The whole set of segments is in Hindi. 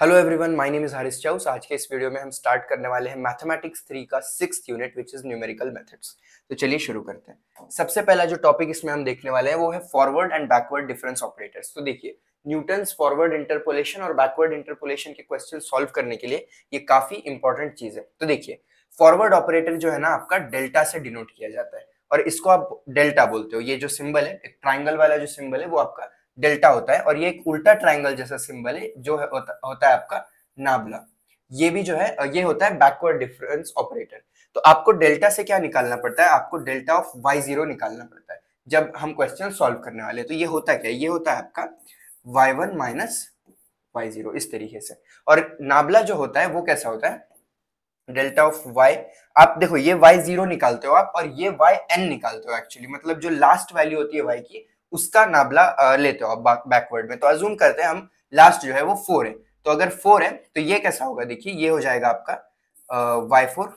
Hello everyone, my name is Haris chaos. आज के इस वीडियो में हम स्टार्ट करने वाले हैं मैथमेटिक्स 3 का 6th unit which is numerical methods. तो चलिए शुरू करते हैं। सबसे पहला जो टॉपिक इसमें हम देखने वाले हैं वो है forward and backward difference operators. तो देखिए, न्यूटन्स फॉरवर्ड इंटरपोलेशन और बैकवर्ड इंटरपोलेशन के क्वेश्चन सॉल्व करने के लिए ये काफी इंपॉर्टेंट चीज है। तो देखिए, फॉरवर्ड ऑपरेटर जो है ना आपका डेल्टा से डिनोट किया जाता है और इसको आप डेल्टा बोलते हो। ये जो सिंबल है, एक ट्राइंगल वाला जो सिंबल है वो आपका डेल्टा होता है और ये एक उल्टा ट्राइंगल जैसा सिंबल है जो है होता है आपका नाबला। ये भी जो है ये होता है बैकवर्ड डिफरेंस ऑपरेटर। तो आपको डेल्टा से क्या निकालना पड़ता है? आपको डेल्टा ऑफ y0 निकालना पड़ता है जब हम क्वेश्चन सॉल्व करने वाले। तो ये होता क्या है? ये होता है आपका y1 माइनस y0 इस तरीके से। और नाबला जो होता है वो कैसा होता है? Delta of y। आप देखो, ये y0 निकालते हो आप और ये yn निकालते हो एक्चुअली, मतलब जो लास्ट वैल्यू होती है y की उसका नाबला लेते हो आप बैकवर्ड में। तो अज्यूम करते हैं हम लास्ट जो है वो 4 है। तो अगर 4 है तो ये कैसा होगा? देखिए, ये हो जाएगा आपका y4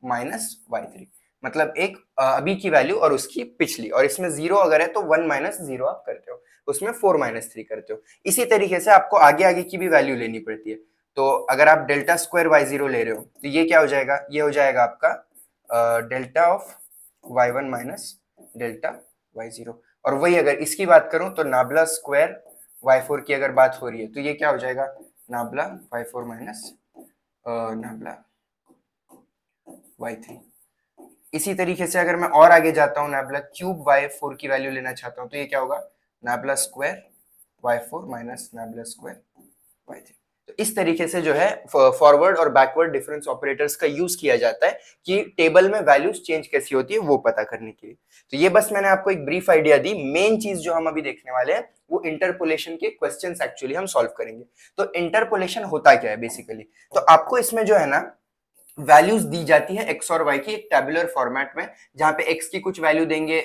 माइनस y3, मतलब एक अभी की वैल्यू और उसकी पिछली। और इसमें 0 अगर है तो 1 माइनस 0 आप करते हो, उसमें 4 माइनस 3 करते हो। इसी तरीके से आपको आगे आगे की भी वैल्यू लेनी पड़ती है। तो अगर आप डेल्टा स्क्वायर y0 ले रहे हो तो ये क्या हो जाएगा? ये हो जाएगा आपका delta of y1 minus delta y0। और वही अगर इसकी बात करूं तो नाबला स्क्वायर y4 की अगर बात हो रही है तो ये क्या हो जाएगा? नाबला y4 माइनस नाबला y3। इसी तरीके से अगर मैं और आगे जाता हूँ, नाबला क्यूब y4 की वैल्यू लेना चाहता हूँ तो ये क्या होगा? Nabla square y4 minus nabla square y3। तो इस तरीके से जो है फॉरवर्ड और बैकवर्ड डिफरेंस ऑपरेटर्स का यूज किया जाता है कि टेबल में वैल्यूज चेंज कैसी होती है वो पता करने के लिए। तो ये बस मैंने आपको एक ब्रीफ आइडिया दी। मेन चीज जो हम अभी देखने वाले हैं वो इंटरपोलेशन के क्वेश्चंस एक्चुअली हम सॉल्व करेंगे। तो इंटरपोलेशन होता क्या है बेसिकली? तो आपको इसमें जो है ना वैल्यूज दी जाती है एक्स और वाई की एक टेबुलर फॉर्मेट में, जहां पे एक्स की कुछ वैल्यू देंगे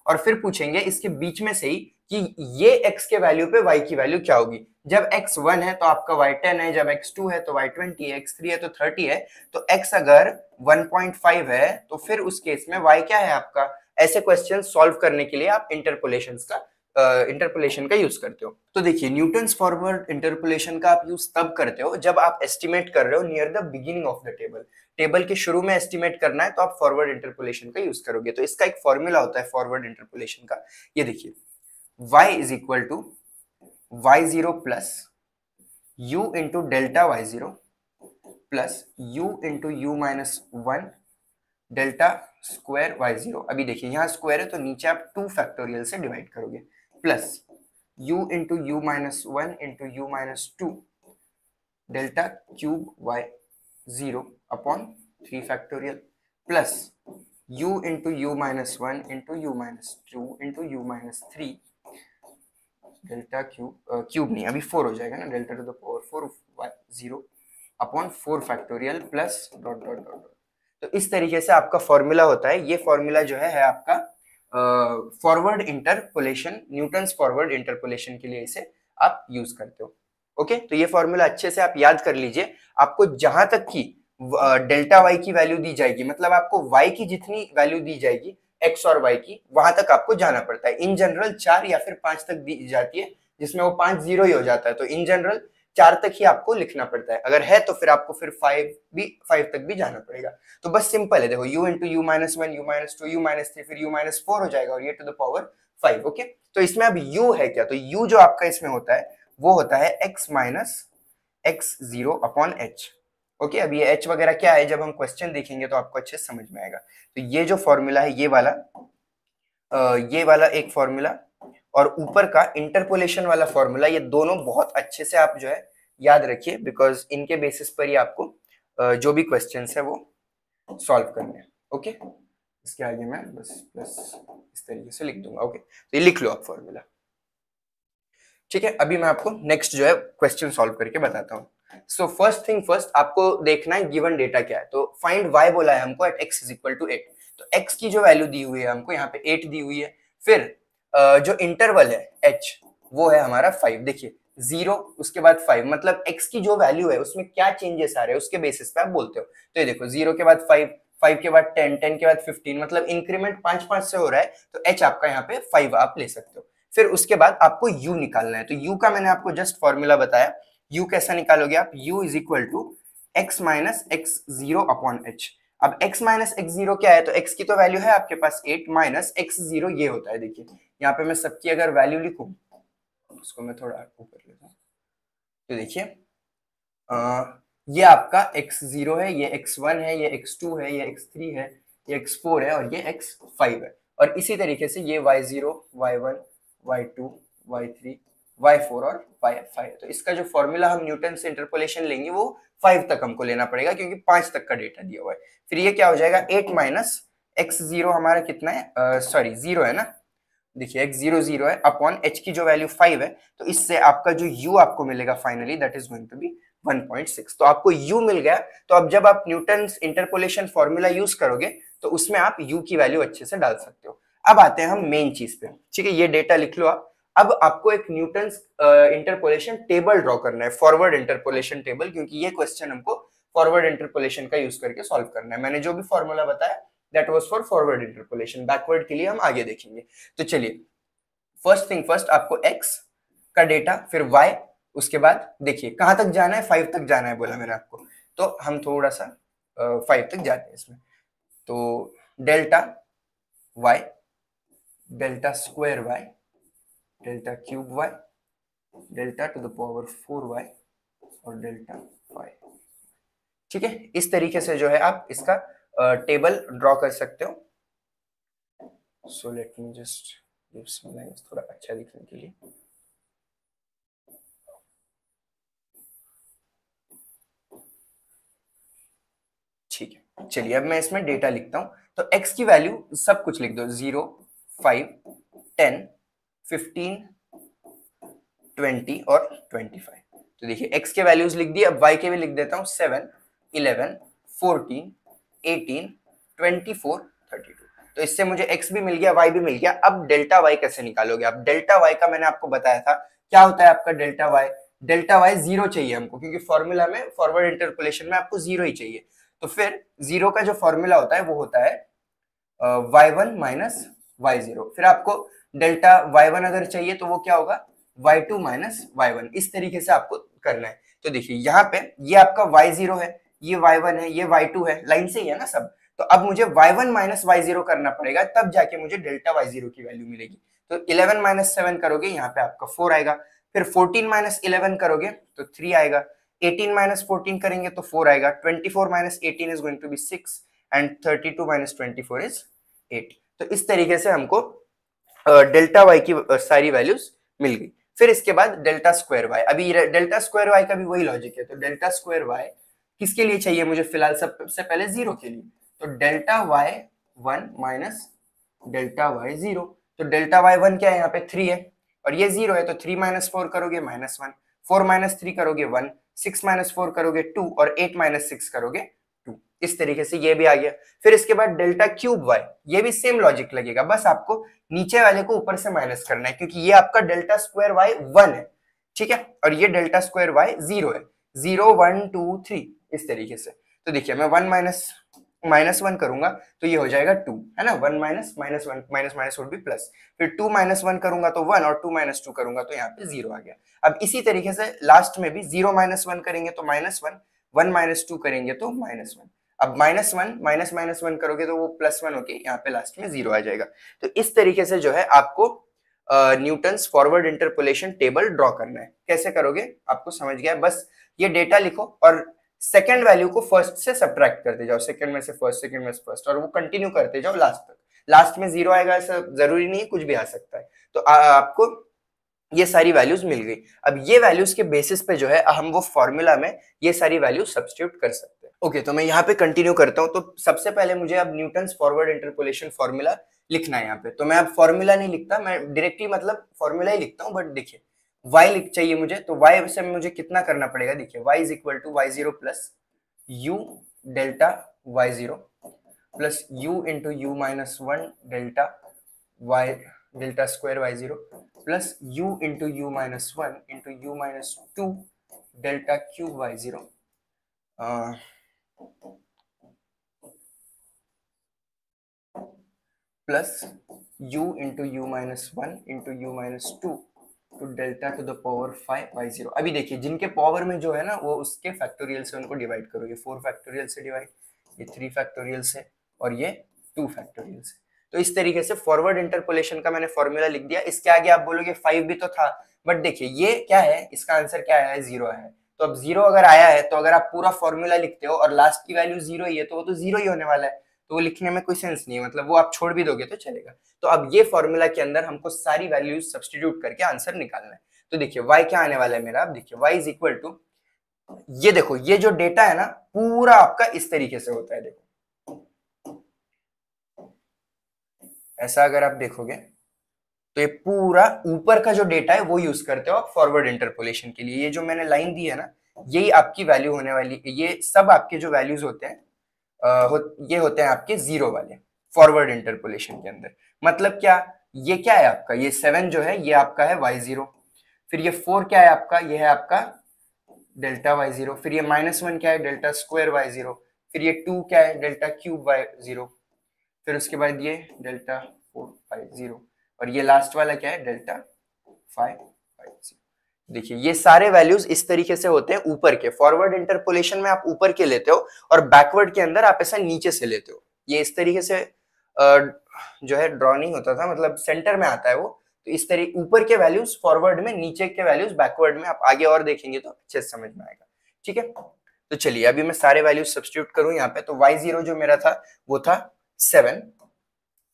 और फिर पूछेंगे इसके बीच में से ही कि ये एक्स के वैल्यू पे वाई की वैल्यू क्या होगी। जब एक्स 1 है तो आपका वाई 10 है, जब एक्स 2 है तो वाई 20 है, एक्स 3 है तो 30 है। तो एक्स अगर 1.5 है तो फिर उस केस में वाई क्या है आपका? ऐसे क्वेश्चन सॉल्व करने के लिए आप इंटरपोलेशन का यूज करते हो। तो देखिए, न्यूटन्स फॉरवर्ड इंटरपोलेशन का आप यूज तब करते हो जब आप एस्टिमेट कर रहे हो near the beginning of the table. Table के शुरू में एस्टिमेट करना है तो आप फॉरवर्ड इंटरपोलेशन का यूज करोगे। तो इसका एक फॉर्मूला होता है फॉरवर्ड इंटरपोलेशन का। ये देखिए, y is equal to y0 plus u into delta y0 plus u into u minus 1 delta square y0। अभी देखिए, यहाँ स्क्वायर है तो नीचे आप 2 फैक्टोरियल से डिवाइड करोगे, plus u into u minus 1 into u minus 2 delta cube y0 upon 3 factorial plus u into u minus 1 into u minus 2 into u minus 3 delta cube नहीं, अभी 4 हो जाएगा ना, delta to the power 4 y0 upon 4 factorial plus dot dot dot. तो इस तरीके से आपका फॉर्मूला होता है। ये फॉर्मूला जो है आपका forward interpolation, Newton's forward interpolation के लिए इसे आप यूज करते हो। ओके, तो ये फॉर्मूला अच्छे से आप याद कर लीजिए। आपको जहां तक की डेल्टा वाई की वैल्यू दी जाएगी, मतलब आपको वाई की जितनी वैल्यू दी जाएगी एक्स और वाई की, वहां तक आपको जाना पड़ता है। इन जनरल 4 या फिर 5 तक दी जाती है, जिसमें वो 5 जीरो ही हो जाता है। तो इन जनरल 4 तक ही आपको लिखना पड़ता है। अगर है तो फिर आपको फिर 5 तक भी जाना पड़ेगा। तो बस सिंपल है, देखो u into you minus 1, you minus 2, you minus 3, फिर u माइनस 4 हो जाएगा और ये टू द पावर 5। ओके, तो इसमें अब u है क्या? तो u जो आपका इसमें होता है वो होता है x minus x0 upon h। Okay, अब ये h वगैरह क्या है जब हम क्वेश्चन देखेंगे तो आपको अच्छे समझ में आएगा। तो ये जो फॉर्मूला है ये वाला एक फॉर्मूला और ऊपर का इंटरपोलेशन वाला फॉर्मूला, ये दोनों बहुत अच्छे से आप जो है याद रखिए, बिकॉज इनके बेसिस पर ही आपको जो भी क्वेश्चंस है वो सॉल्व करने हैं। ओके, इसके आगे मैं बस प्लस इस तरीके से लिख दूंगा। ओके, तो ये लिख लो आप फॉर्मूला। ठीक है, अभी मैं आपको नेक्स्ट जो है क्वेश्चन सॉल्व करके बताता हूँ। सो फर्स्ट थिंग फर्स्ट, आपको देखना है गिवन डेटा क्या है। तो फाइंड y बोला है हमको at x is equal to 8। तो x की जो वैल्यू दी हुई है हमको यहाँ पे 8 दी हुई है। फिर जो इंटरवल है h वो है हमारा 5। देखिए 0 उसके बाद 5, मतलब x की जो वैल्यू है उसमें क्या चेंजेस आ रहे हैं उसके बेसिस पे आप बोलते हो। तो ये देखो 0 के बाद 5, 5 के बाद 10, 10 के बाद 15, मतलब इंक्रीमेंट 5-5 से हो रहा है। तो h आपका यहाँ पे 5 आप ले सकते हो। फिर उसके बाद आपको u निकालना है। तो u का मैंने आपको जस्ट फॉर्मूला बताया, u कैसा निकालोगे आप, u is equal to x minus X zero upon H. अब x माइनस एक्स जीरो क्या है, तो x की तो वैल्यू है आपके पास 8 माइनस एक्स जीरो ये होता है। देखिए यहाँ पे मैं सबकी अगर वैल्यू लिखूं, उसको मैं थोड़ा ऊपर लेता हूँ, तो देखिए ये आपका x0 है, ये x1 है, ये x2 है, ये x3 है, ये x4 है और ये x5 है। और इसी तरीके से ये y0, y1, y2, y3, y4 और y5। तो इसका जो फॉर्मूला हम न्यूटन से इंटरपोलेशन लेंगे वो 5 तक हमको लेना पड़ेगा, क्योंकि 5 तक का डेटा दिया हुआ है। फिर ये क्या हो जाएगा, 8 माइनस x0 हमारा कितना है, सॉरी 0 है ना, देखिए x0 0 है अपॉन h की जो वैल्यू 5 है, तो इससे आपका जो u आपको मिलेगा finally that is going to be 1.6। तो आपको u मिल गया। तो अब जब आप न्यूटन इंटरपोलेशन फॉर्मूला यूज करोगे तो उसमें आप u की वैल्यू अच्छे से डाल सकते हो। अब आते हैं हम मेन चीज पे, ठीक है, ये डेटा लिख लो आप। अब आपको एक न्यूटन इंटरपोलेशन टेबल ड्रॉ करना है, फॉरवर्ड इंटरपोलेशन टेबल, क्योंकि ये क्वेश्चन हमको फॉरवर्ड इंटरपोलेशन का यूज करके सॉल्व करना है। मैंने जो भी फॉर्मूला बताया that was for forward interpolation, backward के लिए हम आगे देखेंगे। तो चलिए फर्स्ट थिंग फर्स्ट, आपको x का डेटा, फिर y, उसके बाद देखिए कहां तक जाना है, 5 तक जाना है बोला मैंने आपको, तो हम थोड़ा सा 5 तक जाते हैं इसमें। तो delta y, delta square y, delta cube y, delta to the power 4y और डेल्टा y। ठीक है, इस तरीके से जो है आप इसका टेबल ड्रॉ कर सकते हो। So let me just give some lines थोड़ा अच्छा दिखने के लिए। ठीक है, चलिए अब मैं इसमें डेटा लिखता हूं। तो x की वैल्यू सब कुछ लिख दो, 0, 5, 10, 15, 20 और 25। तो देखिए x के वैल्यूज लिख दिए, अब y के भी लिख देता हूं, 7, 11, 14, 18, 24, 32। तो इससे मुझे x भी मिल गया, y भी मिल गया। अब डेल्टा y कैसे निकालोगे आप, डेल्टा y का मैंने आपको बताया था क्या होता है आपका डेल्टा y। डेल्टा y 0 चाहिए हमको, क्योंकि फॉर्मूला में फॉरवर्ड इंटरपोलेशन में आपको 0 ही चाहिए। तो फिर 0 का जो फॉर्मूला होता है वो होता है y1 माइनस y0। फिर आपको डेल्टा y1 अगर चाहिए तो वो क्या होगा, y2 माइनस y1। इस तरीके से आपको करना है। तो देखिए यहाँ पे ये आपका y0 है, ये y1 है, ये y2 है, लाइन से ही है ना सब। तो अब मुझे y1 माइनस y0 करना पड़ेगा, तब जाके मुझे डेल्टा y0 की वैल्यू मिलेगी। तो 11 माइनस 7 करोगे, यहाँ पे आपका 4 आएगा। फिर 14 माइनस 11 करोगे तो 3 आएगा। 18 माइनस 14 करेंगे तो 4 आएगा। 24 minus 18 is going to be 6 and 32 minus 24 is 8। तो इस तरीके से हमको डेल्टा वाई की सारी वैल्यूज मिल गई। फिर इसके बाद डेल्टा स्क्वायर वाई, अभी डेल्टा स्क्वायर वाई का भी वही लॉजिक है। तो डेल्टा स्क्वायर वाई किसके लिए चाहिए मुझे, फिलहाल सबसे पहले 0 के लिए। तो delta Y 1 minus delta Y 0। तो डेल्टा वाई 1 क्या है, यहाँ पे 3 है और ये 0 है, तो 3 माइनस 4 करोगे -1, 4 माइनस 3 करोगे 1, 6 माइनस 4 करोगे 2 और 8 माइनस 6 करोगे 2। इस तरीके से ये भी आ गया। फिर इसके बाद डेल्टा क्यूब वाई, ये भी सेम लॉजिक लगेगा, बस आपको नीचे वाले को ऊपर से माइनस करना है, क्योंकि ये आपका डेल्टा स्क्वायर वाई 1 है, ठीक है, और ये डेल्टा स्क्वायर वाई 0 है, 0 1 2 3 इस तरीके से। तो देखिए मैं 1 माइनस 1 करूंगा तो ये हो जाएगा 2, है ना, 1 minus minus 1 minus minus would be plus. फिर 2 माइनस 1 करूंगा तो 1 और 2 माइनस 2 करूंगा तो यहाँ पे 0 आ गया। अब इसी तरीके से लास्ट में भी 0 माइनस 1 करेंगे तो -1, 1 माइनस 2 करेंगे तो -1। अब -1 माइनस माइनस 1 करोगे तो वो +1 होके यहाँ पे लास्ट में 0 आ जाएगा। तो इस तरीके से जो है आपको Newton's forward interpolation table draw करना है। कैसे करोगे आपको समझ गया, बस ये डेटा लिखो और सेकंड वैल्यू को फर्स्ट से सब्ट्रैक्ट करते जाओ, सेकंड में से फर्स्ट, सेकंड में से फर्स्ट, और वो कंटिन्यू करते जाओ लास्ट तक। लास्ट में 0 आएगा ऐसा जरूरी नहीं है, कुछ भी आ सकता है। तो आपको ये सारी वैल्यूज मिल गई। अब ये वैल्यूज के बेसिस पे जो है हम वो फॉर्मूला में ये सारी वैल्यूज सब्स्टिट्यूट कर सकते हैं। ओके, तो मैं यहाँ पे कंटिन्यू करता हूँ। तो सबसे पहले मुझे अब न्यूटन्स फॉरवर्ड इंटरपोलेशन फॉर्मूला लिखना है यहाँ पे। तो मैं अब फॉर्मूला नहीं लिखता, मैं डायरेक्टली मतलब फॉर्मूला ही लिखता हूँ। बट देखिए y लिख चाहिए मुझे, तो y से मुझे कितना करना पड़ेगा, देखिए y is equal to y0 plus u delta y0 plus u into u minus 1 delta y delta square y0 plus u into u minus 1 into u minus 2 delta cube y0 plus u into u minus 1 into u minus 2 two delta to the power 5 y0। अभी देखिए जिनके पावर में जो है ना वो उसके फैक्टोरियल से उनको डिवाइड करो। ये 4 फैक्टोरियल से डिवाइड, ये 3 फैक्टोरियल से, और ये 2 फैक्टोरियल से। तो इस तरीके से फॉरवर्ड इंटरपोलेशन का मैंने फॉर्मूला लिख दिया। इसके आगे आप बोलोगे 5 भी तो था, बट देखिए ये क्या है, इसका आंसर क्या है, 0 है। तो अब 0 अगर आया है तो अगर आप पूरा फॉर्मूला लिखते हो और लास्ट की वैल्यू 0 ही है तो वो तो 0 ही होने वाला है, तो वो लिखने में कोई सेंस नहीं है, मतलब वो आप छोड़ भी दोगे तो चलेगा। तो अब ये फॉर्मूला के अंदर हमको सारी वैल्यूज सब्स्टिट्यूट करके आंसर निकालना है। तो देखिए y क्या आने वाला है मेरा, अब देखिए y इज इक्वल टू, ये देखो ये जो डेटा है ना पूरा आपका इस तरीके से होता है। देखो ऐसा अगर आप देखोगे तो ये पूरा ऊपर का जो डेटा है वो यूज करते हो आप फॉरवर्ड इंटरपोलेशन के लिए। ये जो मैंने लाइन दी है ना यही आपकी वैल्यू होने वाली, ये सब आपके जो वैल्यूज होते हैं ये होते हैं आपके 0 वाले फॉरवर्ड इंटरपोलेशन के अंदर। मतलब क्या, ये क्या है आपका, ये 7 जो है ये आपका है y0, फिर ये 4 क्या है आपका, ये है आपका डेल्टा y0, फिर ये -1 क्या है, डेल्टा स्क्वायर y0, फिर ये 2 क्या है, डेल्टा क्यूब y0, फिर उसके बाद ये डेल्टा 4y0, और ये लास्ट वाला क्या है, डेल्टा 5y0। देखिए ये सारे वैल्यूज इस तरीके से होते हैं ऊपर के। फॉरवर्ड इंटरपोलेशन में आप ऊपर के लेते हो और बैकवर्ड के अंदर आप ऐसा नीचे से लेते हो। ये इस तरीके से जो है ड्रॉ नहीं होता था, मतलब सेंटर में आता है वो। तो इस तरीके ऊपर के वैल्यूज फॉरवर्ड में, नीचे के वैल्यूज बैकवर्ड में, आप आगे और देखेंगे तो अच्छे से समझ में आएगा। ठीक है, तो चलिए अभी मैं सारे वैल्यूज सब्स्टिट्यूट करूं यहाँ पे। तो y0 जो मेरा था वो था 7।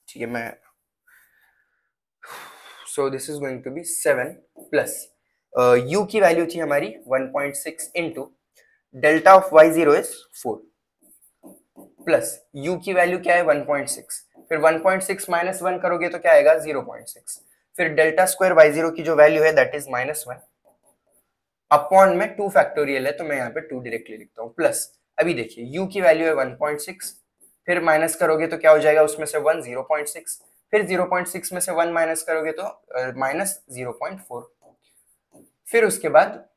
ठीक है, मैं so this is going to be 7 plus u की वैल्यू थी हमारी 1.6 into delta of y0 is 4 plus u की वैल्यू क्या है 1.6, फिर 1.6 माइनस 1 करोगे तो क्या आएगा 0.6, फिर डेल्टा स्क्वायर y0 की जो वैल्यू है दैट इज -1 अपॉन में 2 फैक्टोरियल है तो मैं यहाँ पे 2 डायरेक्टली लिखता हूँ, प्लस अभी देखिए u की वैल्यू है 1.6, फिर माइनस करोगे तो क्या हो जाएगा उसमें से 1 0.6, फिर 0.6 में से 1 माइनस करोगे तो -0.4, फिर उसके बाद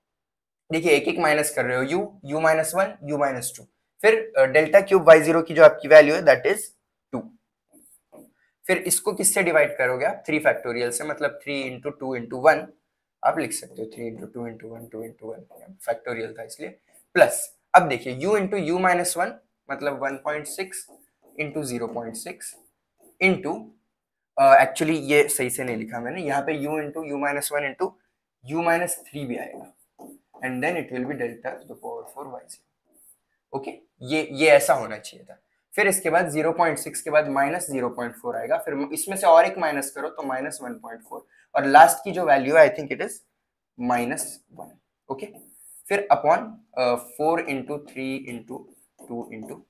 देखिए एक एक माइनस कर रहे हो u -1 u -2, फिर डेल्टा क्यूब y0 की जो आपकी वैल्यू है दैट इज 2, फिर इसको किससे डिवाइड करोगे आप 3 फैक्टोरियल से, मतलब 3 इंटू 2 इंटू 1 आप लिख सकते हो, 3 इंटू 2 इंटू 1 2 इंटू 1 फैक्टोरियल था इसलिए, प्लस अब देखिए u इंटू u -1 मतलब 1.6 इंटू 0.6 इंटू एक्चुअली ये सही से नहीं लिखा मैंने यहाँ पे u into u -1 into u -3 भी आएगा and then it will be delta to the power 4 y0। Okay, ये ऐसा होना चाहिए था। फिर इसके बाद 0.6 के बाद -0.4 आएगा, फिर इसमें से और एक माइनस करो तो -1.4, और लास्ट की जो वैल्यू है I think it is -1। Okay, फिर अपॉन 4 इंटू 3 इंटू 2 इंटू,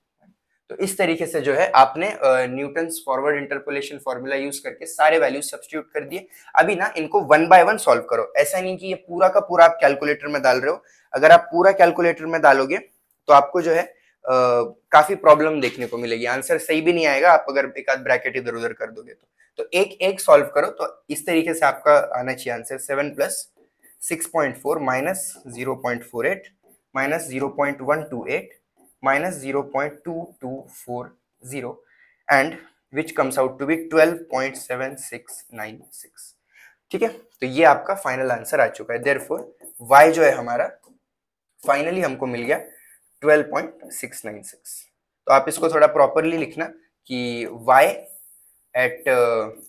तो इस तरीके से जो है आपने Newton's forward interpolation formula use करके सारे वैल्यूज सब्स्टिट्यूट कर दिए। अभी ना इनको 1 बाय 1 सॉल्व करो, ऐसा नहीं कि ये पूरा का पूरा आप कैलकुलेटर में डाल रहे हो। अगर आप पूरा कैलकुलेटर में डालोगे तो आपको जो है काफी प्रॉब्लम देखने को मिलेगी, आंसर सही भी नहीं आएगा आप अगर एक आध ब्रैकेट इधर उधर कर दोगे तो एक एक सॉल्व करो। तो इस तरीके से आपका आना चाहिए answer 7 plus 6.4 minus 0.48 minus 0.128 minus 0.2240 and which comes out to be 12.7696। ठीक है, तो ये आपका फाइनल आंसर आ चुका है। देयरफॉर y जो है हमारा फाइनली हमको मिल गया 12.696। तो आप इसको थोड़ा प्रॉपरली लिखना कि y at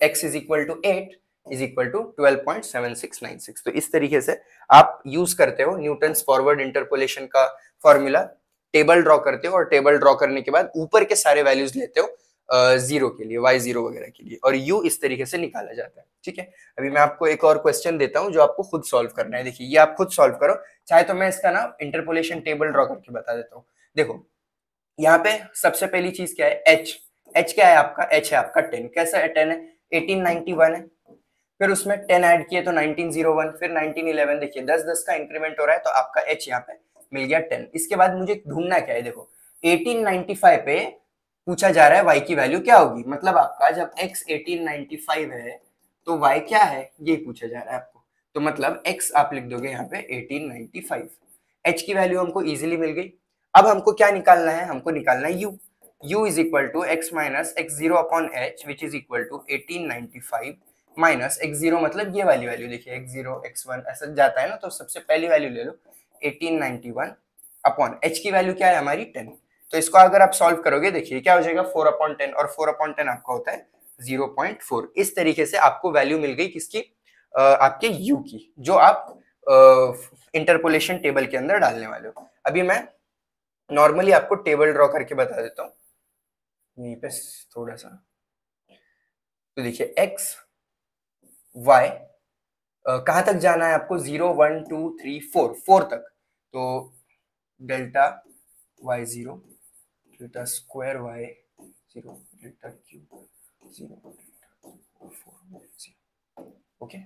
x is equal to 8 is equal to 12.7696। तो इस तरीके से आप यूज करते हो न्यूटन्स फॉरवर्ड इंटरपोलेशन का फॉर्मूला, टेबल ड्रॉ करते हो और टेबल ड्रॉ करने के बाद ऊपर के सारे वैल्यूज लेते हो जीरो के लिए, y0 वगैरह के लिए, और u इस तरीके से निकाला जाता है। ठीक है, अभी मैं आपको एक और क्वेश्चन देता हूं जो आपको खुद सॉल्व करना है। देखिए ये आप खुद सॉल्व करो, चाहे तो मैं इसका ना इंटरपोलेशन टेबल ड्रॉ करके बता देता हूँ। देखो यहाँ पे सबसे पहली चीज क्या है, h क्या है आपका, h है आपका 10। कैसा है 10 है, 1891 है, फिर उसमें 10 ऐड किए तो 1901, फिर 1911, देखिए 10-10 का इंक्रीमेंट हो रहा है तो आपका h यहाँ पे मिल गया 10। इसके बाद मुझे ढूंढना क्या है, देखो 1895 पे पूछा जा रहा है y की वैल्यू क्या होगी, मतलब आपका जब x 1895 है तो y क्या है ये पूछा जा रहा है आपको, तो मतलब x आप लिख दोगे यहाँ पे 1895, h की वैल्यू हमको इजीली मिल गई। अब हमको क्या निकालना है, हमको निकालना है u is equal to x minus x0 upon h which is equal to 1895 minus x0 मतलब ये वाली वैल्यू, देखिए x0 x1 ऐसा जाता है ना, तो सबसे पहली वैल्यू ले लो 1891 अपॉन h की वैल्यू क्या है हमारी 10। तो इसको अगर आप सॉल्व करोगे देखिए क्या हो जाएगा 4/10, और 4/10 आपका होता है 0.4। इस तरीके से आपको वैल्यू मिल गई किसकी, आपके u की, जो आप इंटरपोलेशन टेबल के अंदर डालने वाले हो। अभी मैं नॉर्मली आपको टेबल ड्रॉ करके बता देता हूँ यहीं पे थोड़ा सा। तो देखिए x y कहाँ तक जाना है आपको, 0 1 2 3 4 4 तक। तो delta y0, delta square y0, delta cube 0, delta 4 0। Okay,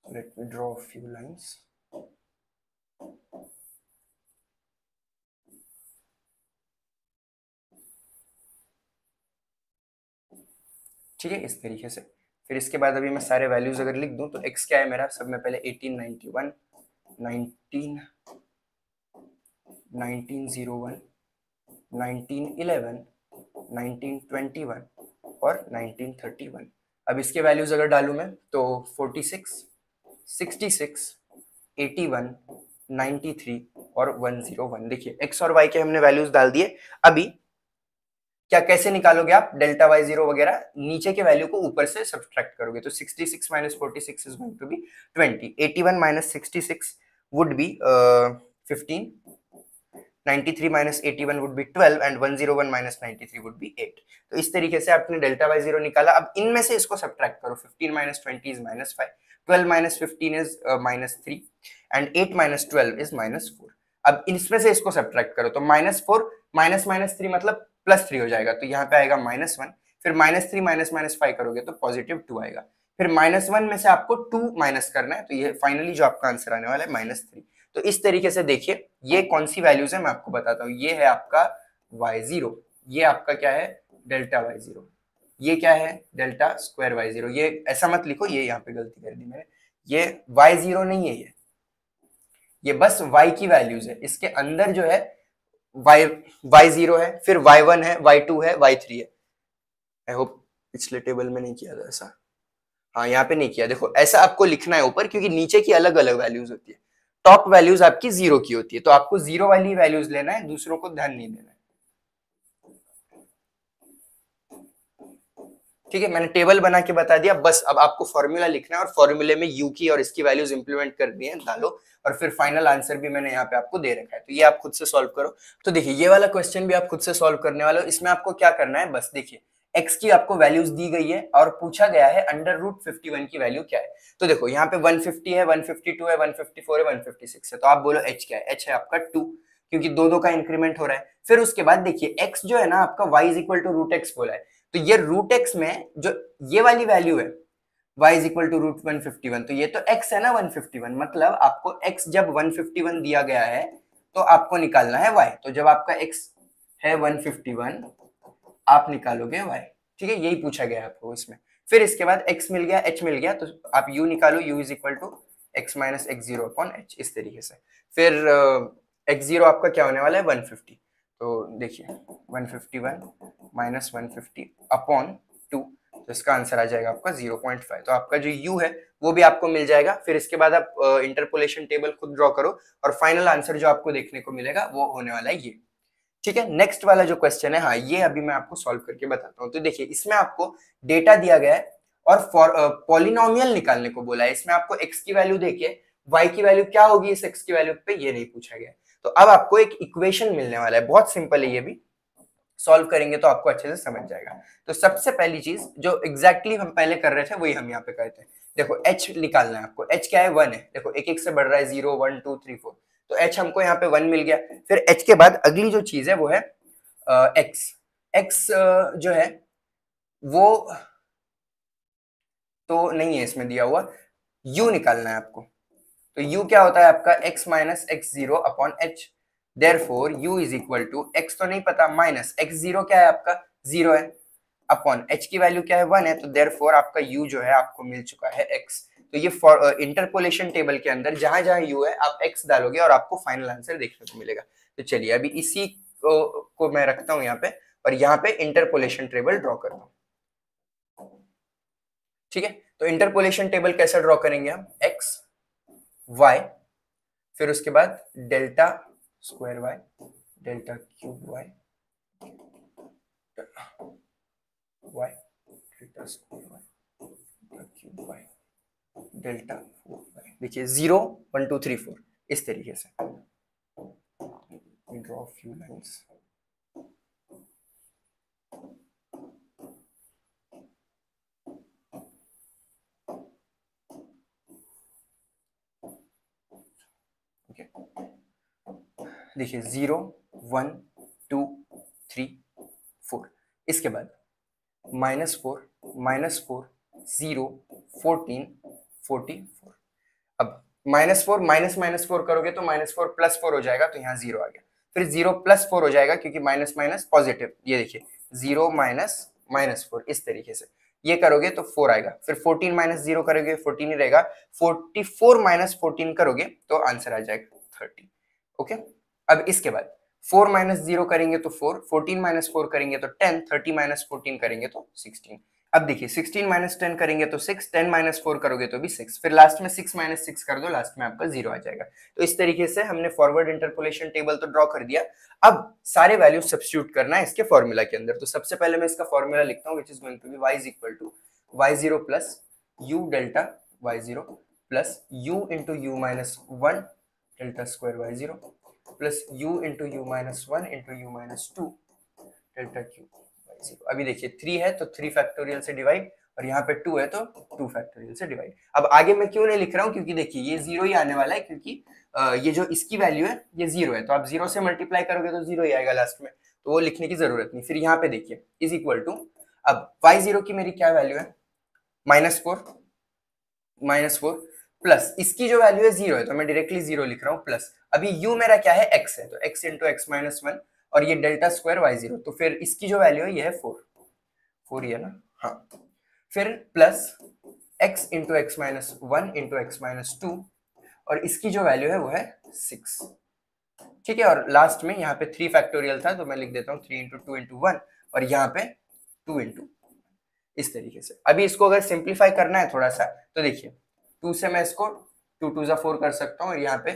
let me draw few lines. ठीक है, इस तरीके से। फिर इसके बाद अभी मैं सारे वैल्यूज अगर लिख दूं तो x क्या है मेरा, सब में पहले 1891, 1901, 1911, 1921 और 1931। अब इसके वैल्यूज अगर डालूं मैं तो 46, 66, 81, 93 और 101। देखिए x और y के हमने वैल्यूज डाल दिए। अभी क्या कैसे निकालोगे आप डेल्टा y0 वगैरह, नीचे के वैल्यू को ऊपर से सब्ट्रैक्ट करोगे। तो 66 minus 46 is going to be 20, 81 minus 66 would be 15, 93 minus 81 would be 12 and 101 minus 93 would be 8। तो इस तरीके से आपने डेल्टा y0 निकाला। अब इनमें से इसको सब्ट्रैक्ट करो, 15 minus 20 is minus 5, 12 minus 15 is minus 3 and 8 minus 12 is minus 4। अब इसमें से इसको सब्ट्रैक्ट करो तो माइनस 4 माइनस माइनस 3 मतलब प्लस 3 हो जाएगा, तो यहाँ पे आएगा -1। फिर -3 माइनस माइनस 5 करोगे तो पॉजिटिव 2 आएगा। फिर -1 में से आपको 2 माइनस करना है, तो ये फाइनली जो आपका आंसर आने वाला है -3। तो इस तरीके से देखिए ये कौन सी वैल्यूज है मैं आपको बताता हूँ। ये है आपका y0, ये आपका क्या है डेल्टा y0, ये क्या है डेल्टा स्क्वायर y0। ये ऐसा मत लिखो, ये यहाँ पे गलती कर दी मैंने, ये y0 नहीं है, ये बस y की वैल्यूज है। इसके अंदर जो है y0 है, फिर y1 है, y2 है, y3 है। आई होप पिछले टेबल में नहीं किया था ऐसा, हाँ यहाँ पे नहीं किया। देखो ऐसा आपको लिखना है ऊपर, क्योंकि नीचे की अलग अलग वैल्यूज होती है। टॉप वैल्यूज आपकी 0 की होती है, तो आपको 0 वाली वैल्यूज लेना है, दूसरों को ध्यान नहीं देना है। ठीक है, मैंने टेबल बना के बता दिया, बस अब आपको फॉर्मूला लिखना है और फॉर्मूले में u की और इसकी वैल्यूज इंप्लीमेंट करनी है, डालो। और फिर फाइनल आंसर भी मैंने यहाँ पे आपको दे रखा है, तो ये आप खुद से सॉल्व करो। तो देखिए ये वाला क्वेश्चन भी आप खुद से सॉल्व करने वाले हो। इसमें आपको क्या करना है, बस देखिए x की आपको वैल्यूज दी गई है और पूछा गया है √51 की वैल्यू क्या है। तो देखो यहाँ पे 150 है, 152 है, 154 है, 156 है। तो आप बोलो h क्या है, h है आपका 2, क्योंकि दो दो का इंक्रीमेंट हो रहा है। फिर उसके बाद देखिए x जो है ना आपका y is equal to √x बोला है, तो ये √x में जो ये वाली वैल्यू है y इज इक्वल टू √151, तो ये तो x है ना 151, मतलब आपको x जब 151 दिया गया है तो आपको निकालना है y। तो जब आपका x है 151 आप निकालोगे y। ठीक है, यही पूछा गया है आपको इसमें। फिर इसके बाद x मिल गया, h मिल गया, तो आप u निकालो, u is equal to x minus x0 upon h, इस तरीके से। फिर x0 आपका क्या होने वाला है 150, तो देखिए 151 माइनस 150 अपॉन 2, तो इसका आंसर आ जाएगा आपका 0.5। तो आपका जो u है वो भी आपको मिल जाएगा। फिर इसके बाद आप इंटरपोलेशन टेबल खुद ड्रॉ करो और फाइनल आंसर जो आपको देखने को मिलेगा वो होने वाला है ये। ठीक है, नेक्स्ट वाला जो क्वेश्चन है, हाँ ये अभी मैं आपको सॉल्व करके बताता हूँ। तो देखिए इसमें आपको डेटा दिया गया है और पॉलिनोमियल निकालने को बोला है। इसमें आपको x की वैल्यू देखिए, y की वैल्यू क्या होगी इस x की वैल्यू पे, ये नहीं पूछा गया। तो अब आपको एक इक्वेशन मिलने वाला है, बहुत सिंपल है, ये भी सॉल्व करेंगे तो आपको अच्छे से समझ जाएगा। तो सबसे पहली चीज जो एग्जैक्टली हम पहले कर रहे थे वही हम यहाँ पे करते हैं। देखो h निकालना है आपको, h क्या है 1 है, देखो एक एक से बढ़ रहा है 0 1 2 3 4, तो h हमको यहाँ पे 1 मिल गया। फिर h के बाद अगली जो चीज है वो है x। x जो है वो तो नहीं है इसमें दिया हुआ, u निकालना है आपको। तो u क्या होता है आपका x minus x0 upon h, therefore u is equal to x तो नहीं पता, माइनस x0 क्या है आपका 0 है, अपॉन h की वैल्यू क्या है 1 है, तो देयरफॉर आपका u जो है आपको मिल चुका है x। तो ये इंटरपोलेशन टेबल के अंदर जहां जहां u है आप x डालोगे और आपको फाइनल आंसर देखने को मिलेगा। तो चलिए अभी इसी को मैं रखता हूं यहाँ पे और यहाँ पे इंटरपोलेशन टेबल ड्रॉ करता हूँ। ठीक है, तो इंटरपोलेशन टेबल कैसे ड्रॉ करेंगे हम, एक्स वाई, फिर उसके बाद delta square Y, delta cube Y, Y delta square Y, delta cube Y, delta 4y। देखिए 0 1 2 3 4 इस तरीके से ड्रॉ फ्यू लाइंस। ओके, देखिए 0 1 2 3 4, इसके बाद -4 -4 0 14 44। अब -4 -4 करोगे तो -4 + 4 हो जाएगा, तो यहाँ 0 आ गया। फिर 0 + 4 हो जाएगा क्योंकि माइनस माइनस पॉजिटिव, ये देखिए 0 -4 इस तरीके से ये करोगे तो 4 आएगा। फिर 14 - 0 करोगे 14 ही रहेगा। 44 - 14 करोगे तो आंसर आ जाएगा 30। ओके, अब इसके बाद 4 - 0 करेंगे तो 4, 14 - 4 करेंगे तो 10, 30 - 14 करेंगे तो 16। अब देखिए 16 - 10 करेंगे तो 6, 10 - 4 करोगे तो भी 6, फिर लास्ट में 6 - 6 कर दो, लास्ट में आपका 0 आ जाएगा। तो इस तरीके से हमने फॉरवर्ड इंटरपोलेशन टेबल तो ड्रॉ कर दिया। अब सारे वैल्यू सब्स्टिट्यूट करना है इसके फॉर्मूला के अंदर। तो सबसे पहले मैं इसका फॉर्मूला लिखता हूँ, which is going to be y is equal to y0 plus u delta y0 plus u into u minus 1 delta square y0 plus u into u minus 1 into u minus 2 delta cube y0। अभी देखिए 3 है तो 3 फैक्टोरियल से डिवाइड, और यहाँ पे 2 है तो 2 फैक्टोरियल से डिवाइड। अब आगे मैं क्यों नहीं लिख रहा हूँ, क्योंकि देखिए ये 0 ही आने वाला है, क्योंकि ये जो इसकी वैल्यू है ये 0 है, तो आप 0 से मल्टीप्लाई करोगे तो 0 ही आएगा लास्ट में, तो वो लिखने की जरूरत नहीं। फिर यहाँ पे देखिए इज इक्वल टू, अब y0 की मेरी क्या वैल्यू है, -4 प्लस इसकी जो वैल्यू है 0 है, तो मैं डायरेक्टली 0 लिख रहा हूँ प्लस। अभी u मेरा क्या है, x है, तो x इंटू एक्स माइनस 1, और ये डेल्टा स्क्वायर y0, तो फिर इसकी जो वैल्यू है ये है 4 ही है ना, हाँ। फिर plus x into x minus 1 into x minus 2, और इसकी जो वैल्यू है वो है 6, ठीक है। और लास्ट में यहाँ पे 3 फैक्टोरियल था, तो मैं लिख देता हूँ 3 इंटू 2 इंटू 1, और यहाँ पे 2 इंटू, इस तरीके से। अभी इसको अगर सिंप्लीफाई करना है थोड़ा सा, तो देखिए 2 से मैं इसको 2 2 4 कर सकता हूँ, और यहाँ पे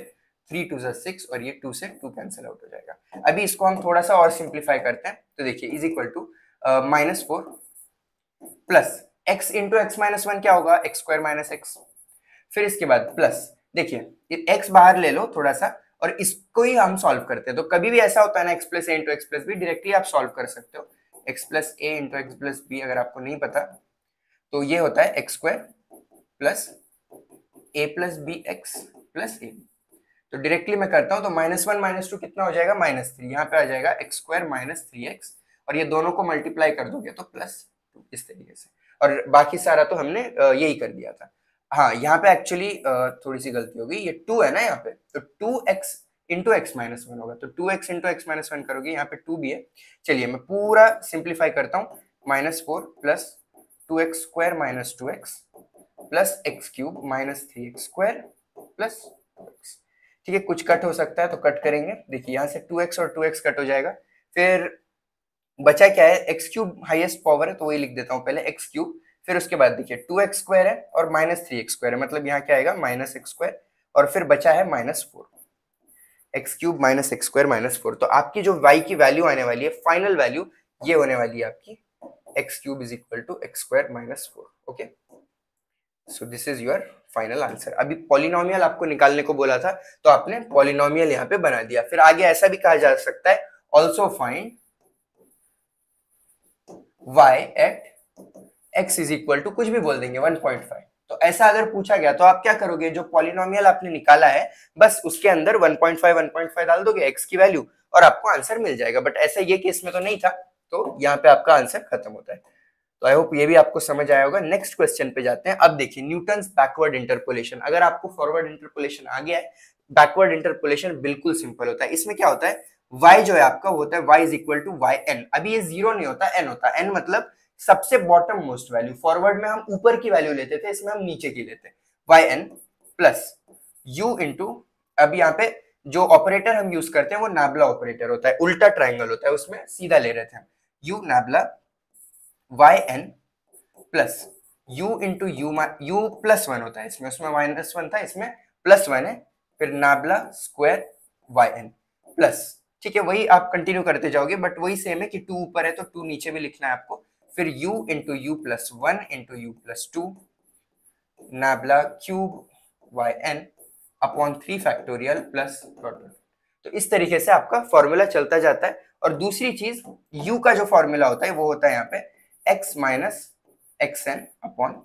3 2 6, और ये 2 से 2 कैंसिल आउट हो जाएगा। अभी इसको हम थोड़ा सा और सिंप्लीफाई करते हैं, तो देखिए is equal to -4 plus x into x minus 1 क्या होगा, एक्स स्क्वायर माइनस एक्स। फिर इसके बाद प्लस, देखिए x बाहर ले लो थोड़ा सा, और इसको ही हम सॉल्व करते हैं। तो कभी भी ऐसा होता है ना, x plus a into x plus b, directly आप सॉल्व कर सकते हो। x plus a into x plus b अगर आपको नहीं पता, तो ये होता है x square plus a plus b x plus a. तो डायरेक्टली मैं करता हूं, तो -1 -2 कितना हो जाएगा, -3। यहाँ पे आ जाएगा एक्स स्क्वायर माइनस 3x, और ये दोनों को मल्टीप्लाई कर दोगे तो +2, इस तरीके से। और बाकी सारा तो हमने यही कर दिया था। हाँ, यहाँ पे एक्चुअली थोड़ी सी गलती हो गई, ये 2 है ना यहाँ पे, तो 2x इंटू एक्स माइनस 1 होगा, तो 2x इंटू एक्स माइनस 1 करोगे, यहाँ पे 2 भी है। चलिए मैं पूरा सिंप्लीफाई करता हूँ, -4 plus 2x square minus 2x plus x cube minus 3x square plus 2x। ठीक है, कुछ कट हो सकता है तो कट करेंगे। देखिए यहाँ से 2x और 2x कट हो जाएगा, फिर बचा क्या है, एक्स क्यूब हाईएस्ट पावर है, तो वही लिख देता हूँ पहले, एक्स क्यूब। फिर उसके बाद देखिए 2x स्क्वायर है और -3x स्क्वायर है, मतलब यहाँ क्या आएगा, -x स्क्वायर, और फिर बचा है -4, x cube minus x square -4। तो आपकी जो y की वैल्यू आने वाली है, फाइनल वैल्यू, ये होने वाली है आपकी X cube is equal to X square -4। Okay, so this is your final answer. अभी पॉलिनोमियल आपको निकालने को बोला था, तो आपने पॉलिनोमियल यहाँ पे बना दिया। फिर आगे ऐसा भी कहा जा सकता है, also find y at x is equal to, कुछ भी बोल देंगे 1.5। तो ऐसा अगर पूछा गया तो आप क्या करोगे, जो पॉलिनोमियल आपने निकाला है बस उसके अंदर 1.5 डाल दोगे x की वैल्यू, और आपको आंसर मिल जाएगा। बट ऐसा ये केस में तो नहीं था, तो यहाँ पे आपका आंसर खत्म होता है। तो आई होप ये भी आपको समझ आया होगा। नेक्स्ट क्वेश्चन पे जाते हैं। अब देखिए न्यूटन्स बैकवर्ड इंटरपोलेशन। अगर आपको फॉरवर्ड इंटरपोलेशन आ गया है, बैकवर्ड इंटरपोलेशन बिल्कुल सिंपल होता है। इसमें क्या होता है, y जो है आपका होता है y is equal to Y N. अभी ये 0 नहीं होता, n होता है। n मतलब सबसे बॉटम मोस्ट वैल्यू। फॉरवर्ड में हम ऊपर की वैल्यू लेते थे, इसमें हम नीचे की लेते हैं। Y N plus u into, अब यहाँ पे जो ऑपरेटर हम यूज करते हैं वो नाबला ऑपरेटर होता है, उल्टा ट्राइंगल होता है, उसमें सीधा ले रहे थे हम, u nabla y N plus u into u plus one होता है इसमें, उसमें माइनस वन था, इसमें प्लस वन है, फिर नाबला स्क्वायर वाई एन प्लस, ठीक है वही आप कंटिन्यू करते जाओगे, बट वही सेम है कि टू ऊपर है तो टू नीचे भी लिखना है आपको, फिर u into u plus one into u plus two nabla cube y n upon 3 factorial plus dot dot. तो इस तरीके से आपका फॉर्मूला चलता जाता है। और दूसरी चीज u का जो फॉर्मूला होता है वो होता है यहाँ पे x minus x N upon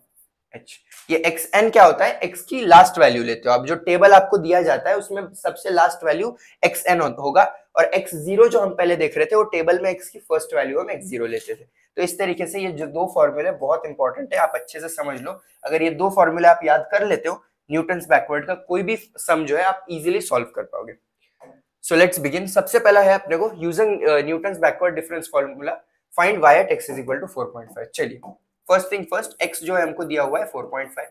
h। ये xn क्या होता है, x की लास्ट वैल्यू लेते हो आप, जो टेबल आपको दिया जाता है उसमें सबसे लास्ट वैल्यू xn होगा, और x0 जो हम पहले देख रहे थे वो टेबल में x की फर्स्ट वैल्यू हम x0 लेते थे। तो इस तरीके से ये जो दो फॉर्मूले बहुत इंपॉर्टेंट है, आप अच्छे से समझ लो। अगर ये दो फॉर्मूले आप याद कर लेते हो, न्यूटन्स बैकवर्ड का कोई भी सम जो है आप इजीली सॉल्व कर पाओगे। So let's begin. सबसे पहला है अपने को using Newton's backward difference formula find y at x is equal to 4.5। चलिए फर्स्ट थिंग फर्स्ट, x जो है हमको दिया हुआ है 4.5,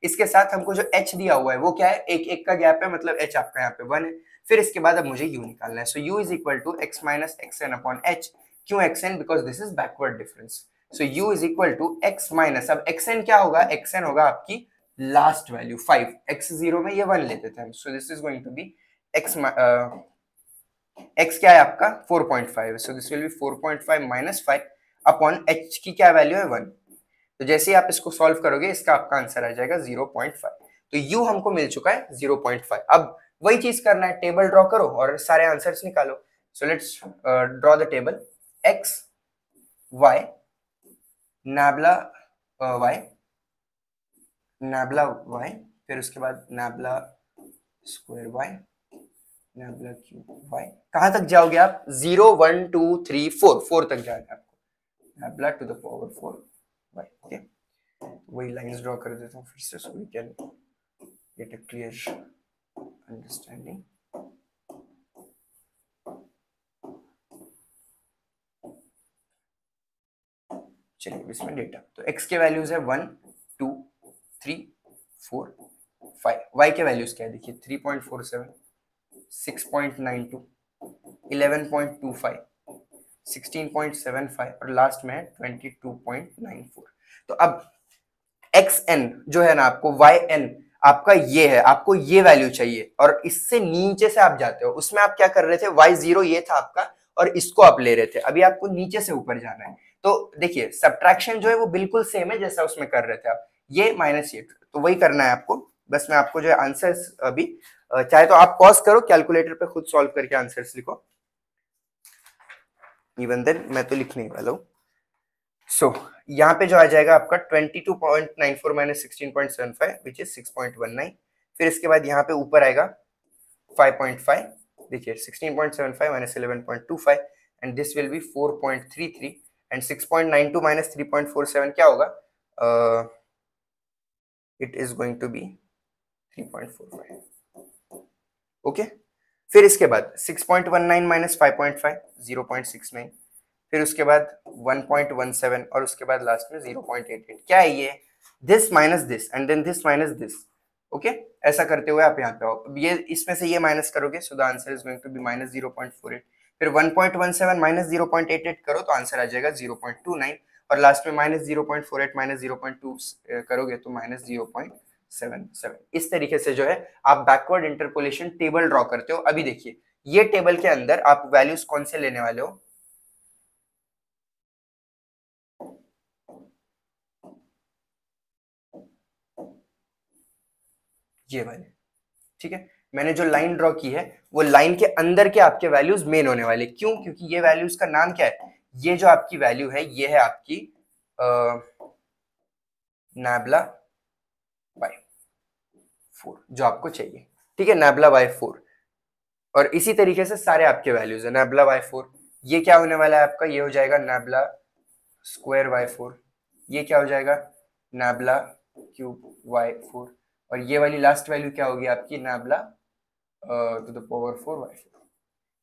इसके साथ हमको जो h दिया हुआ है वो क्या है, एक एक का गैप है, मतलब h आपका यहाँ पे 1 है। फिर इसके बाद अब मुझे u निकालना है, so u is equal to x minus x N upon h। क्यों xn, because this is backward difference. So u is equal to x minus, अब xn क्या होगा, xn होगा आपकी लास्ट वैल्यू 5, x0 में ये 1 लेते थे हम, so this is going to be x क्या है आपका 4.5, so this will be 4.5 minus 5 upon h की क्या वैल्यू है 1। तो जैसे ही आप इसको सॉल्व करोगे इसका आपका आंसर आ जाएगा 0.5। तो u हमको मिल चुका है 0.5। अब वही चीज करना है, टेबल ड्रॉ करो और सारे आंसर्स निकालो। So let's draw the table, x y नाबला y नाबला y, फिर उसके बाद नाबला स्क्वायर y नाबला क्यूब y। कहां तक जाओगे आप, 0 1 2 3 4, 4 तक जाना है आपको, nabla to the power 4 y। Okay, वही लाइंस ड्रॉ कर देता हूँ फिर से, so we can get a clear understanding. चलिए इसमें डेटा, तो x के वैल्यूज है 1 2 3 4 5, y के वैल्यूज क्या है देखिए, 3.47 6.92 11.25 16.75 और लास्ट में है 22.94। तो अब xn जो है ना आपको, yn आपका ये है, आपको ये वैल्यू चाहिए, और इससे नीचे से आप जाते हो, उसमें आप क्या कर रहे थे, y0 ये था आपका और इसको आप ले रहे थे, अभी आपको नीचे से ऊपर जाना है। तो देखिए सब्ट्रैक्शन जो है वो बिल्कुल सेम है जैसा उसमें कर रहे थे आप, ये माइनस ये, तो वही करना है आपको। बस मैं आपको जो है आंसर्स अभी चाहे तो आप पॉज करो, कैलकुलेटर पे खुद सॉल्व करके आंसर्स लिखो, इवन देन मैं तो लिखने वाला हूँ। सो यहाँ पे जो आ जाएगा आपका 22.94 माइनस 16.75 विच इज 6.19। फिर इसके बाद यहाँ पे ऊपर आएगा 5.5, देखिए 16.75 minus 11.25 and this will be 4.33 and 6.92 minus 3.47 क्या होगा, it is going to be 3.45। Okay, फिर इसके बाद 6.19 माइनस 5.5 0.69, फिर उसके बाद 1.17 और उसके बाद लास्ट में 0.88। क्या है ये, this minus this and then this minus this. Okay, ऐसा करते हुए आप यहाँ पे आओ, अब ये इसमें से ये माइनस करोगे, so the answer is going to be minus 0.48। फिर 1.17 माइनस 0.88 करो तो आंसर आ जाएगा 0.29, और लास्ट में माइनस 0.48 माइनस 0.2 करोगे तो माइनस 0.77। इस तरीके से जो है आप बैकवर्ड इंटरपोलेशन टेबल ड्रॉ करते हो। अभी देखिए ये टेबल के अंदर आप वैल्यूज कौन से लेने वाले हो, ये वाले, ठीक है। मैंने जो लाइन ड्रॉ की है वो लाइन के अंदर के आपके वैल्यूज मेन होने वाले, क्यों, क्योंकि ये वैल्यूज का नाम क्या है, ये जो आपकी वैल्यू है ये है आपकी नाबला बाय 4 जो आपको चाहिए, ठीक है, नाबला बाय 4। और इसी तरीके से सारे आपके वैल्यूज है, नाबला बाय 4, ये क्या होने वाला है आपका, ये हो जाएगा नाबला स्क्वायर बाय 4, ये क्या हो जाएगा नाबला क्यूब बाय 4, और ये वाली लास्ट वैल्यू क्या होगी आपकी नाबला टू द पावर 4 बाय 4।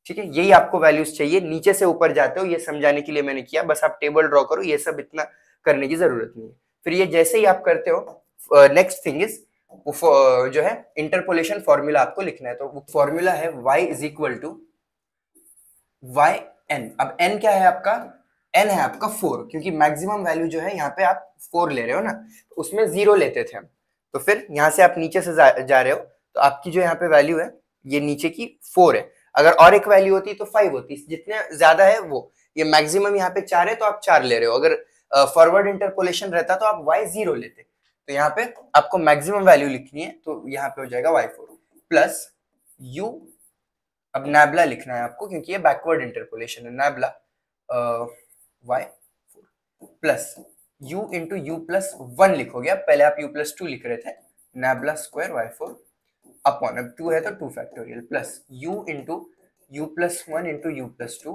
ठीक है, यही आपको वैल्यूज चाहिए, नीचे से ऊपर जाते हो, ये समझाने के लिए मैंने किया, बस आप टेबल ड्रॉ करो, ये सब इतना करने की जरूरत नहीं है। फिर ये जैसे ही आप करते हो, नेक्स्ट थिंग इज जो है इंटरपोलेशन फॉर्मूला आपको लिखना है, तो वो फॉर्मूला है y is equal to Y N. अब n क्या है आपका n है आपका 4, क्योंकि मैक्सिमम वैल्यू जो है यहाँ पे आप 4 ले रहे हो ना, तो उसमें 0 लेते थे हम। तो फिर यहाँ से आप नीचे से जा रहे हो, तो आपकी जो यहाँ पे वैल्यू है ये नीचे की 4 है। अगर और एक वैल्यू होती तो 5 होती, जितने ज्यादा है वो, ये मैक्सिमम यहाँ पे 4 है तो आप 4 ले रहे हो। अगर फॉरवर्ड इंटरपोलेशन रहता तो आप y 0 लेते। तो यहाँ पे आपको मैक्सिमम वैल्यू लिखनी है, तो यहाँ पे हो जाएगा y4 प्लस u, अब नैबला लिखना है आपको क्योंकि ये बैकवर्ड इंटरपोलेशन है, नैबला y4 plus u into u plus 1 लिखोगे, अब पहले आप u प्लस 2 लिख रहे थे, नैबला स्क्वायर y4 अपॉन, अब 2 है तो 2 factorial plus u into u plus 1 into u plus 2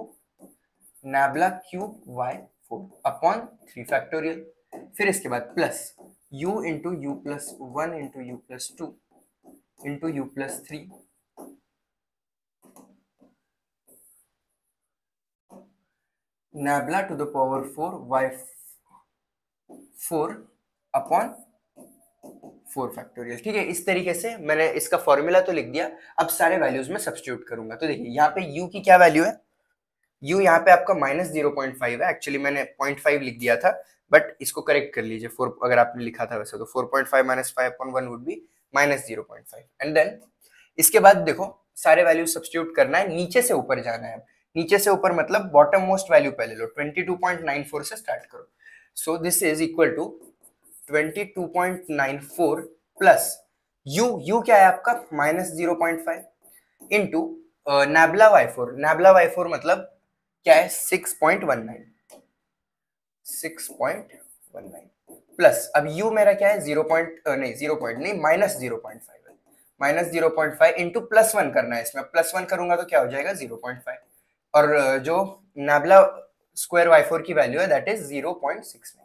nabla cube y4 upon 3 factorial. फिर इसके बाद plus u into u plus 1 into u plus 2 into u plus 3 nabla to the power 4 y4 upon 4 factorial. ठीक है, इस तरीके से मैंने इसका फॉर्मूला तो लिख दिया, अब सारे वैल्यूज में सब्स्टिट्यूट करूंगा। तो देखिए यहाँ पे u की क्या वैल्यू है, u यहाँ पे आपका माइनस 0.5 है, एक्चुअली मैंने 0.5 लिख दिया था, बट इसको करेक्ट कर लीजिए, 4 अगर आपने लिखा था वैसे तो 4.5 minus 5/1 would be minus 0.5। And then इसके बाद देखो सारे वैल्यू सब्स्टिट्यूट करना है, नीचे से ऊपर जाना है। नीचे से ऊपर मतलब बॉटम मोस्ट वैल्यू पहले लो, 22.94 से स्टार्ट करो। So this is equal to 22.94 plus u क्या है आपका माइनस 0.5 इंटू नैबला y4, नैबला y4 मतलब क्या है 6.19 प्लस अब u मेरा क्या है 0 नहीं माइनस 0.5 है, माइनस 0.5 इंटू प्लस 1 करना है, इसमें प्लस 1 करूंगा तो क्या हो जाएगा 0.5, और जो नैबला स्क्वायर y4 की वैल्यू है that is 0.69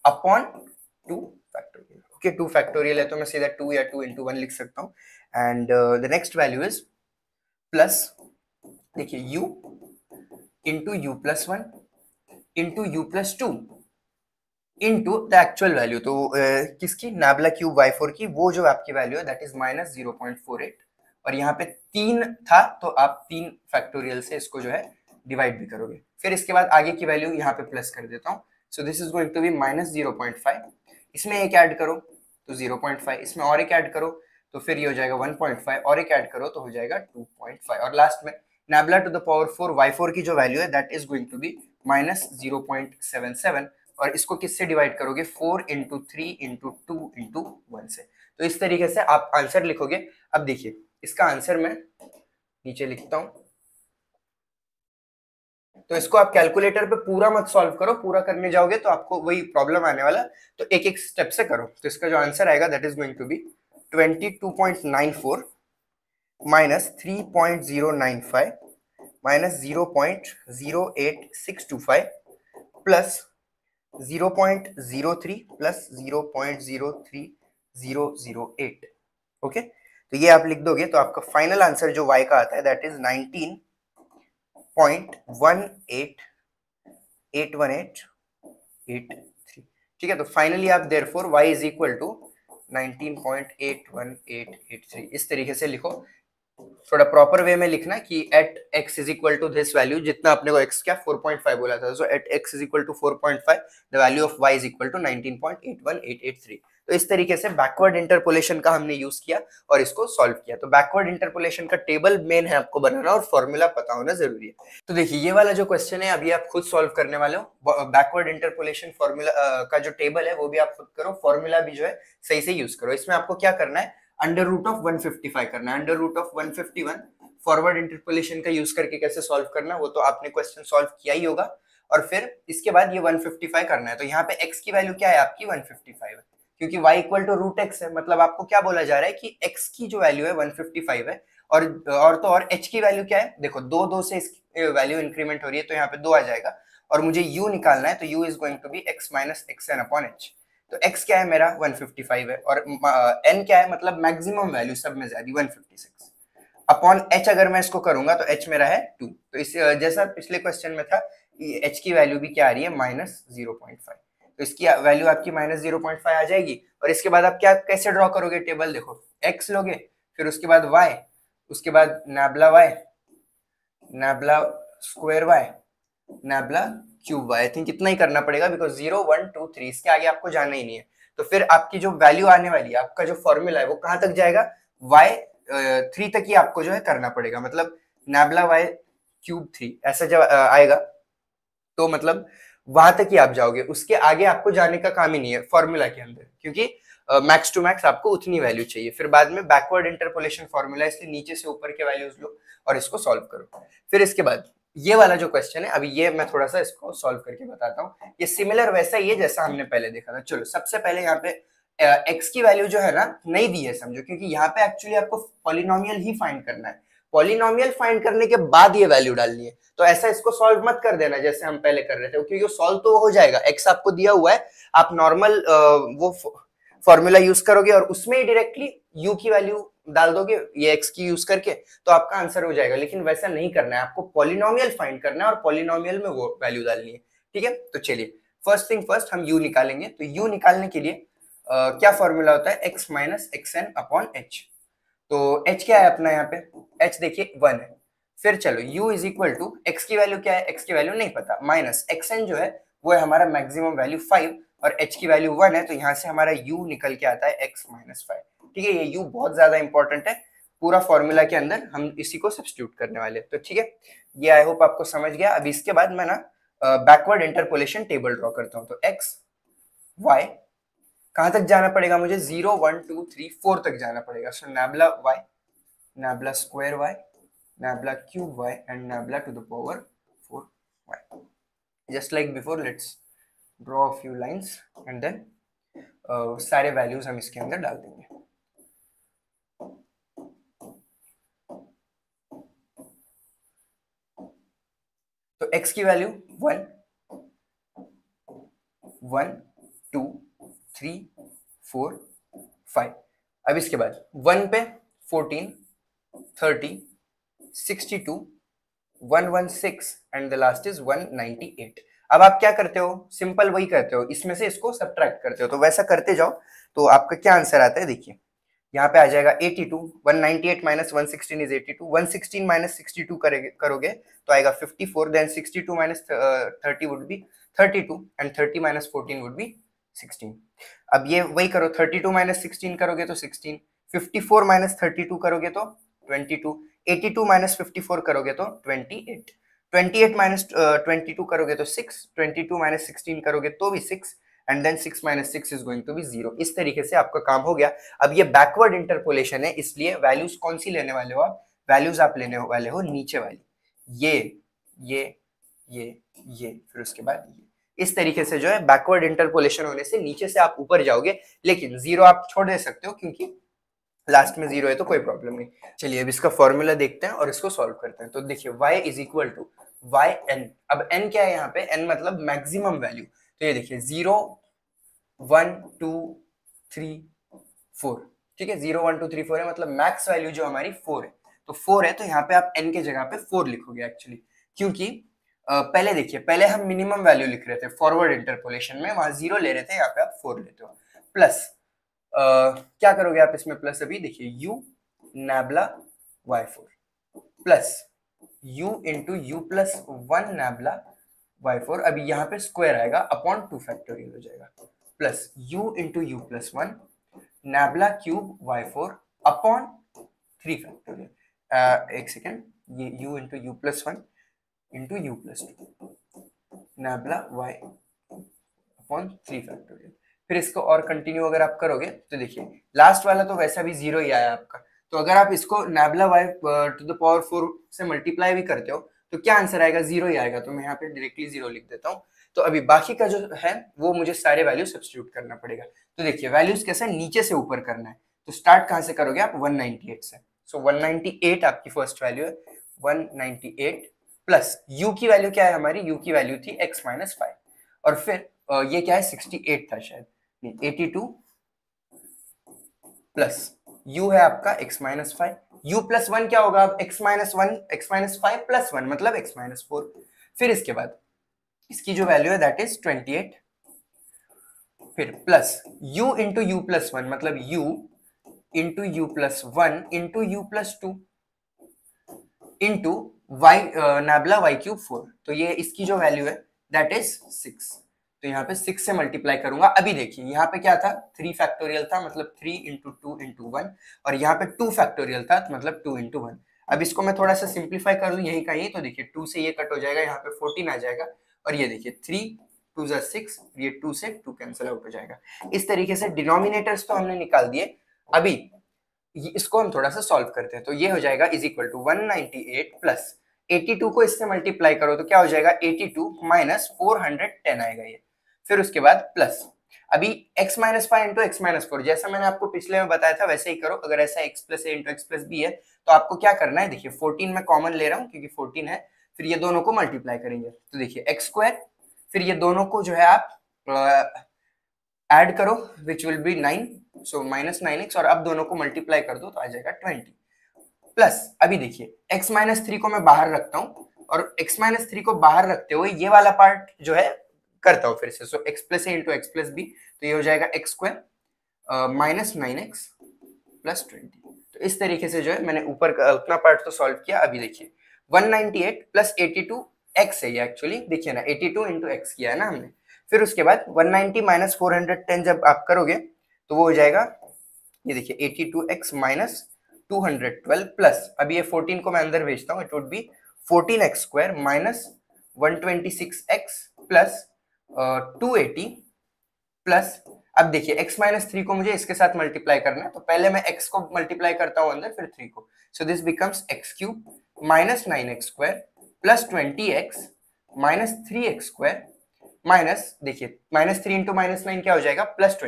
upon 2 factorial. Okay, 2 factorial है तो मैं सीधा 2 या 2 इंटू 1 लिख सकता हूँ। And the next value is plus, देखिए u into u plus 1 into u plus 2 into the actual value, तो किसकी, नैबला क्यूब y4 की, वो जो आपकी वैल्यू है दैट इज माइनस 0.48, और यहाँ पे 3 था तो आप 3 फैक्टोरियल से इसको जो है डिवाइड भी करोगे। फिर इसके बाद आगे की वैल्यू यहाँ पे प्लस कर देता हूँ, so this is going to be minus 0.5, इसमें एक ऐड करो तो 0.5, इसमें और एक ऐड करो तो फिर ये हो जाएगा 1.5, और एक ऐड करो तो हो जाएगा 2.5, और लास्ट में नैबला टू द पावर 4 y4 की जो वैल्यू है that is going to be minus 0.77, और इसको किससे डिवाइड करोगे 4 इंटू 3 इंटू 2 इंटू 1 से। तो इस तरीके से आप आंसर लिखोगे। अब देखिए इसका आंसर मैं नीचे लिखता हूं, तो इसको आप कैलकुलेटर पे पूरा मत सॉल्व करो, पूरा करने जाओगे तो आपको वही प्रॉब्लम आने वाला, तो एक एक स्टेप से करो। तो इसका जो आंसर आएगा that is going to be 22.94 minus 3.095 minus 0.08625 plus 0.03 plus 0.03008। Okay, तो ये आप लिख दोगे तो आपका फाइनल आंसर जो y का आता है दैट इज 19.1881883। ठीक है, तो फाइनली आप therefore y is equal to 19.81883 इस तरीके से लिखो। थोड़ा प्रॉपर वे में लिखना कि at x is equal to this value, जितना अपने को x क्या 4.5 बोला था, so at x is equal to 4.5 the value of y is equal to 19.81883। तो इस तरीके से बैकवर्ड इंटरपोलेशन का हमने यूज किया और इसको सॉल्व किया। तो बैकवर्ड इंटरपोलेशन का टेबल मेन है आपको बनाना और फॉर्मूला पता होना जरूरी है। तो देखिए ये वाला जो क्वेश्चन है अभी आप खुद सॉल्व करने वाले हो, बैकवर्ड इंटरपोलेशन फॉर्मूला का जो टेबल है वो भी आप खुद करो, फॉर्मूला भी जो है सही से यूज करो। इसमें आपको क्या करना है, अंडर रूट ऑफ 155 करना है, under root of 151 forward interpolation का यूज करके कैसे सॉल्व करना है वो तो आपने क्वेश्चन सॉल्व किया ही होगा। और फिर इसके बाद ये 155 करना है, तो यहाँ पे x की वैल्यू क्या है आपकी 155 है, क्योंकि y equal to root x है, मतलब आपको क्या बोला जा रहा है कि x की जो वैल्यू है 155 है, और तो और h की वैल्यू क्या है, देखो 2 से इसकी वैल्यू इंक्रीमेंट हो रही है तो यहाँ पे 2 आ जाएगा, और मुझे u निकालना है तो u is going to be x minus xn upon h। तो x क्या है मेरा 155 है, और n क्या है, मतलब मैक्सिमम वैल्यू सब में ज्यादा 156 अपॉन h, अगर मैं इसको करूंगा तो h मेरा है 2। तो इस जैसा पिछले क्वेश्चन में था h की वैल्यू भी क्या आ रही है माइनस 0.5, तो इसकी वैल्यू आपकी माइनस 0.5 आ जाएगी। और इसके बाद आप क्या कैसे ड्रॉ करोगे टेबल, देखो x लोगे, फिर उसके बाद y, उसके बाद nabla y, nabla square y, nabla cube y. I think इतना ही करना पड़ेगा बिकॉज 0 1 2 3 इसके आगे आपको जाना ही नहीं है। तो फिर आपकी जो वैल्यू आने वाली है, आपका जो फॉर्मूला है वो कहां तक जाएगा, y 3 तक ही आपको जो है करना पड़ेगा। मतलब नैब्ला y क्यूब 3 ऐसा जब आएगा तो मतलब वहां तक ही आप जाओगे, उसके आगे आपको जाने का काम ही नहीं है फॉर्मूला के अंदर, क्योंकि मैक्स टू मैक्स आपको उतनी वैल्यू चाहिए। फिर बाद में बैकवर्ड इंटरपोलेशन फॉर्मूला, इसलिए नीचे से ऊपर के वैल्यूज लो और इसको सॉल्व करो। फिर इसके बाद ये वाला जो क्वेश्चन है, अभी ये मैं थोड़ा सा इसको सॉल्व करके बताता हूँ। ये सिमिलर वैसा ही है जैसा हमने पहले देखा था। चलो सबसे पहले यहाँ पे एक्स की वैल्यू जो है ना नहीं दी है समझो, क्योंकि यहाँ पे एक्चुअली आपको पॉलिनोमियल ही फाइंड करना है। पॉलिनोमियल फाइंड करने के बाद ये वैल्यू डालनी है। तो ऐसा इसको सॉल्व मत कर देना जैसे हम पहले कर रहे थे, क्योंकि सॉल्व तो हो जाएगा, एक्स आपको दिया हुआ है, आप नॉर्मल वो फॉर्मूला यूज करोगे और उसमें ही डायरेक्टली यू की वैल्यू डाल दोगे ये एक्स की यूज करके, तो आपका आंसर हो जाएगा। लेकिन वैसा नहीं करना है, आपको पॉलिनोमियल फाइंड करना है और पॉलिनोमियल में वो वैल्यू डालनी है। ठीक है, तो चलिए फर्स्ट थिंग फर्स्ट हम यू निकालेंगे। तो यू निकालने के लिए क्या फॉर्मूला होता है, x minus x N upon h. तो h क्या है अपना यहाँ पे, h देखिए 1 है। फिर चलो u is equal to x की वैल्यू क्या है, x की वैल्यू नहीं पता, माइनस xn जो है वो है हमारा मैक्सिमम वैल्यू 5 और h की वैल्यू 1 है, तो यहाँ से हमारा u निकल के आता है x माइनस 5। ठीक है, ये u बहुत ज्यादा इंपॉर्टेंट है, पूरा फॉर्मूला के अंदर हम इसी को सब्स्टिट्यूट करने वाले। तो ठीक है, ये आई होप आपको समझ गया। अब इसके बाद मैं ना बैकवर्ड इंटरपोलेशन टेबल ड्रॉ करता हूँ। तो x y कहां तक जाना पड़ेगा मुझे, 0 1 2 3 4 तक जाना पड़ेगा। सो नैब्ला y, nabla square y, nabla cube y and nabla to the power 4y. Just like before, let's draw a few lines and then सारे वैल्यूज हम इसके अंदर डाल देंगे। तो x की वैल्यू 1 1 2 3 4 5। अब इसके बाद 1 पे 14 30 62 116 एंड द लास्ट इज 198। अब आप क्या करते हो, सिंपल वही करते हो, इसमें से इसको सब्ट्रैक्ट करते हो। तो वैसा करते जाओ तो आपका क्या आंसर आता है, देखिए यहाँ पे आ जाएगा 82, 198 माइनस 116 इज 82, 116 माइनस 62 करोगे तो आएगा 54, then 62 minus 30 would be 32 and 30 minus 14 would be 16। अब ये वही करो, 32 माइनस 16 करोगे तो 16, 54 माइनस 32 करोगे तो 22, 82 माइनस 54 करोगे तो 28, 28 माइनस 22 करोगे तो 6, 22 माइनस 16 करोगे तो भी 6 and then 6 minus 6 is going to be 0। इस तरीके से आपका काम हो गया। अब ये बैकवर्ड इंटरपोलेशन है, इसलिए वैल्यूज कौन सी लेने वाले हो आप, वैल्यूज आप लेने वाले हो नीचे वाली, ये ये ये ये फिर उसके बाद ये। इस तरीके से जो है बैकवर्ड इंटरपोलेशन होने से नीचे से आप ऊपर जाओगे, लेकिन 0 आप छोड़ दे सकते हो क्योंकि लास्ट में 0 है तो कोई प्रॉब्लम नहीं। चलिए अब इसका फॉर्मूला देखते हैं और इसको सॉल्व करते हैं। तो देखिए y is equal to Y N. अब n क्या है यहाँ पे, n मतलब मैक्सिमम वैल्यू। तो ये देखिए 0 1 2 3 4, ठीक है, 0 1 2 3 4 है, मतलब मैक्स वैल्यू जो हमारी 4 है। तो 4 है तो यहाँ पे आप n के जगह पे 4 लिखोगे एक्चुअली, क्योंकि पहले देखिए, पहले हम मिनिमम वैल्यू लिख रहे थे फॉरवर्ड इंटरपोलेशन में, वहां 0 ले रहे थे, यहाँ पे आप 4 लेते हो। प्लस क्या करोगे आप इसमें प्लस, अभी देखिए u नैब्ला y4 plus u into u plus 1 नैब्ला y4, अभी यहाँ पे स्क्वायर आएगा अपॉन 2 फैक्टोरियल हो जाएगा, plus u into u plus 1 nabla cube y4 upon 3 factorial. एक सेकेंड, ये u into u plus 1 into u plus 2 nabla y upon 3 factorial. फिर इसको और कंटिन्यू अगर आप करोगे तो देखिए लास्ट वाला तो वैसा भी 0 ही आया आपका, तो अगर आप इसको नैब्ला y टू द पावर 4 से मल्टीप्लाई भी करते हो तो क्या आंसर आएगा, 0 ही आएगा। तो मैं यहाँ पे डायरेक्टली 0 लिख देता हूँ। तो अभी बाकी का जो है वो मुझे सारे वैल्यू सब्स्टिट्यूट करना पड़ेगा। तो देखिए वैल्यूज कैसे नीचे से ऊपर करना है, तो स्टार्ट कहाँ से करोगे आप, 198 से। सो 198 आपकी फर्स्ट वैल्यू है, 198 प्लस u की वैल्यू क्या है हमारी, u की वैल्यू थी x माइनस 5 और फिर ये क्या है 68 था शायद, 82 प्लस u है आपका x माइनस 5, u प्लस 1 क्या होगा अब, x minus 1 x minus 5 plus 1 मतलब x माइनस 4। फिर इसके बाद इसकी जो वैल्यू है दैट इज 28, फिर plus u into u plus 1 मतलब u into u plus 1 into u plus 2 into y nabla y cube 4, तो ये इसकी जो वैल्यू है दैट इज 6। तो यहाँ पे 6 से मल्टीप्लाई करूंगा। अभी देखिए यहाँ पे क्या था, 3 फैक्टोरियल था मतलब 3 इंटू 2 इंटू 1, और यहाँ पे 2 फैक्टोरियल था मतलब 2 इंटू 1। अब इसको मैं थोड़ा सा सिंप्लीफाई कर लूँ यहीं का यहीं, तो देखिए 2 से ये कट हो जाएगा, यहाँ पे 14 आ जाएगा, और ये देखिए 3 2 जा 6, ये 2 से 2 कैंसिल आउट हो जाएगा। इस तरीके से डिनोमिनेटर्स तो हमने निकाल दिए। अभी इसको हम थोड़ा सा सॉल्व करते हैं, तो ये हो जाएगा इज इक्वल टू 198 प्लस 82 को इससे मल्टीप्लाई करो तो क्या हो जाएगा 82 माइनस 410 आएगा ये। फिर उसके बाद प्लस, अभी x minus 5 into x minus 4, जैसा मैंने आपको पिछले में बताया था वैसे ही करो। अगर ऐसा x plus a into x plus B है तो आपको क्या करना है, देखिए 14 में कॉमन ले रहा हूँ क्योंकि 14 है, फिर ये दोनों को मल्टीप्लाई करेंगे तो देखिए एक्स स्क्वायर, फिर ये दोनों को जो है आप ऐड करो which will be 9, so minus 9x, और अब दोनों को मल्टीप्लाई कर दो तो आ जाएगा 20 प्लस। अभी देखिए x माइनस 3 को मैं बाहर रखता हूँ, और x माइनस 3 को बाहर रखते हुए ये वाला पार्ट जो है करता हूँ फिर से, सो x plus a into x plus B, तो ये हो जाएगा x square minus 9x plus 20। तो इस तरीके से जो है मैंने ऊपर का उतना पार्ट तो सॉल्व किया। अभी देखिए 198 प्लस 82 x है ये एक्चुअली, देखिए ना 82 इंटू एक्स किया है ना हमने। फिर उसके बाद 190 माइनस 410 जब आप करोगे तो वो हो जाएगा, ये देखिए 82x माइनस 212 प्लस, अभी ये 14 को मैं अंदर भेजता हूँ, it would be 14x square minus 126x plus 280 plus. अब देखिए x माइनस 3 को मुझे इसके साथ मल्टीप्लाई करना है, तो पहले मैं x को मल्टीप्लाई करता हूँ अंदर फिर 3 को, so this becomes x cube minus 9x square plus 20x minus 3x square minus, देखिए माइनस 3 इंटू माइनस 9 क्या हो जाएगा प्लस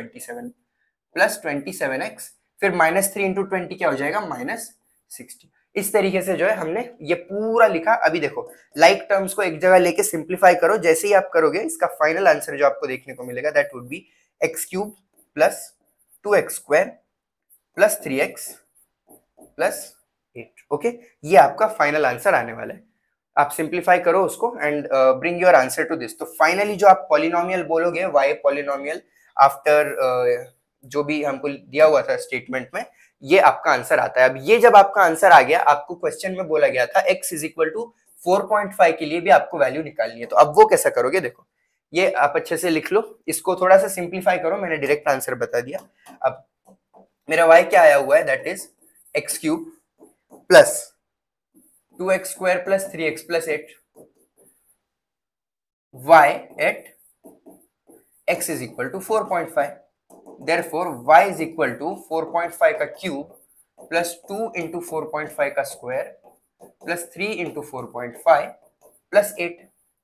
27x, फिर माइनस 3 इंटू 20 क्या हो जाएगा माइनस 60। इस तरीके से जो है हमने ये पूरा लिखा। अभी देखो लाइक टर्म्स को एक जगह लेके सिंप्लीफाई करो, जैसे ही आप करोगे इसका फाइनल आंसर जो आपको देखने को मिलेगा that would B x cube plus 2x square plus 3x plus 8। Okay, ये आपका फाइनल आंसर आने वाला है। आप सिंप्लीफाई करो उसको and bring your answer to this. तो फाइनली जो आप पॉलिनोमियल बोलोगे वाई पॉलिनोमियल आफ्टर जो भी हमको दिया हुआ था स्टेटमेंट में, ये आपका आंसर आता है। अब ये जब आपका आंसर आ गया, आपको क्वेश्चन में बोला गया था x इज इक्वल टू 4.5 के लिए भी आपको वैल्यू निकालनी है, तो अब वो कैसा करोगे देखो, ये आप अच्छे से लिख लो, इसको थोड़ा सा सिंप्लीफाई करो, मैंने डायरेक्ट आंसर बता दिया। अब मेरा y क्या आया हुआ है that is x cube plus 2x square plus 3x plus 8 y at x is equal to 4.5, therefore y is equal to 4.5 का क्यूब प्लस 2 इंटू 4.5 का स्क्वायर प्लस 3 इंटू 4.5 प्लस 8।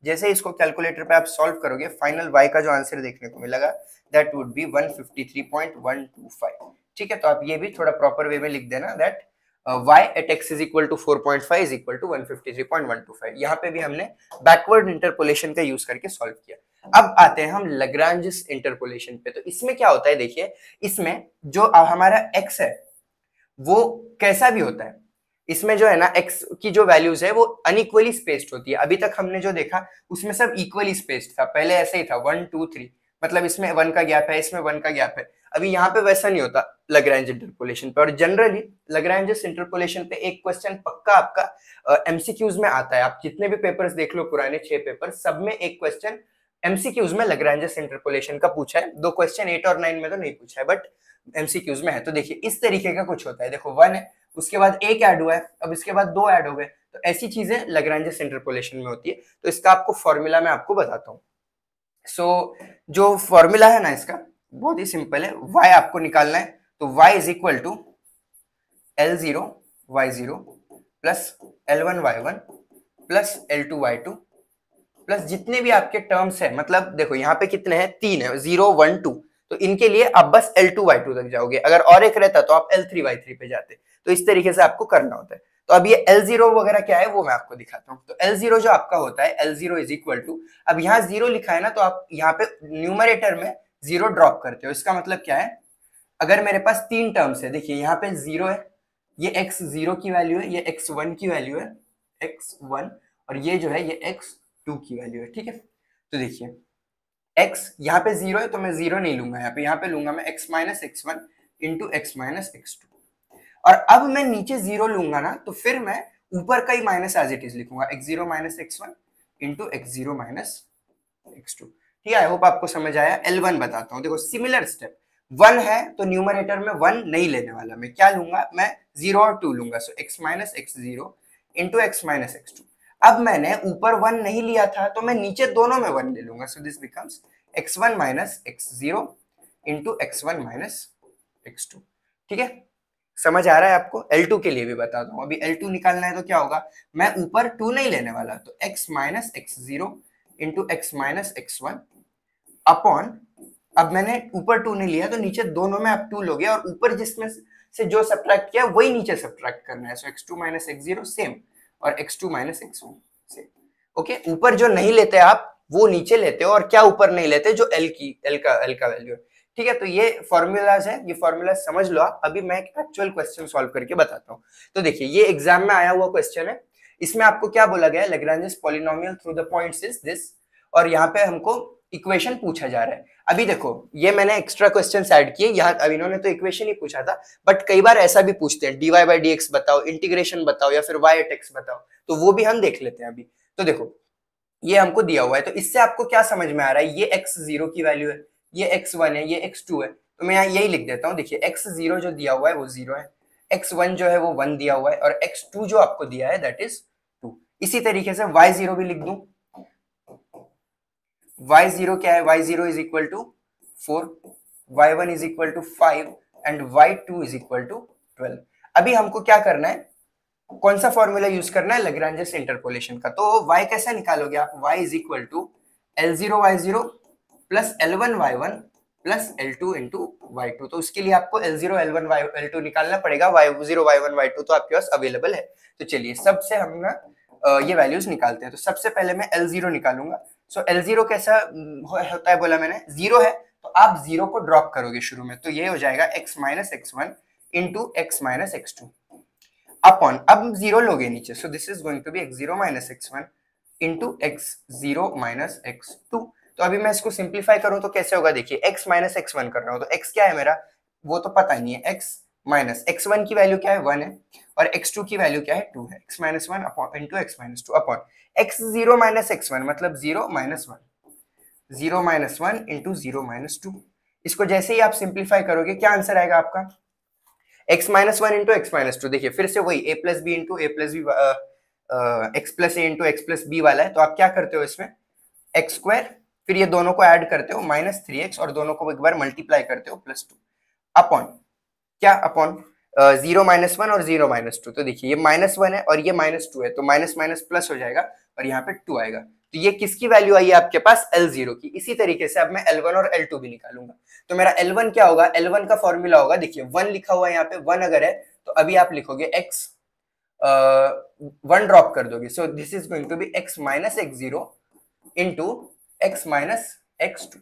जैसे इसको कैलकुलेटर पे आप सॉल्व करोगे फाइनल y का जो आंसर देखने को मिलेगा दैट वुड बी 153.125। ठीक है, तो आप ये भी थोड़ा प्रॉपर वे में लिख देना that y at x is equal to 4.5 is equal to 153.125। यहाँ पे भी हमने बैकवर्ड इंटरपोलेशन का यूज करके सॉल्व किया। अब आते हैं हम लैग्रांज इंटरपोलेशन पे। तो इसमें क्या होता है देखिए, इसमें जो हमारा x है वो कैसा भी होता है, इसमें जो है ना x की जो वैल्यूज है वो अनइक्वली स्पेस्ड होती है। अभी तक हमने जो देखा उसमें सब इक्वली स्पेस्ड था, पहले ऐसे ही था 1 2 3, मतलब इसमें 1 का गैप है, इसमें 1 का गैप है। अभी यहाँ पे वैसा नहीं होता लैग्रांज इंटरपोलेशन पे। और जनरली लैग्रांज इंटरपोलेशन पे एक क्वेश्चन पक्का आपका एमसीक्यूज में आता है। आप जितने भी पेपर्स देख लो पुराने 6 पेपर, सब में एक क्वेश्चन एमसीक्यूज में लैग्रांज इंटरपोलेशन का पूछा है। 2 क्वेश्चन 8 और 9 में तो नहीं पूछा है बट एमसीक्यूज में है। तो देखिए इस तरीके का कुछ होता है, देखो 1 है, उसके बाद एक ऐड हुआ है, अब इसके बाद 2 ऐड हो गए, तो ऐसी चीजें लैग्रांज इंटरपोलेशन में होती है। तो इसका आपको फॉर्मूला मैं आपको बताता हूँ। सो जो फॉर्मूला है ना इसका बहुत ही सिंपल है, y आपको निकालना है, तो y is equal to L0 y0 plus L1 y1 plus L2 y2 plus जितने भी आपके टर्म्स है, मतलब देखो यहाँ पे कितने हैं 3 है, 0 1 2, तो इनके लिए आप बस L2 y2 तक जाओगे। अगर और एक रहता तो आप L3 y3 पे जाते। तो इस तरीके से आपको करना होता है। तो अब ये L0 वगैरह क्या है वो मैं आपको दिखाता हूँ। तो L0 जो आपका होता है, L0 इज इक्वल टू, अब यहाँ 0 लिखा है ना, तो आप यहाँ पे न्यूमरेटर में 0 ड्रॉप करते हो। इसका मतलब क्या है, अगर मेरे पास 3 टर्म्स है, देखिए यहाँ पे 0 है, ये x0 की वैल्यू है, ये x1 की वैल्यू है x1, और ये जो है ये x2 की वैल्यू है। ठीक है, तो देखिए x यहाँ पे 0 है तो मैं 0 नहीं लूंगा, यहाँ पे लूंगा मैं x minus x1 into x minus x2। और अब मैं नीचे 0 लूंगा ना, तो फिर मैं ऊपर का ही माइनस एज इट इज लिखूंगा x0 minus x1 into x0 minus x2। ठीक है, आई होप आपको समझ आया। L1 बताता हूँ, देखो सिमिलर स्टेप, 1 है तो न्यूमरेटर में 1 नहीं लेने वाला, मैं क्या लूंगा, मैं 0 और 2 लूंगा, सो x minus x0 into x minus x2। अब मैंने ऊपर 1 नहीं लिया था तो मैं नीचे दोनों में 1 ले लूंगा, so this becomes x1 minus x0 into x1 minus x2। ठीक है, समझ आ रहा है आपको। L2 के लिए भी बताता हूँ, अभी L2 निकालना है तो क्या होगा, मैं ऊपर 2 नहीं लेने वाला, तो x minus x0 into x minus x1 upon, अब मैंने ऊपर 2 नहीं लिया तो नीचे दोनों में आप 2 लोगे और ऊपर जिसमें से जो सब्ट्रैक्ट किया वही नीचे सब्ट्रैक्ट करना है, सो x2 माइनस x0 सेम और x2 minus x1 same. Okay, ऊपर जो नहीं लेते आप वो नीचे लेते हो, और क्या ऊपर नहीं लेते, जो L का वैल्यू है। ठीक है, तो ये फॉर्मूलाज है, ये फॉर्मूला समझ लो आप। अभी मैं एक एक्चुअल क्वेश्चन सॉल्व करके बताता हूँ। तो देखिए, ये एग्जाम में आया हुआ क्वेश्चन है, इसमें आपको क्या बोला गया है, Lagrange polynomial through the points is this, और यहाँ पे हमको इक्वेशन पूछा जा रहा है। अभी देखो, ये मैंने एक्स्ट्रा क्वेश्चंस ऐड किए यहाँ, अब इन्होंने तो इक्वेशन ही पूछा था, बट कई बार ऐसा भी पूछते हैं, dy बाई dx बताओ, इंटीग्रेशन बताओ, या फिर y एट x बताओ, तो वो भी हम देख लेते हैं अभी। तो देखो, ये हमको दिया हुआ है, तो इससे आपको क्या समझ में आ रहा है, ये x0 की वैल्यू है, ये x1 है, ये x2 है, तो मैं यहाँ यही लिख देता हूँ। देखिए, x0 जो दिया हुआ है वो 0 है, x1 जो है वो 1 दिया हुआ है, और x2 जो आपको दिया है दैट इज 2। इसी तरीके से y0 भी लिख दूं, y0 क्या है, y0 is equal to 4, y1 is equal to 5 and y2 is equal to 12। अभी हमको क्या करना है, कौन सा फॉर्मूला यूज करना है, लैग्रेंज इंटरपोलेशन का। तो y कैसे निकालोगे आप, y is equal to L0 y0 plus L1 y1 plus L2 into y2। तो उसके लिए आपको L0 L1 L2 निकालना पड़ेगा, y0 y1 y2 तो आपके पास अवेलेबल है। तो चलिए, सबसे हम ना ये वैल्यूज निकालते हैं। तो सबसे पहले मैं L0 निकालूंगा। सो L0 कैसा होता है बोला मैंने, 0 है, तो आप 0 को ड्रॉप करोगे शुरू में, तो ये हो जाएगा x minus x1 into x minus x2 upon, अब 0 लोगे नीचे, so this is going to be x0 minus x1 into x0 minus x2। तो अभी मैं इसको सिंप्लीफाई करूं तो कैसे होगा, देखिए x माइनस x1 कर रहा हूं, तो x क्या है मेरा, वो तो पता नहीं है, x माइनस x1 की वैल्यू क्या है, 1 है, और x2 की वैल्यू क्या है, 2 है, x minus 1 upon into x minus 2 upon x0 minus x1 मतलब 0 माइनस 1, 0 माइनस 1 इंटू 0 माइनस 2। इसको जैसे ही आप सिंप्लीफाई करोगे क्या आंसर आएगा आपका, x minus 1 into x minus 2। देखिए फिर से वही a plus b into a plus b, x plus a into x plus b वाला है, तो आप क्या करते हो इसमें, एक्स स्क्वायर, फिर ये दोनों को ऐड करते हो माइनस 3x, और दोनों को एक बार मल्टीप्लाई करते हो प्लस 2 अपॉन, क्या अपॉन 0 माइनस 1 और 0 माइनस 2। तो देखिए, ये माइनस 1 है और ये माइनस 2 है, तो माइनस माइनस प्लस हो जाएगा और यहाँ पे 2 आएगा। तो ये किसकी वैल्यू आई है आपके पास, L0 की। इसी तरीके से अब मैं L1 और L2 भी निकालूंगा। तो मेरा L1 क्या होगा, L1 का फॉर्मूला होगा, देखिए 1 लिखा हुआ है यहाँ पे, 1 अगर है तो अभी आप लिखोगे x 1 ड्रॉप कर दोगे, so this is going to be x minus x0 into x minus x2,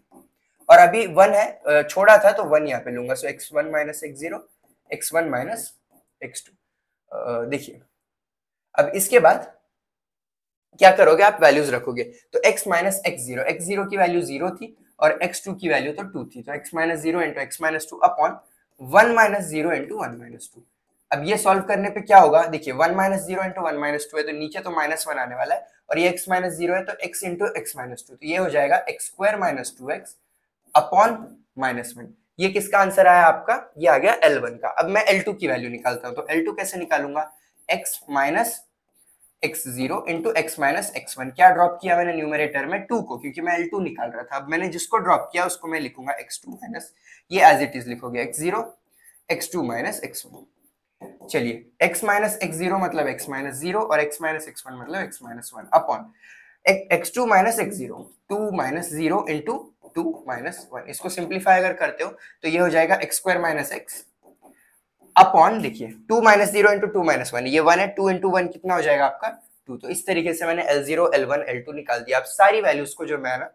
और अभी 1 है, छोड़ा था तो 1 यहाँ पे लूंगा, सो x1 minus x0 x1 minus x2। देखिए, अब इसके बाद क्या करोगे, आप वैल्यूज रखोगे, तो x माइनस x0 की वैल्यू 0 थी और x2 की वैल्यू तो 2 थी, तो x minus 0 into x minus 2 upon 1 minus 0 into 1 minus 2। अब ये सॉल्व करने पे क्या होगा, देखिए 1 माइनस 0 इंटू 1 माइनस 2 है, तो नीचे तो माइनस 1 आने वाला है, और ये x माइनस 0 है तो x इंटू एक्स माइनस 2, तो ये हो जाएगा x square minus 2x upon minus 1। ये किसका आंसर आया आपका, ये आ गया L1 का। अब मैं L2 की वैल्यू निकालता हूं, तो L2 कैसे निकालूंगा, x minus x0 into x minus x1। क्या ड्रॉप किया मैंने न्यूमरेटर में, 2 को, क्योंकि मैं L2 निकाल रहा था। अब मैंने जिसको ड्रॉप किया उसको मैं लिखूंगा x2 माइनस, ये एज इट इज लिखोगे x0 x2 माइनस x1। चलिए, x माइनस x0 मतलब x माइनस 0 और x माइनस x1 मतलब x minus 1 upon x2 minus x0, 2 minus 0 into 2 minus 1। इसको सिंप्लीफाई अगर करते हो तो ये हो जाएगा x square minus x upon, देखिए 2 माइनस 0 इंटू 2 माइनस 1, ये 1 है, 2 इंटू 1 कितना हो जाएगा आपका 2। तो इस तरीके से मैंने L0 L1 L2 निकाल दिया। अब सारी वैल्यूज को जो मैं ना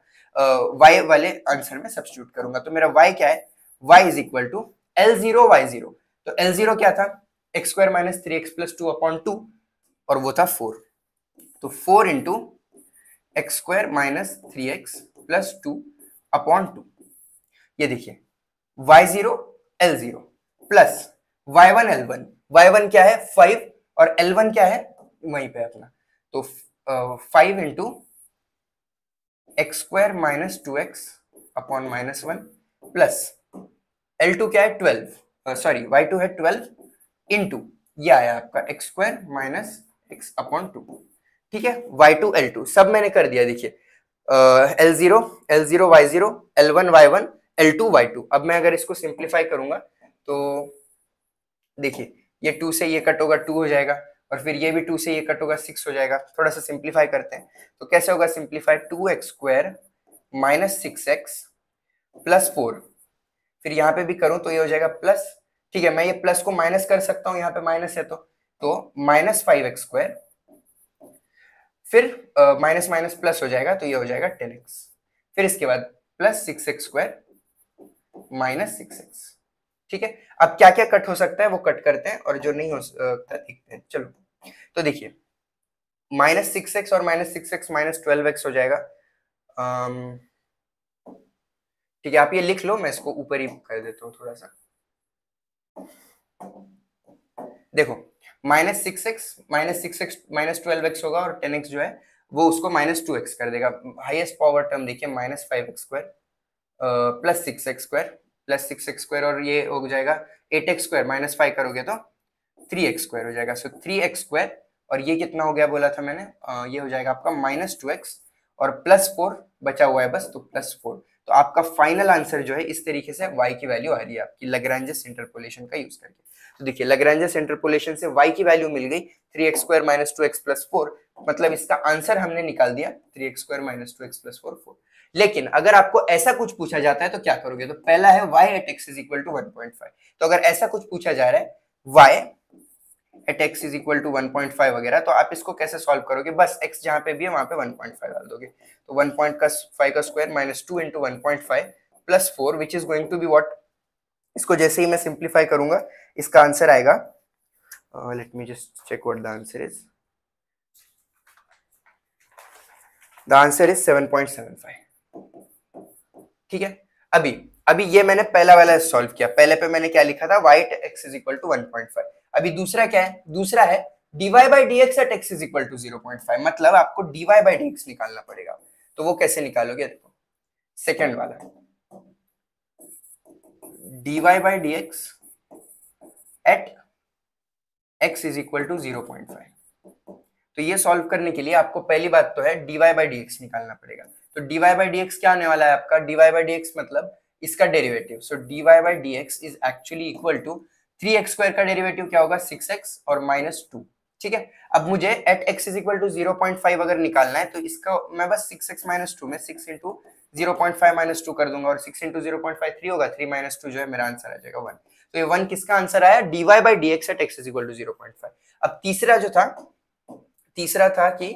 y वाले आंसर में सब्स्टिट्यूट करूंगा, तो मेरा y क्या है, y is equal to L0 y0, तो L0 क्या था, x square minus 3x plus 2 upon 2, और वो था 4, तो 4 into x square minus 3x plus 2 upon 2। ये देखिए y0 L0 plus y1 L1, y1 क्या है 5 और L1 क्या है वहीं पे अपना, तो 5 into x square minus 2x upon minus 1 plus L2 क्या है 12, सॉरी y2 है 12 इंटू ये आया आपका x square minus x upon 2। ठीक है, y2 L2 सब मैंने कर दिया। देखिए L0 L0 y0 L1 y1 L2 y2। अब मैं अगर इसको सिंप्लीफाई करूंगा तो देखिए ये 2 से ये कट होगा 2 हो जाएगा, और फिर ये भी 2 से ये कट होगा 6 हो जाएगा। थोड़ा सा सिंप्लीफाई करते हैं तो कैसे होगा simplify, 2x square minus 6x plus 4, फिर यहाँ पे भी करूं तो ये हो जाएगा प्लस, ठीक है मैं ये प्लस को माइनस कर सकता हूँ, यहाँ पे माइनस है तो माइनस 5x स्क्वायर, फिर माइनस माइनस प्लस हो जाएगा तो ये हो जाएगा 10x, फिर इसके बाद plus 6x square minus 6x। ठीक है, अब क्या क्या कट हो सकता है वो कट करते हैं और जो नहीं हो सकता देखते हैं। चलो तो देखिए माइनस 6x और माइनस 6x माइनस 12x हो जाएगा। ठीक है, आप ये लिख लो, मैं इसको ऊपर ही कर देता हूँ थोड़ा सा। देखो माइनस 6x माइनस 12x होगा और 10x जो है वो उसको माइनस 2x कर देगा। हाईएस्ट पावर टर्म देखिए minus 5x square plus 6x square plus 6x square, और ये हो जाएगा 8x स्क्वायर माइनस 5 करोगे तो 3x स्क्वायर हो जाएगा। सो 3x स्क्वायर, और ये कितना हो गया बोला था मैंने, ये हो जाएगा आपका माइनस 2x और प्लस 4 बचा हुआ है बस, तो प्लस 4। तो आपका फाइनल आंसर जो है इस तरीके से y की वैल्यू आ रही है आपकी लैग्रेंज इंटरपोलेशन का यूज करके। तो देखिए लैग्रेंज इंटरपोलेशन से y की वैल्यू मिल गई 3x square minus 2x plus 4, मतलब इसका आंसर हमने निकाल दिया 3x square minus 2x plus 4। लेकिन अगर आपको ऐसा कुछ पूछा जाता है तो क्या करोगे, तो पहला है y at x is equal to 1.5। तो अगर ऐसा कुछ पूछा जा रहा है y at x is equal to 1.5 वगैरह, तो आप इसको कैसे सॉल्व करोगे, बस x जहां पे भी है वहां पे 1.5 डाल दोगे। तो 1.5 का square minus 2 into 1.5 plus 4 which is going to be what, इसको जैसे ही मैं सिंप्लीफाई करूंगा इसका आंसर आएगा, let me just check what the answer is, the answer is 7.75। ठीक है, अभी ये मैंने पहला वाला सॉल्व किया, पहले पे मैंने क्या लिखा था y at x is equal to 1.5। अभी दूसरा क्या है, दूसरा है dy by dx at x is equal to 0.5, मतलब आपको dy by dx निकालना पड़ेगा। तो वो कैसे निकालोगे, देखो सेकंड वाला dy by dx at x is equal to 0.5। तो ये सॉल्व करने के लिए आपको पहली बात तो है dy by dx निकालना पड़ेगा। तो dy by dx क्या आने वाला है आपका, dy by dx मतलब इसका derivative. So dy by dx is actually equal to 3x square का डेरिवेटिव क्या होगा 6x और माइनस 2। ठीक है, अब मुझे at x is equal to 0.5 अगर निकालना है तो इसका मैं बस 6x माइनस 2 में 6 इंटू 0.5 माइनस 2 कर दूंगा, और 6 इंटू 0.5 3 होगा, 3 माइनस 2 जो है मेरा आंसर आ जाएगा 1। तो ये 1 किसका आंसर आया, dy by dx at x is equal to 0.5। अब तीसरा जो था, तीसरा था कि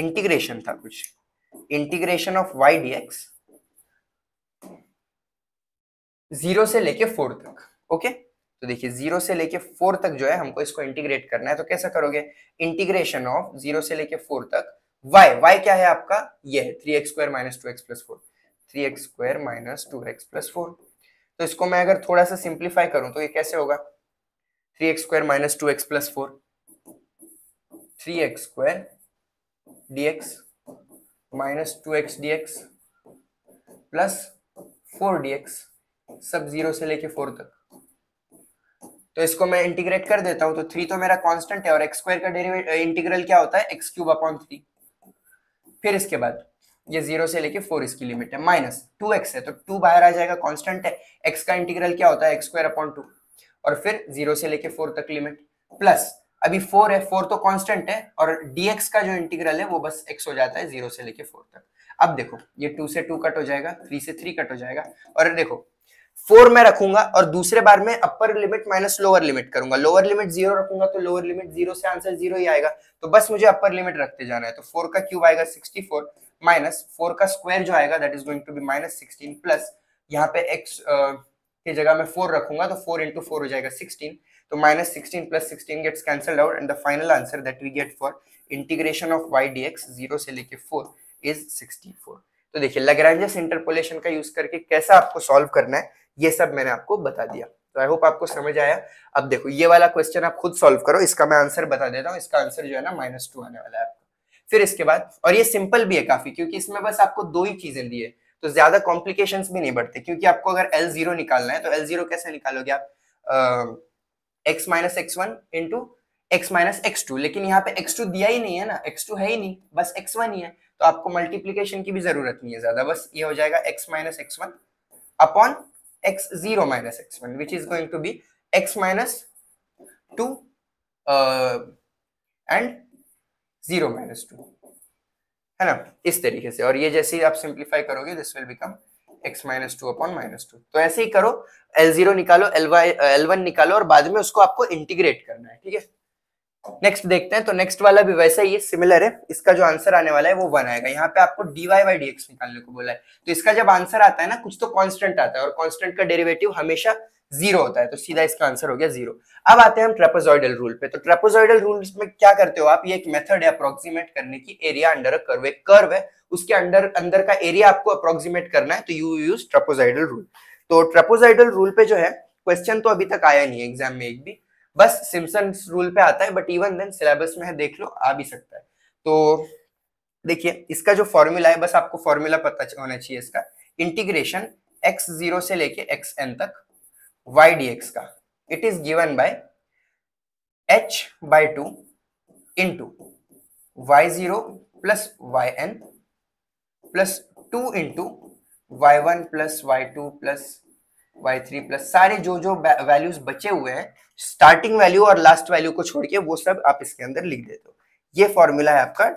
इंटीग्रेशन था कुछ, इंटीग्रेशन ऑफ y dx 0 से लेके 4 तक। ओके, तो देखिए 0 से लेके 4 तक जो है हमको इसको इंटीग्रेट करना है। तो कैसा करोगे, इंटीग्रेशन ऑफ 0 से लेके 4 तक y क्या है आपका, ये है 3x square minus 2x plus 4, 3x square minus 2x plus 4। तो इसको मैं अगर थोड़ा सा सिंप्लीफाई करूं तो ये कैसे होगा, 3x square minus 2x plus 4, 3x square dx minus 2x dx plus 4 dx, सब 0 से लेके 4 तक। तो इसको मैं इंटीग्रेट कर देता हूं, तो 3 तो मेरा कांस्टेंट है और x स्क्वायर का डेरिवेटिव इंटीग्रल क्या होता है x क्यूब अपॉन 3। फिर इसके बाद ये 0 से लेके 4 इसकी लिमिट है, माइनस 2x है तो 2 बाहर आ जाएगा, कांस्टेंट है, x का इंटीग्रल क्या होता है x स्क्वायर अपॉन 2, और फिर 0 से लेके 4 तक लिमिट, प्लस अभी 4 है, 4 तो कांस्टेंट है, और dx का जो इंटीग्रल है वो बस x हो जाता है 0 से लेके 4 तक। अब देखो ये 2 से 2 कट हो जाएगा, 3 से 3 कट हो जाएगा, और देखो 4 में रखूंगा और दूसरे बार में upper limit minus lower limit करूंगा, लोअर लिमिट 0 रखूंगा तो लोअर लिमिट 0 से आंसर 0 ही आएगा। तो बस मुझे अपर लिमिट रखते जाना है। तो 4 का क्यूब आएगा 64 माइनस 4 का स्क्वायर जो आएगा that is going to be minus 16, plus यहाँ पे x की जगह में 4 रखूंगा तो 4 इंटू 4 हो जाएगा 16, तो minus 16 plus 16 gets cancelled out and the final answer that we get for integration of y dx 0 से लेके 4 इज 64। तो देखिए लैग्रेंज इंटरपोलेशन का यूज करके कैसा आपको सॉल्व करना है ये सब मैंने आपको बता दिया। तो आई होप आपको समझ आया। अब देखो ये वाला क्वेश्चन आप खुद सॉल्व करो, इसका मैं आंसर बता देता हूँ। इसका आंसर जो है ना -2 आने वाला है आपका। फिर इसके बाद, और ये सिंपल भी है काफी, क्योंकि इसमें बस आपको दो ही चीजें दी है, तो ज्यादा कॉम्प्लिकेशंस भी नहीं बढ़ते। क्योंकि आपको अगर L0 निकालना है तो L0 कैसे निकालोगे आप, x minus x1 into x minus x2, लेकिन यहाँ पे x2 दिया ही नहीं है ना, x2 है ही नहीं, बस x1 ही है, तो आपको मल्टीप्लीकेशन की भी जरूरत नहीं है ज्यादा, बस ये हो जाएगा x minus x1 upon x0 minus x1 which is going to be x minus 2 and 0 minus 2, है ना, इस तरीके से। और ये जैसे ही आप सिंप्लीफाई करोगे this will become x minus 2 upon -2। तो ऐसे ही करो, L0 निकालो, L1 निकालो, और बाद में उसको आपको इंटीग्रेट करना है, ठीक है। नेक्स्ट देखते हैं, तो नेक्स्ट वाला भी वैसा ही सिमिलर है। इसका जो आंसर आने वाला है वो 1 आएगा। यहाँ पे आपको dy बाई dx निकालने को बोला है, तो इसका जब आंसर आता है ना, कुछ तो कांस्टेंट आता है, और कांस्टेंट का डेरिवेटिव हमेशा 0 होता है, तो सीधा इसका आंसर हो गया 0। अब आते हैं हम ट्रेपेजॉइडल रूल पे। तो ट्रेपेजॉइडल रूल में क्या करते हो आप, ये एक मेथड है अप्रोक्सीमेट करने की एरिया अंडर अ कर्व। एक कर्व है, उसके अंदर का एरिया आपको अप्रोक्सीमेट करना है, तो यू यूज ट्रेपेजॉइडल रूल। तो ट्रेपेजॉइडल रूल पे जो है क्वेश्चन तो अभी तक आया नहीं है एग्जाम में एक भी, बस सिम्पसन्स रूल पे आता है, बट इवन देन सिलेबस में है, देख लो, आ भी सकता है। तो देखिए इसका जो फॉर्मूला है, बस आपको फॉर्मूला पता होना चाहिए इसका, इंटीग्रेशन x0 से लेके xn तक y dx का, it is given bye h/2 into y0 plus yn plus 2 into y1 plus y2 plus y3 plus सारे जो वैल्यूज बचे हुए हैं, स्टार्टिंग वैल्यू और लास्ट वैल्यू को छोड़ के, वो सब आप इसके अंदर लिख देते हो। ये फॉर्मूला है आपका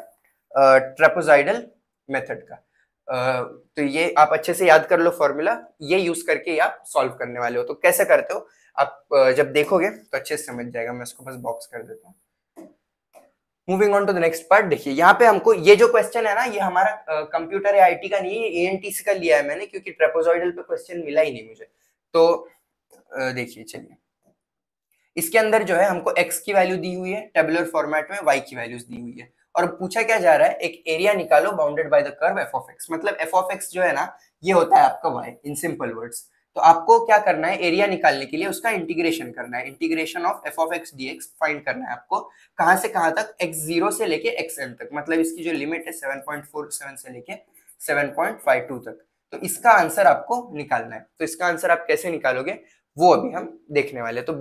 ट्रेपेजॉइडल मेथड का। तो ये आप अच्छे से याद कर लो फॉर्मूला, ये यूज करके आप सॉल्व करने वाले हो। तो कैसे करते हो आप जब देखोगे तो अच्छे से समझ जाएगा। मैं इसको बस बॉक्स कर देता हूँ। Moving on to the next part. देखिए यहाँ पे हमको ये जो क्वेश्चन है ना, ये हमारा कंप्यूटर या आईटी का नहीं है, एएनटीसी का लिया है मैंने, क्योंकि ट्रेपेजॉइडल पे क्वेश्चन मिला ही नहीं मुझे। तो देखिए चलिए, इसके अंदर जो है हमको x की वैल्यू दी हुई है टेबुलर फॉर्मेट में, y की वैल्यूज दी हुई है, और पूछा क्या जा रहा है, एक एरिया निकालो bounded by the curve f of x। मतलब f ऑफ x जो है ना, ये होता है आपका y इन सिंपल वर्ड्स। तो आपको क्या करना है, एरिया निकालने के लिए उसका इंटीग्रेशन करना है, integration of f of x dx find करना है आपको। कहां से कहां तक, x0 से लेके xn तक, मतलब इसकी जो लिमिट है 7.47 से लेके 7.52 तक। तो इसका आंसर आपको निकालना है। तो इसका आंसर आप कैसे निकालोगे वो अभी हम देखने वाले। तो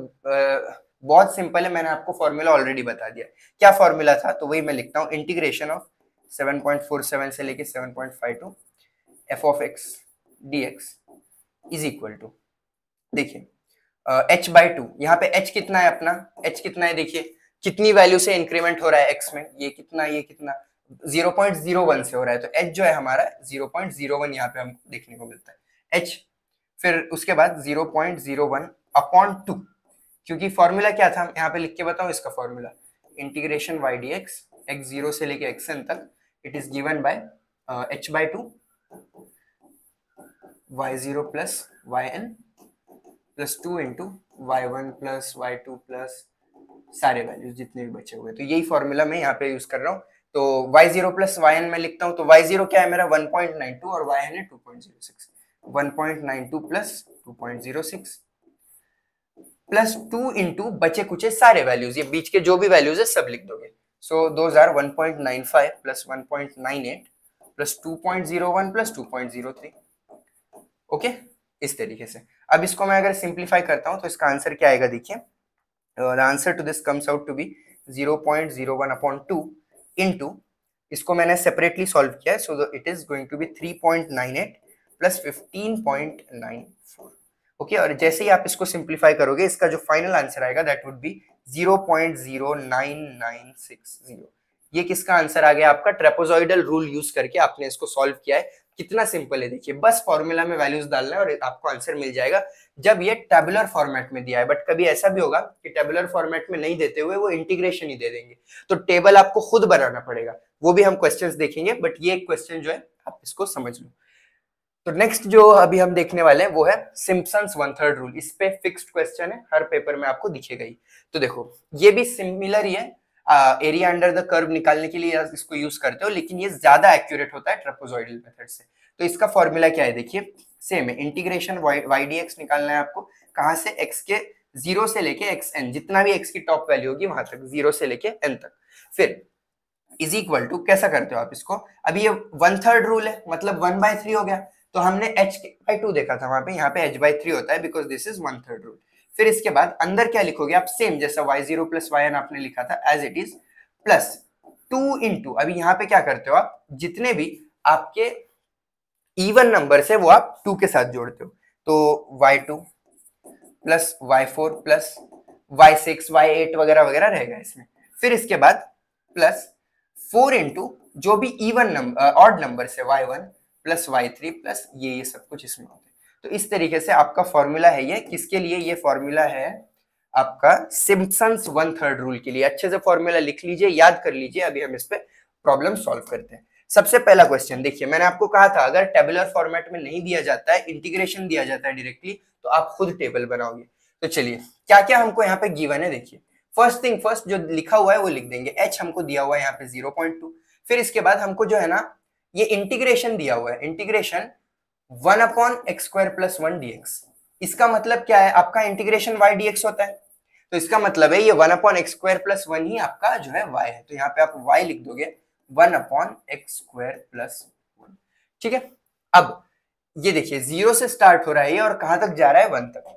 बहुत सिंपल है, मैंने आपको फॉर्मूला ऑलरेडी बता दिया। क्या फॉर्मूला था, तो वही मैं लिखता हूँ, इंटीग्रेशन ऑफ 7.47 से लेके 7.52 f of x dx is equal to, देखिए h/2। यहाँ पे h कितना है अपना, h कितना है, देखिए कितनी वैल्यू से इंक्रीमेंट हो रहा है x में, ये कितना 0.01 से हो रहा है, तो h जो है हमारा 0.01 यहाँ पे हमको देखने को मिलता है h। फिर उसके बाद 0.01 अपॉन 2, क्योंकि फॉर्मूला क्या था, यहाँ पे लिख के बताऊं इसका formula, integration y dx x0 से लेके xn तक, it is given bye h/2 y0 plus yn plus 2 into y1 plus y2 plus सारे वैल्यूज जितने भी बचे हुए। तो यही फॉर्मूला मैं यहाँ पे यूज कर रहा हूँ। तो y0 प्लस yn में लिखता हूँ, तो y0 क्या है मेरा 1.92 और yn है 2.06, 1.92 प्लस 2.06 प्लस 2 इंटू बचे कुचे सारे वैल्यूज, ये बीच के जो भी वैल्यूज है सब लिख दोगे। So those are 1.95 plus 1.98 plus 2.01 plus 2.03। Okay, इस तरीके से। अब इसको मैं अगर सिंप्लीफाई करता हूं तो इसका आंसर क्या आएगा, देखिए the answer to this comes out to be 0.01 upon 2 into, इसको मैंने सेपरेटली सॉल्व किया है, so it is going to be 3.98 plus 15.94। Okay, और जैसे ही आप इसको सिंप्लीफाई करोगे, इसका जो फाइनल आंसर आएगा दैट वुड बी 0.09960। ये किसका आंसर आ गया आपका, ट्रेपेजॉइडल रूल यूज करके आपने इसको सॉल्व किया है। कितना सिंपल है देखिए, बस फॉर्मूला में वैल्यूज डालना है और आपको आंसर मिल जाएगा, जब ये टेबुलर फॉर्मेट में दिया है। बट कभी ऐसा भी होगा कि टेबुलर फॉर्मेट में नहीं देते हुए वो इंटीग्रेशन ही दे देंगे, तो टेबल आपको खुद बनाना पड़ेगा, वो भी हम क्वेश्चंस देखेंगे। बट ये क्वेश्चन जो है आप इसको समझ लो। तो नेक्स्ट जो अभी हम देखने वाले हैं वो है सिम्पसन्स 1/3 रूल। इस पे फिक्स्ड क्वेश्चन है, हर पेपर में आपको दिखेगा ही। तो देखो ये भी सिमिलर ही है, एरिया अंडर द कर्व निकालने के लिए इसको यूज करते हो, लेकिन ये ज्यादा एक्यूरेट होता है ट्रेपेजॉइडल मेथड से। तो इसका फॉर्मूला क्या है, देखिए सेम है, इंटीग्रेशन y dx निकालना है आपको। कहां से, x के 0 से लेके xn, जितना भी x की टॉप वैल्यू होगी वहां तक, 0 से लेके n तक। फिर इज इक्वल टू, कैसा करते हो आप इसको, अभी ये 1/3 रूल है, मतलब 1/3 हो गया, तो हमने h/2 देखा था वहां पे, यहाँ पे h/3 होता है बिकॉज दिस इज 1/3 रूल। फिर इसके बाद अंदर क्या लिखोगे आप, सेम जैसा y0 प्लस yn आपने लिखा था as it is, plus 2 into, अभी यहाँ पे क्या करते हो आप, जितने भी आपके इवन नंबर है वो आप 2 के साथ जोड़ते हो, तो y2 plus y4 plus y6 y8 वगैरह वगैरह रहेगा इसमें। फिर इसके बाद प्लस 4 इंटू जो भी इवन नंबर ऑड नंबर से y1 प्लस y3 प्लस ये सब कुछ इसमें होते हैं। तो इस तरीके से आपका फॉर्मूला है ये, किसके लिए, ये फॉर्मूला है आपका सिम्पसन्स 1/3 रूल के लिए। अच्छे से फॉर्मूला लिख लीजिए, याद कर लीजिए, अभी हम इस पे प्रॉब्लम सॉल्व करते हैं। सबसे पहला क्वेश्चन देखिए, मैंने आपको कहा था अगर टेबुलर फॉर्मेट में नहीं दिया जाता है, इंटीग्रेशन दिया जाता है डायरेक्टली, तो आप खुद टेबल बनाओगे। तो चलिए क्या क्या हमको यहाँ पे गिवन है, देखिए फर्स्ट थिंग फर्स्ट, जो लिखा हुआ है वो लिख देंगे। h हमको दिया हुआ है यहाँ पे 0.2। फिर इसके बाद हमको जो है ना ये इंटीग्रेशन दिया हुआ है, इंटीग्रेशन 1/x² + 1 dx। इसका मतलब क्या है, आपका इंटीग्रेशन y dx होता है, तो इसका मतलब है ये 1/x² + 1 ही आपका जो है y है, तो यहाँ पे आप y लिख दोगे 1/x² + 1। ठीक है, अब ये देखिए 0 से स्टार्ट हो रहा है ये और कहां तक जा रहा है, 1 तक।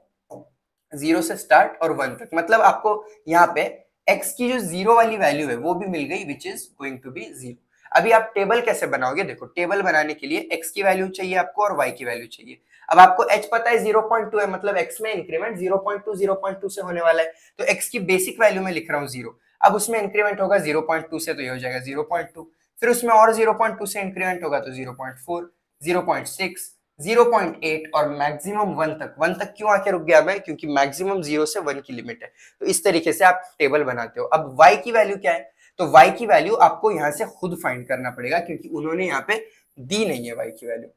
0 से स्टार्ट और 1 तक, मतलब आपको यहाँ पे x की जो 0 वाली वैल्यू है वो भी मिल गई, which is going to be 0। अभी आप टेबल कैसे बनाओगे, देखो टेबल बनाने के लिए x की वैल्यू चाहिए आपको और y की वैल्यू चाहिए। अब आपको h पता है 0.2 है, मतलब x में इंक्रीमेंट 0.2 से होने वाला है, तो x की बेसिक वैल्यू में लिख रहा हूँ 0। अब उसमें इंक्रीमेंट होगा 0.2 से, तो ये हो जाएगा 0.2, फिर उसमें और 0.2 से इंक्रीमेंट होगा तो 0.4, 0.6, 0.8 और मैक्सिमम 1 तक। 1 तक क्यों आके रुक गया मैं, क्योंकि मैक्सिमम 0 से 1 की लिमिट है। तो इस तरीके से आप टेबल बनाते हो। अब y की वैल्यू क्या है, तो y की वैल्यू आपको यहां से खुद फाइंड करना पड़ेगा, क्योंकि उन्होंने यहाँ पे दी नहीं है y की वैल्यू।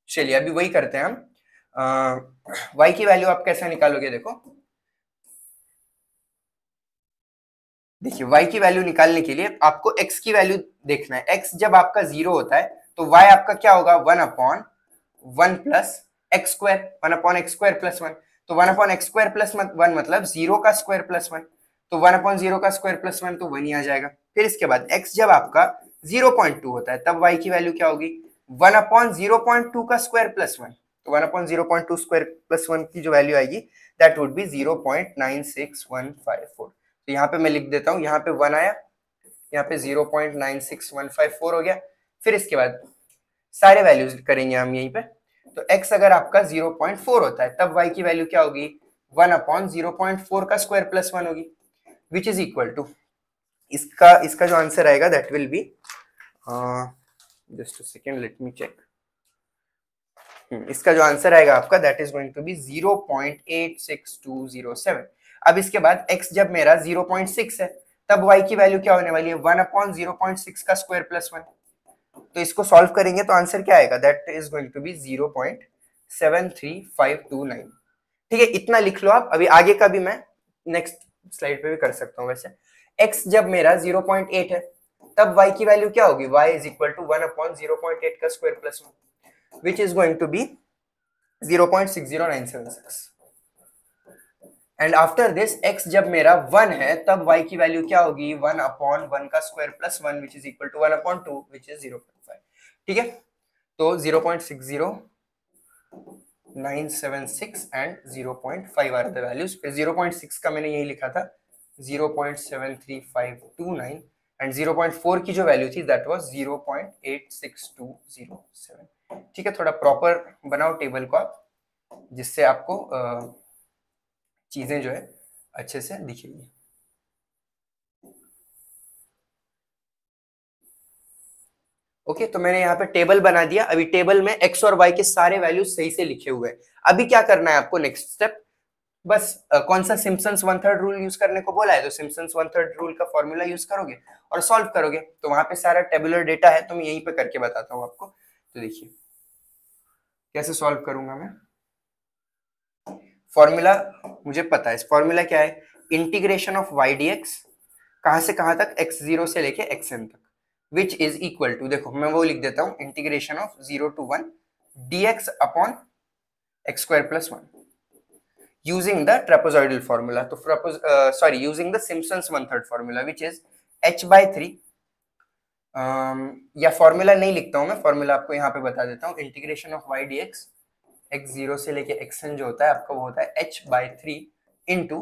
चलिए अभी वही करते हैं हम। y की वैल्यू आप कैसे निकालोगे, देखो देखिए y की वैल्यू निकालने के लिए आपको x की वैल्यू देखना है। x जब आपका 0 होता है तो y आपका क्या होगा, 1/1 प्लस एक्स स्क्वायर, 1/x² + 1। तो 1/x² + 1 मतलब 0 का स्क्वायर प्लस 1, तो 1/0 का स्क्वायर प्लस 1 तो 1 ही आ जाएगा। फिर इसके बाद x जब आपका 0.2 होता है तब y की वैल्यू क्या होगी, 1/0.2 का स्क्वायर प्लस 1, तो 1/0.2 स्क्वायर प्लस 1 की जो वैल्यू आएगी दैट वुड बी 0.96154। तो यहाँ पे मैं लिख देता हूँ, यहाँ पे 1 आया, यहाँ पे 0.96154 हो गया। फिर इसके बाद सारे वैल्यूज करेंगे हम यहीं पे। तो x अगर आपका 0.4 होता है तब y की वैल्यू क्या होगी, 1/0.4 का स्क्वायर प्लस 1 होगी, विच इज इक्वल टू, इसका जो आंसर आएगा that will be, just a second let me check, इसका जो आंसर आएगा आपका that is going to be 0.86207। अब इसके बाद x जब मेरा 0.6 है तब y की वैल्यू क्या होने वाली है, 1/0.6 का स्क्वायर प्लस 1। तो इसको सॉल्व करेंगे तो आंसर क्या आएगा, that is going to be 0.73529। ठीक है, इतना लिख लो आप। अभी आगे का भी मैं नेक्स्ट स्लाइड पे भी कर सकता हूँ। वैसे x जब मेरा 0.8 है तब y की वैल्यू क्या होगी, y इज इक्वल टू 1/0.8 का square plus 1, which is going to be 0.60976। And after this x जब मेरा 1 है तब y की वैल्यू क्या होगी, 1/1 का square plus 1 which is equal to 1/2 which is 0.5। ठीक है, तो 0.60976 एंड 0.5 आर द वैल्यूज। फिर 0.6 का मैंने यही लिखा था 0.73529 एंड 0.4 की जो वैल्यू थी दैट वाज 0.86207। ठीक है, थोड़ा प्रॉपर बनाओ टेबल को आप, जिससे आपको चीजें जो है अच्छे से दिखेगी। ओके, तो मैंने यहाँ पे टेबल बना दिया। अभी टेबल में x और y के सारे वैल्यूज सही से लिखे हुए हैं। अभी क्या करना है आपको, नेक्स्ट स्टेप, बस कौन सा सिम्पसन्स 1/3 रूल यूज करने को बोला है, तो सिम्पसन्स 1/3 रूल का फॉर्मूला यूज करोगे और सॉल्व करोगे। तो वहां पे सारा टेबुलर डेटा है, तो मैं यहीं पे करके बताता हूँ आपको। तो देखिए कैसे सॉल्व करूंगा मैं। फॉर्मूला मुझे पता है, फॉर्मूला क्या है, इंटीग्रेशन ऑफ y dx, कहां से कहां तक, x0 से लेके xn तक, विच इज इक्वल टू, देखो मैं वो लिख देता हूं, integration of 0 to 1 dx upon x² + 1। using the trapezoidal formula. तो using the Simpson's 1/3 formula which is h/3 या फॉर्मूला नहीं लिखता हूं मैं, फॉर्मूला आपको यहाँ पे बता देता हूँ। Integration of y dx x0 से लेके xn जो होता है आपका वो होता है h/3 into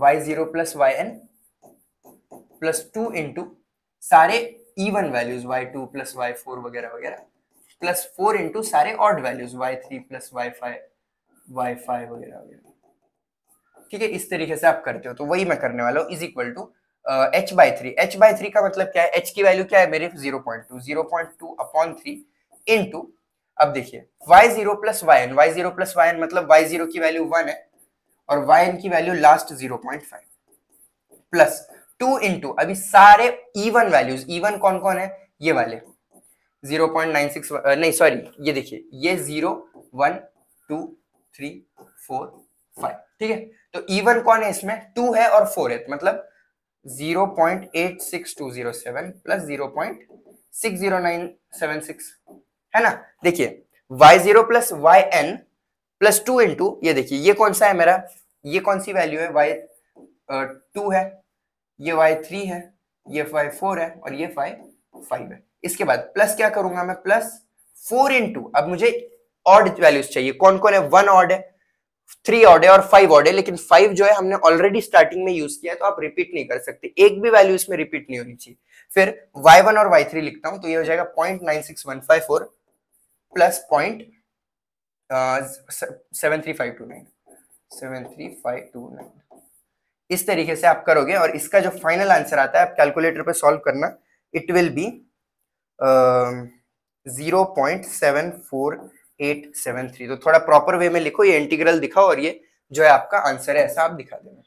y0 plus yn plus 2 into सारे even values y2 plus y4 वगैरह वगैरह प्लस 4 इंटू सारे odd values y3 plus y5 वगैरह वगैरह। ठीक है, इस तरीके से आप करते हो। तो वही मैं करने वाला हूँ, इज इक्वल टू h/3 का मतलब क्या है, h की वैल्यू क्या है मेरे 0.2 अपॉन 3 इंटू, अब देखिए y0 प्लस yn मतलब y0 की वैल्यू 1 है और yn की वैल्यू लास्ट 0.5 प्लस 2 इंटू अभी सारे इवन वैल्यूज, इवन कौन कौन है, ये वाले 0.96 नहीं सॉरी ये देखिए ये 0 1 2 3 4 5। ठीक है, तो इवन कौन है इसमें, 2 है और 4 है, मतलब 0.86207 प्लस 0.60976 है ना। देखिए y0 plus yn plus 2 into ये देखिए ये कौन सा है मेरा, ये कौन सी वैल्यू है, y2 है, ये y3 है, ये y4 है और ये y5 है। इसके बाद प्लस क्या करूंगा मैं, प्लस 4 इंटू, अब मुझे ऑड वैल्यूज चाहिए, कौन कौन है, 1 ऑड है, 3 ऑड है और 5 ऑड है, लेकिन 5 जो है हमने ऑलरेडी स्टार्टिंग में यूज किया है तो आप रिपीट नहीं कर सकते, एक भी वैल्यू इसमें रिपीट नहीं होनी चाहिए। फिर y1 और y3 लिखता हूं तो ये हो जाएगा 0.96154 प्लस 0.73529 इस तरीके से आप करोगे और इसका जो फाइनल आंसर आता है आप कैलकुलेटर पे सॉल्व करना, इट विल बी 0.74873। तो थोड़ा प्रॉपर वे में लिखो, ये इंटीग्रल दिखाओ और ये जो है आपका आंसर है, ऐसा आप दिखा देना।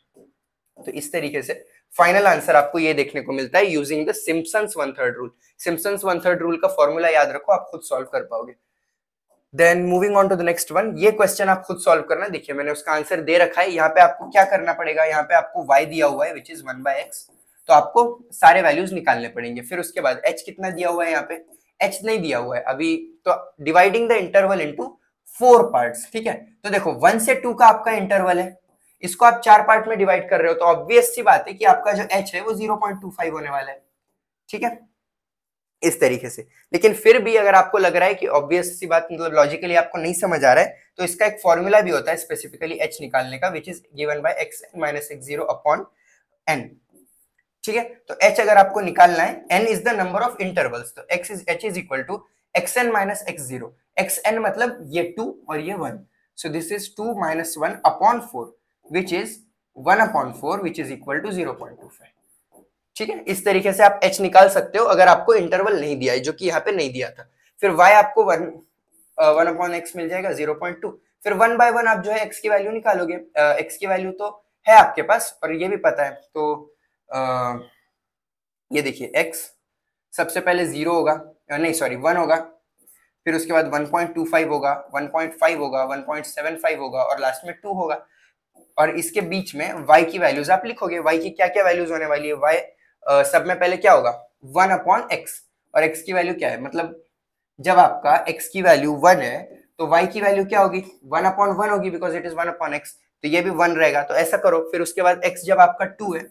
तो इस तरीके से फाइनल आंसर आपको ये देखने को मिलता है using the Simpson's 1/3 rule. Simpson's 1/3 rule का फॉर्मूला याद रखो, आप खुद सॉल्व कर पाओगे। Then moving on to the next one, ये क्वेश्चन आप खुद सॉल्व करना। देखिए मैंने उसका आंसर दे रखा है, यहाँ पे आपको क्या करना पड़ेगा, यहाँ पे आपको y दिया हुआ है विच इज 1/x, तो आपको सारे वैल्यूज निकालने पड़ेंगे। फिर उसके बाद h कितना दिया हुआ है, यहाँ पे h नहीं दिया हुआ है अभी, तो dividing the interval into 4 parts. ठीक है, तो देखो 1 से 2 का आपका इंटरवल है, इसको आप 4 पार्ट में डिवाइड कर रहे हो, तो ऑब्वियस सी बात है कि आपका जो h है वो 0.25 होने वाला है। ठीक है, इस तरीके से। लेकिन फिर भी अगर आपको लग रहा है कि ऑब्वियस सी बात, मतलब लॉजिकली आपको नहीं समझ आ रहा है, तो इसका एक फॉर्मूला भी होता है स्पेसिफिकली h निकालने का, विच is given bye xn minus x0 upon n। ठीक है, तो h अगर आपको निकालना है, n is the number of intervals, तो h is equal to xn minus x0, xn मतलब ये 2 और ये 1, so this is 2 minus 1 upon 4 which is 1 upon 4 which is equal to 0.25। ठीक है, इस तरीके से आप h निकाल सकते हो अगर आपको इंटरवल नहीं दिया है, जो कि यहाँ पे नहीं दिया था। फिर y आपको 1 अपॉन x मिल जाएगा 0.2, फिर 1 बाय 1 आप जो है x की वैल्यू निकालोगे। x की वैल्यू तो है आपके पास और ये भी पता है, तो ये देखिए x सबसे पहले 0 होगा, नहीं सॉरी 1 होगा, फिर उसके बाद 1.25 होगा, 1.5 होगा, 1.75 होगा और लास्ट में 2 होगा। और इसके बीच में y की वैल्यूज आप लिखोगे, y की क्या क्या वैल्यूज होने वाली है, y सब में पहले क्या होगा 1 अपॉन x, और x की वैल्यू क्या है, मतलब जब आपका x की वैल्यू 1 है तो y की वैल्यू क्या होगी 1 अपॉन 1 होगी, because it is 1 upon x, तो ये भी 1 रहेगा। तो ऐसा करो, फिर उसके बाद x जब आपका 2 है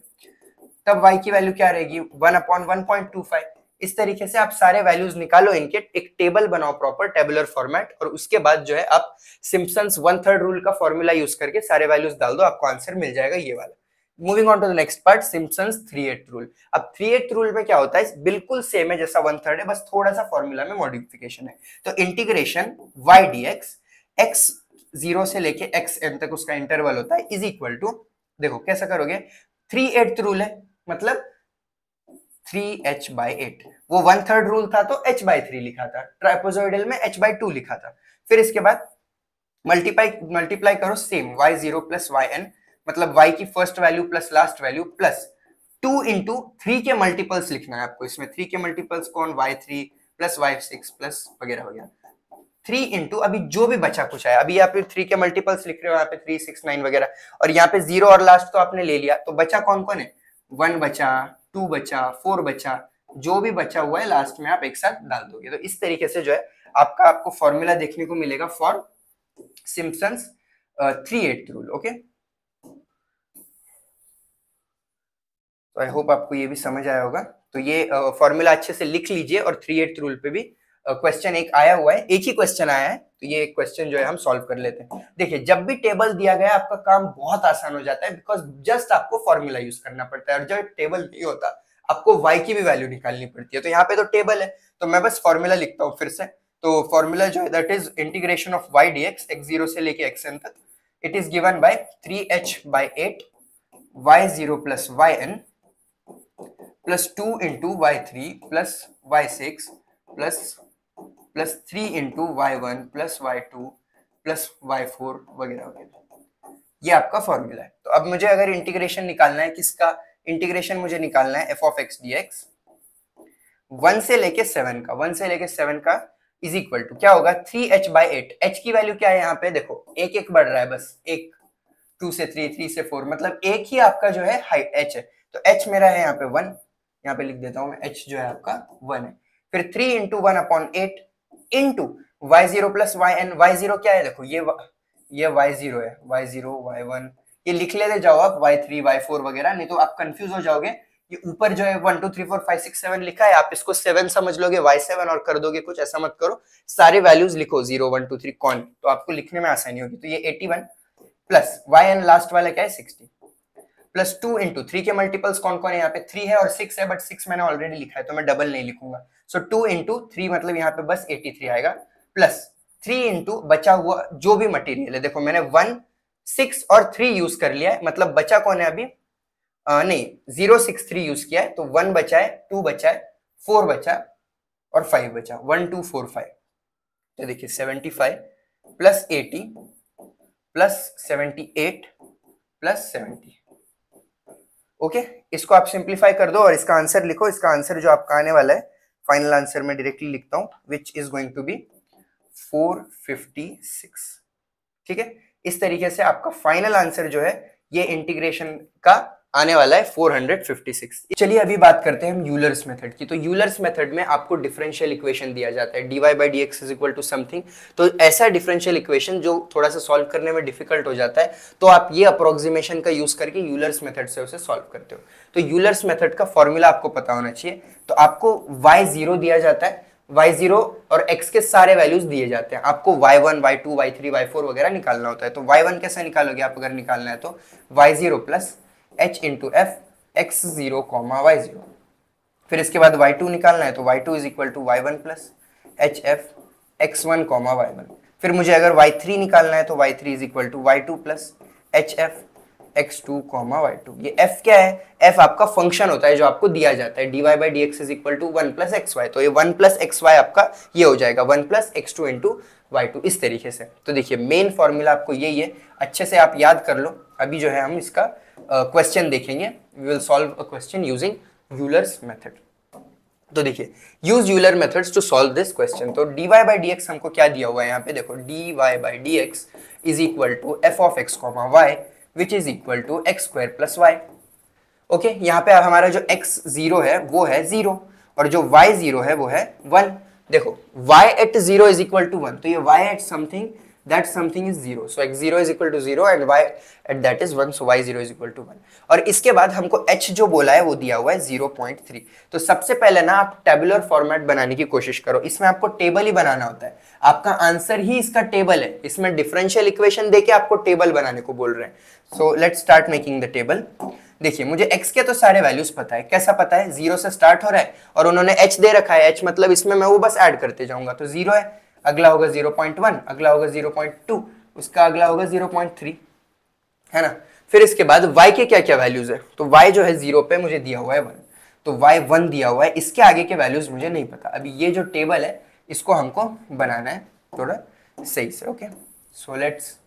तब y की वैल्यू क्या रहेगी 1 अपॉन 1.25। इस तरीके से आप सारे वैल्यूज निकालो, इनके एक टेबल बनाओ प्रॉपर टेबुलर फॉर्मेट, और उसके बाद जो है आप सिम्पसन्स 1/3 रूल का फॉर्मूला यूज करके सारे वैल्यूज डाल दो, आपको आंसर मिल जाएगा ये वाला। Moving on to the next part, Simpson's 3/8 rule. अब 3/8 रूल में क्या होता है, बिल्कुल सेम है जैसा 1/3 है, बस थोड़ा सा फॉर्मूला में मॉडिफिकेशन है। तो इंटीग्रेशन y dx x 0 से लेके xn तक उसका इंटरवल होता है, इज इक्वल टू, देखो कैसा करोगे, 3/8 रूल है मतलब 3h/8, वो 1/3 रूल था तो h/3 लिखा था, ट्राइपोजॉइडल में h/2 लिखा था। फिर इसके बाद मल्टीप्लाई करो सेम y0 प्लस yn, मतलब y की first value plus last value plus 2 into 3 के मल्टीपल्स लिखना है आपको, इसमें 3 के मल्टीपल्स कौन, y3 प्लस y6 प्लस वगैरह वगैरह, 3 इंटू अभी जो भी बचा कुछ है, अभी यहाँ पे 3 के मल्टीपल्स लिख रहे हो, यहाँ पे 3 6 9 वगैरह, और यहाँ पे 0 और लास्ट तो आपने ले लिया, तो बचा कौन कौन है, 1 बचा, 2 बचा, 4 बचा, जो भी बचा हुआ है लास्ट में आप एक साथ डाल दोगे। तो इस तरीके से जो है आपको फॉर्मूला देखने को मिलेगा फॉर सिम्पसन्स 3/8 रूल। ओके, तो आई होप आपको ये भी समझ आया होगा। तो ये फॉर्मूला अच्छे से लिख लीजिए, और 3/8 रूल पे भी क्वेश्चन एक आया हुआ है, एक ही क्वेश्चन आया है, तो ये क्वेश्चन जो है हम सॉल्व कर लेते हैं। देखिए, जब भी टेबल दिया गया आपका काम बहुत आसान हो जाता है, बिकॉज जस्ट आपको फॉर्मूला यूज करना पड़ता है, और जब टेबल नहीं होता आपको y की भी वैल्यू निकालनी पड़ती है। तो यहाँ पे तो टेबल है, तो मैं बस फॉर्मूला लिखता हूँ फिर से। तो फॉर्मूला जो है that is integration of y dx x0 से लेके xn तक, it is given bye 3h/8 y0 plus yn plus 2 into y3 plus y6 plus 3 into y1 plus y2 plus y4 वगैरह वगैरह। ये आपका फॉर्मूला है। तो अब मुझे अगर इंटीग्रेशन निकालना है, किसका इंटीग्रेशन मुझे निकालना है, f ऑफ x dx 1 से लेके 7 का, 1 से लेके 7 का इज इक्वल टू क्या होगा, 3h/8। h की वैल्यू क्या है यहाँ पे, देखो एक एक बढ़ रहा है, बस एक, 2 से 3, 3 से 4, मतलब एक ही आपका जो है हाइट h है। तो h मेरा है यहाँ पे 1, यहाँ पे लिख देता हूँ मैं, h जो है आपका 1 है। फिर 3 into 1/8 into y0 plus yn। y0 क्या है, देखो ये y0 है, y0 y1 ये लिख लेते जाओ आप, y3 y4 वगैरह, नहीं तो आप कंफ्यूज हो जाओगे। ये ऊपर जो है 1 2 3 4 5 6 7 लिखा है, आप इसको 7 समझ लोगे, y7 और कर दोगे कुछ, ऐसा मत करो, सारे वैल्यूज लिखो 0 1 2 3 कौन, तो आपको लिखने में आसानी होगी। तो ये 81 प्लस yn लास्ट वाला क्या है 60 प्लस 2 इंटू 3 के मल्टीपल्स कौन कौन है, यहाँ पे 3 है और 6 है, बट 6 मैंने ऑलरेडी लिखा है तो मैं डबल नहीं लिखूंगा। सो 2 इंटू 3 मतलब यहाँ पे बस 83 आएगा, प्लस 3 इंटू बचा हुआ जो भी मटेरियल है, देखो मैंने 1 6 और 3 यूज कर लिया है, मतलब बचा कौन है अभी, नहीं 0 6 3 यूज किया है, तो 1 बचा है, 2 बचा है, 4 बचा और 5 बचा, 1 2 4 5। तो देखिए 75 प्लस 80 प्लस 78 प्लस 70। ओके, इसको आप सिंप्लीफाई कर दो और इसका आंसर लिखो। इसका आंसर जो आपका आने वाला है, फाइनल आंसर में डायरेक्टली लिखता हूं, which is going to be 456। ठीक है, इस तरीके से आपका फाइनल आंसर जो है ये इंटीग्रेशन का आने वाला है 456। चलिए अभी बात करते हैं हम यूलर्स मेथड की। तो यूलर्स मेथड में आपको डिफरेंशियल इक्वेशन दिया जाता है, dy by dx is equal to something. तो ऐसा डिफरेंशियल इक्वेशन जो थोड़ा सा सॉल्व करने में डिफिकल्ट हो जाता है, तो आप ये अप्रोक्सीमेशन का यूज करके यूलर्स मेथड से उसे सॉल्व करते हो। तो यूलर्स मेथड का फॉर्मूला आपको पता होना चाहिए। तो आपको y0 दिया जाता है, y0 और x के सारे वैल्यूज दिए जाते हैं, आपको y1 y2 y3 y4 वगैरह निकालना होता है। तो y1 कैसे निकालोगे आप, अगर निकालना है तो y0 plus h into f x0 comma y0। फिर इसके बाद y2 निकालना है, तो y2 is equal to y1 plus H f x1 comma y1। फिर मुझे अगर y3 निकालना है, तो y3 is equal to y2 plus H f x2 comma y2। ये f क्या है, f आपका फंक्शन होता है जो आपको दिया जाता है, dy by dx is equal to 1 plus xy। तो ये 1 प्लस xy आपका ये हो जाएगा 1 प्लस x2 इंटू y2, इस तरीके से। तो देखिए मेन फॉर्मूला आपको यही है, अच्छे से आप याद कर लो। अभी जो है हम इसका क्वेश्चन देखेंगे, we will solve a question using Euler's method. तो देखिए, use Euler methods to solve this question. तो dy by dx हमको क्या दिया हुआ है यहाँ पे, देखो dy by dx is equal to f of x comma y which is equal to x square plus y। Okay, यहाँ पे हमारा जो x0 है वो है 0 और जो y0 है वो है 1। देखो y at 0 is equal to 1, तो ये y at something that something is 0, so x0 is equal to 0 and y at that is 1, so y0 is equal to 1। और इसके बाद हमको h जो बोला है वो दिया हुआ है 0.3। तो सबसे पहले ना आप टेबुलर फॉर्मेट बनाने की कोशिश करो, इसमें आपको टेबल ही बनाना होता है, आपका आंसर ही इसका टेबल है, इसमें डिफरेंशियल इक्वेशन देके आपको टेबल बनाने को बोल रहे हैं। सो let's start making the table. देखिए मुझे x के तो सारे वैल्यूज पता है, कैसा पता है, 0 से स्टार्ट हो रहा है और उन्होंने h दे रखा है, h मतलब इसमें मैं वो बस ऐड करते जाऊंगा, तो 0 है, अगला होगा 0.1, अगला होगा 0.2, उसका अगला होगा 0.3, है ना। फिर इसके बाद y के क्या क्या वैल्यूज है, तो y जो है 0 पे मुझे दिया हुआ है 1, तो y 1 दिया हुआ है, इसके आगे के वैल्यूज मुझे नहीं पता। अभी ये जो टेबल है इसको हमको बनाना है थोड़ा सही से। Okay, so let's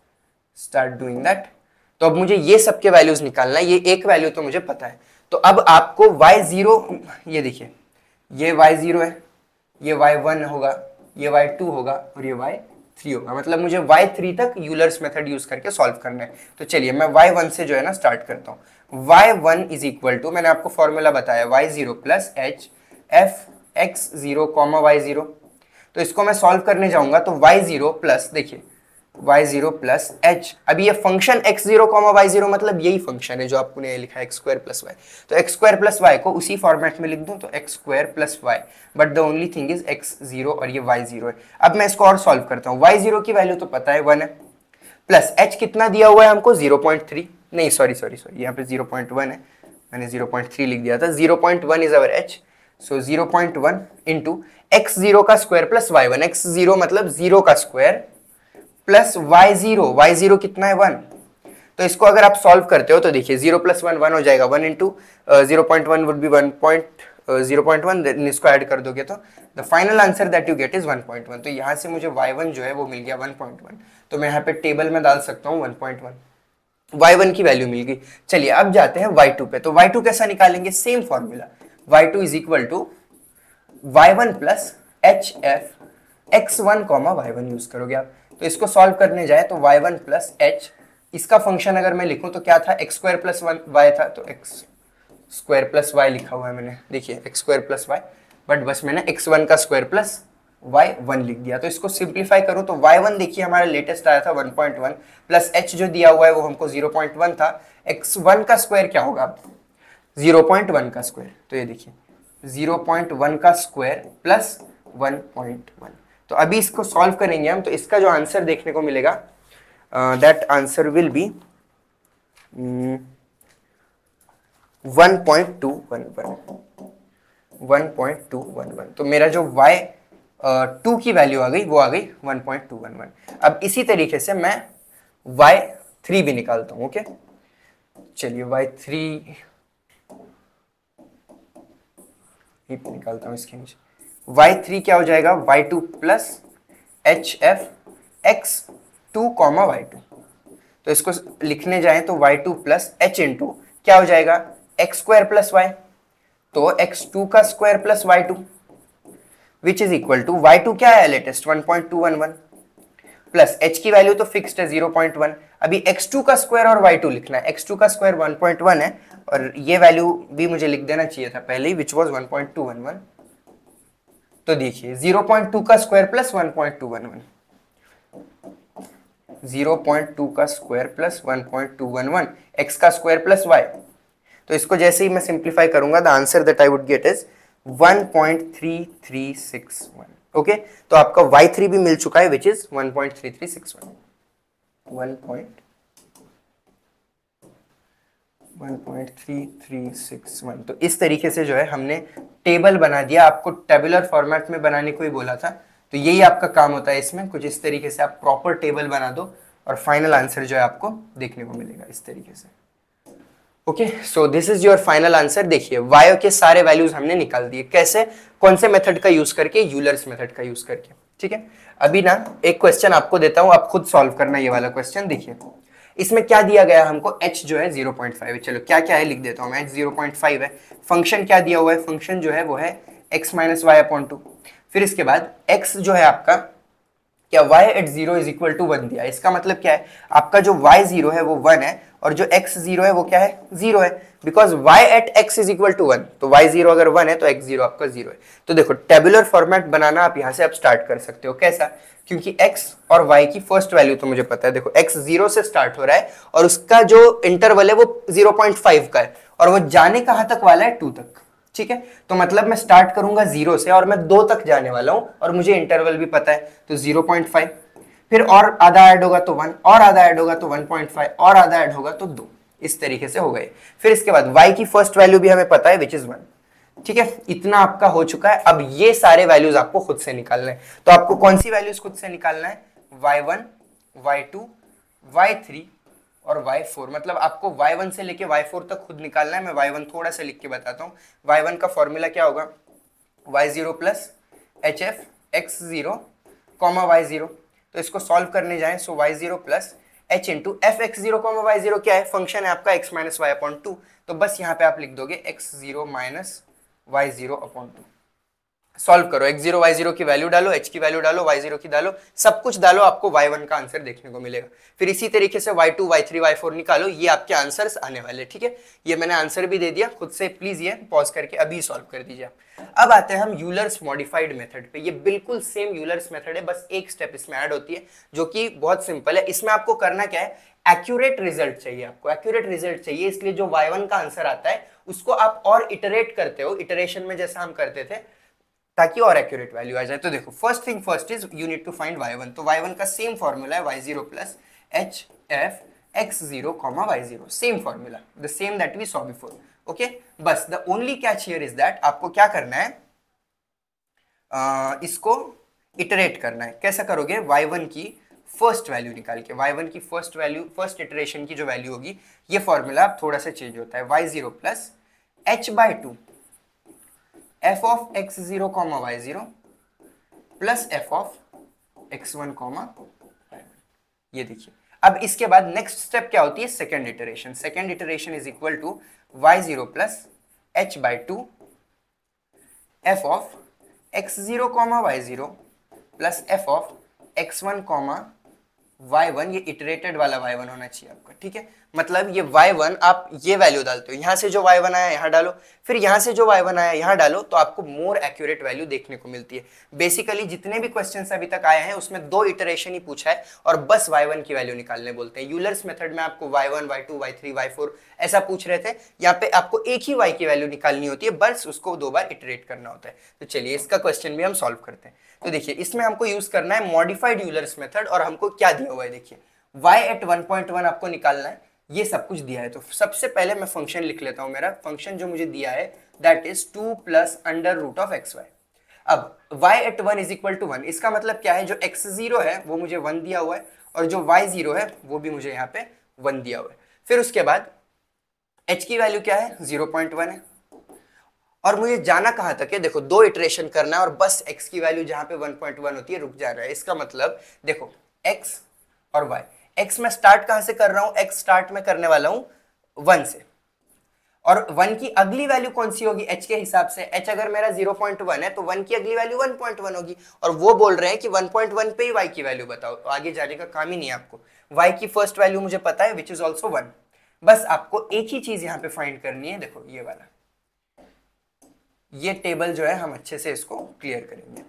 start doing that. तो अब मुझे ये सबके वैल्यूज निकालना है, ये एक वैल्यू तो मुझे पता है, तो अब आपको y0, ये देखिए ये y0 है, ये y1 होगा, ये y2 होगा और ये y3 होगा, मतलब मुझे y3 तक यूलर्स मेथड यूज करके सॉल्व करना है। तो चलिए मैं y1 से जो है ना स्टार्ट करता हूँ। y1 इज इक्वल टू, मैंने आपको फॉर्मूला बताया, y0 plus H F x0 comma y0। तो इसको मैं सॉल्व करने जाऊंगा तो y0 प्लस, देखिए y0 प्लस एच। अभी ये फंक्शन x0 y0 मतलब यही फंक्शन है जो आपने लिखा है x² प्लस वाई। तो x² प्लस वाई को उसी फॉर्मेट में लिख दूं तो x² plus y, but the only thing is x0 और ये y0 है। अब मैं इसको और सॉल्व करता हूँ। y0 की वैल्यू तो पता है 1 है, प्लस h कितना दिया हुआ है हमको 0.3, नहीं सॉरी यहाँ पे 0.1 है, मैंने 0.3 लिख दिया था। 0.1 is our h, so 0.1 into x0 का स्क्वायर प्लस y1। x0 मतलब 0 का स्क्वायर प्लस y0 कितना है 1। तो इसको अगर आप सॉल्व करते हो तो देखिए 0 प्लस 1 1 हो जाएगा, 1 इंटू 0.1 वुड बी 1.0.1, देन इसको ऐड कर दोगे तो the final answer that you get is 1.1। तो यहाँ से मुझे y1 जो है वो मिल गया 1.1। तो मैं यहाँ पे टेबल में डाल सकता हूँ 1.1, y1 की वैल्यू मिल गई। चलिए अब जाते हैं y2 पे। तो y2 कैसा निकालेंगे, same formula, y2 is equal to y1 plus H f x1 y1 use करोगे आप। तो इसको सॉल्व करने जाए तो y1 प्लस एच, इसका फंक्शन अगर मैं लिखूं तो क्या था, x² प्लस y था, तो x² प्लस y लिखा हुआ है मैंने, देखिए x² प्लस y, बट बस मैंने x1 का स्क्वायर प्लस y1 लिख दिया। तो इसको सिंप्लीफाई करूं तो y1 देखिए हमारा लेटेस्ट आया था 1.1, प्लस h जो दिया हुआ है वो हमको 0.1 था। x1 का स्क्वायर क्या होगा, 0.1 का स्क्वायर, तो ये देखिए 0.1 का स्क्वायर प्लस 1.1। तो अभी इसको सॉल्व करेंगे हम, तो इसका जो आंसर देखने को मिलेगा दैट आंसर विल बी 1.211। तो मेरा जो y2 की वैल्यू आ गई वो आ गई 1.211। अब इसी तरीके से मैं y3 भी निकालता हूं। ओके चलिए y3 निकालता हूं, इसके नीचे y3 क्या हो जाएगा, y2 plus H f x2 y2। तो इसको लिखने जाए तो y2 प्लस एच इंटू क्या हो जाएगा, x² प्लस y, तो x2 का square plus y2 which is equal to y2 क्या है लेटेस्ट 1.211, प्लस h की वैल्यू तो फिक्स्ड है 0.1। अभी x2 का स्क्वायर और y2 लिखना है, x2 का स्क्वायर 1.1 है और ये वैल्यू भी मुझे लिख देना चाहिए था पहले ही, विच वॉज 1.211। तो देखिए 0.2 का स्क्वायर प्लस 1.211, 0.2 का स्क्वायर प्लस 1.211, x का स्क्वायर प्लस y। तो इसको जैसे ही मैं सिंप्लीफाई करूंगा the answer that I would get is 1.3361। Okay तो आपका y3 भी मिल चुका है विच इज 1.3361, 1.3361। तो इस तरीके से जो है हमने टेबल बना दिया। आपको टेबुलर फॉर्मेट में बनाने को ही बोला था, तो यही आपका काम होता है इसमें, कुछ इस तरीके से आप प्रॉपर टेबल बना दो और फाइनल आंसर जो है आपको देखने को मिलेगा इस तरीके से। Okay so this is your final answer. देखिए y के सारे वैल्यूज हमने निकाल दिए, कैसे, कौन से मेथड का यूज करके, यूलर्स मेथड का यूज करके। ठीक है अभी ना एक क्वेश्चन आपको देता हूं, आप खुद सॉल्व करना ये वाला क्वेश्चन। देखिए इसमें क्या दिया गया हमको, h जो है 0.5 है, चलो क्या क्या है लिख देता हूं मैं, h 0.5 है। फंक्शन क्या दिया हुआ है, फंक्शन जो है वो है x माइनस वाई अपॉन 2। फिर इसके बाद x जो है आपका क्या, y at 0 is equal to 1 दिया। इसका मतलब क्या है, आपका जो y0 है वो 1 है और जो x0 है वो क्या है, 0 है, because y at x is equal to 1। तो y0 अगर 1 है तो x0 आपका 0 है। तो देखो टेबुलर फॉर्मेट बनाना आप यहां से आप स्टार्ट कर सकते हो, कैसा, क्योंकि x और y की फर्स्ट वैल्यू तो मुझे पता है। देखो x 0 से स्टार्ट हो रहा है और उसका जो इंटरवल है वो 0.5 का है और वो जाने कहां तक वाला है, 2 तक। ठीक है तो मतलब मैं स्टार्ट करूंगा 0 से और मैं 2 तक जाने वाला हूं और मुझे इंटरवल भी पता है, तो 0.5, फिर और आधा ऐड होगा तो 1, और आधा ऐड होगा तो 1.5, और आधा ऐड होगा तो 2। इस तरीके से हो गए। फिर इसके बाद y की फर्स्ट वैल्यू भी हमें पता है विच इज 1। ठीक है इतना आपका हो चुका है। अब ये सारे वैल्यूज आपको खुद से निकालना है। तो आपको कौन सी वैल्यूज खुद से निकालना है, y1, y2, y3 और y4। मतलब आपको y1 से लेके y4 तक खुद निकालना है। मैं y1 थोड़ा सा लिख के बताता हूँ। y1 का फॉर्मूला क्या होगा, y0 plus H F x0 y0। तो इसको सॉल्व करने जाएं सो y0 plus h into f x0 y0 क्या है, फंक्शन है आपका x माइनस वाई अपॉन 2। तो बस यहाँ पे आप लिख दोगे x0 minus y0 upon 2। Solve करो, x0 y0 की वैल्यू डालो, h की वैल्यू डालो, y0 की डालो, सब कुछ डालो, आपको y1 का आंसर देखने को मिलेगा। फिर इसी तरीके से y2 y3 y4 निकालो, ये आपके आंसर्स आने वाले। ठीक है, ये मैंने आंसर भी दे दिया, खुद से प्लीज ये पॉज करके अभी सॉल्व कर दीजिए। अब आते हैं हम यूलर्स मॉडिफाइड मेथड पे। ये बिल्कुल सेम यूलर्स मेथड है, बस एक स्टेप इसमें ऐड होती है जो कि बहुत सिंपल है। इसमें आपको करना क्या है, एक्यूरेट रिजल्ट चाहिए, आपको एक्यूरेट रिजल्ट चाहिए, इसलिए जो y1 का आंसर आता है उसको आप और इटरेट करते हो, इटरेशन में जैसा हम करते थे, ताकि और एक्यूरेट वैल्यू आ जाए। तो देखो, first thing first is you need to find y1। तो y1 का सेम फॉर्मूला है y0 plus H F x0 comma y0, same formula, the same that we saw before. Okay, बस the only catch here is that आपको क्या करना है, इसको इटरेट करना है। कैसा करोगे, y1 की फर्स्ट वैल्यू निकाल के, y1 की फर्स्ट वैल्यू, फर्स्ट इटरेशन की जो वैल्यू होगी, ये फॉर्मूला थोड़ा सा चेंज होता है, y0 plus h by two f of x0 comma y0 plus f of x1 comma y1। ये देखिए, अब इसके बाद नेक्स्ट स्टेप क्या होती है, second iteration. Second iteration is equal to y0 plus h by two f of x0 comma y0 plus f of x1 comma y1। ये इटरेटेड वाला y1 होना चाहिए आपका। ठीक है, मतलब ये y1 आप ये वैल्यू डालते हो, यहां से जो y1 आया यहां डालो, फिर यहां से जो y1 आया यहां डालो, तो आपको मोर एक्यूरेट वैल्यू देखने को मिलती है। बेसिकली जितने भी क्वेश्चंस अभी तक आए हैं उसमें 2 इटरेशन ही पूछा है और बस y1 की वैल्यू निकालने बोलते हैं। यूलर्स मेथड में आपको y1 y2 y3 y4 ऐसा पूछ रहे थे, यहाँ पे आपको एक ही y की वैल्यू निकालनी होती है, बस उसको 2 बार इटरेट करना होता है। तो चलिए इसका क्वेश्चन भी हम सॉल्व करते हैं। तो देखिए, इसमें हमको यूज करना है मॉडिफाइड यूलर्स मेथड, और हमको क्या दिया हुआ है, देखिए y एट 1.1 आपको निकालना है, ये सब कुछ दिया है। तो सबसे पहले मैं फंक्शन लिख लेता हूं, मेरा फंक्शन जो मुझे दिया है that is 2 plus under root of x y. अब y at 1 is equal to 1, इसका मतलब क्या है, जो x0 है वो मुझे 1 दिया हुआ है और जो y0 है वो भी मुझे यहाँ पे 1 दिया हुआ है। फिर उसके बाद h की वैल्यू क्या है, 0.1 है, और मुझे जाना कहां तक है, देखो 2 इटरेशन करना है और बस x की वैल्यू जहां पे 1.1 होती है रुक जा रहा है। इसका मतलब देखो x और y, x में स्टार्ट कहां से कर रहा हूं, x स्टार्ट में करने वाला हूं 1 से, और 1 की अगली वैल्यू कौन सी होगी, h के हिसाब से। h अगर मेरा 0.1 है तो 1 की अगली वैल्यू 1.1 होगी, और वो बोल रहे हैं कि 1.1 पे ही y की वैल्यू बताओ, तो आगे जाने का काम ही नहीं है आपको। y की फर्स्ट वैल्यू मुझे पता है विच इज ऑल्सो 1, बस आपको एक ही चीज यहाँ पे फाइंड करनी है। देखो ये वाला, ये टेबल जो है हम अच्छे से इसको क्लियर करेंगे।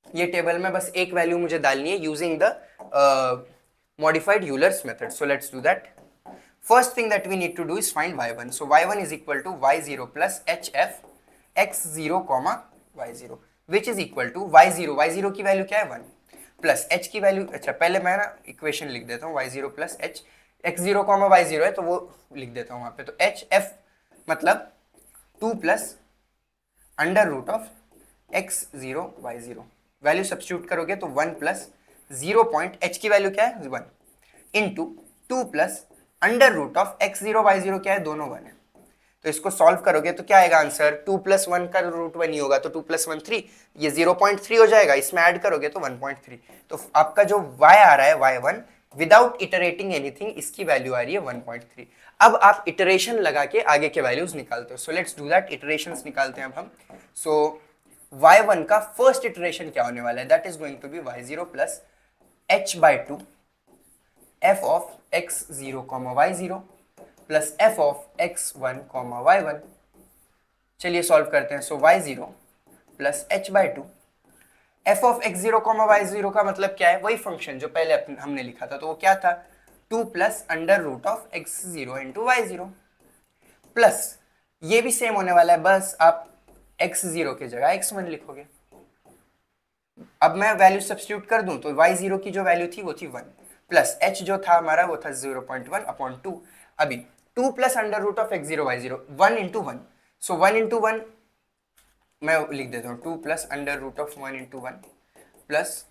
ये टेबल में बस एक वैल्यू मुझे डालनी है using the modified Euler's method. So let's do that. First thing that we need to do is find y1. So y1 is equal to y0 plus hf x0 comma y0 which is equal to y0, y0 की वैल्यू क्या है 1, प्लस h की वैल्यू, अच्छा पहले मैं ना इक्वेशन लिख देता हूँ, y0 plus h, x0 comma y0 है तो वो लिख देता हूँ वहाँ पे। तो hf मतलब 2 plus under root of x0 y0, value substitute करोगे तो 1 प्लस 0 पॉइंट h की वैल्यू क्या है 1 into 2 plus under root of x0 y0 क्या है, दोनों 1 है। तो इसको सॉल्व करोगे तो क्या आएगा आंसर, 2 प्लस 1 का रूट 1 ही होगा, तो 2 प्लस 1 3, ये 0.3 हो जाएगा, इसमें ऐड करोगे तो 1.3। तो आपका जो y आ रहा है y1 विदाउट इटरेटिंग एनीथिंग, इसकी वैल्यू आ रही है 1.3। अब आप इटरेशन लगा के आगे के वैल्यूज निकालते हो। So let's do that, iterations निकालते हैं अब हम। सो y1 का फर्स्ट इटरेशन क्या होने वाला है, that is going to be y0 plus h by two f of x0 comma y0 plus f of x1 comma y1। चलिए सॉल्व करते हैं। So y0 plus h by two f of x0 comma y0 का मतलब क्या है, वही फंक्शन जो पहले हमने लिखा था, तो वो क्या था 2 plus under root of x0 into y0, plus ये भी सेम होने वाला है, बस आप x0 की जगह x1 लिखोगे। अब मैं वैल्यू सब्स्टिट्यूट कर दूं तो y0 की जो वैल्यू थी वो थी 1, प्लस h जो था हमारा वो था 0.1 अपॉन 2। अभी 2 plus under root of x0 y0, 1 into 1, so 1 into 1 मैं लिख देता हूँ, 2 plus under root of 1 into 1 plus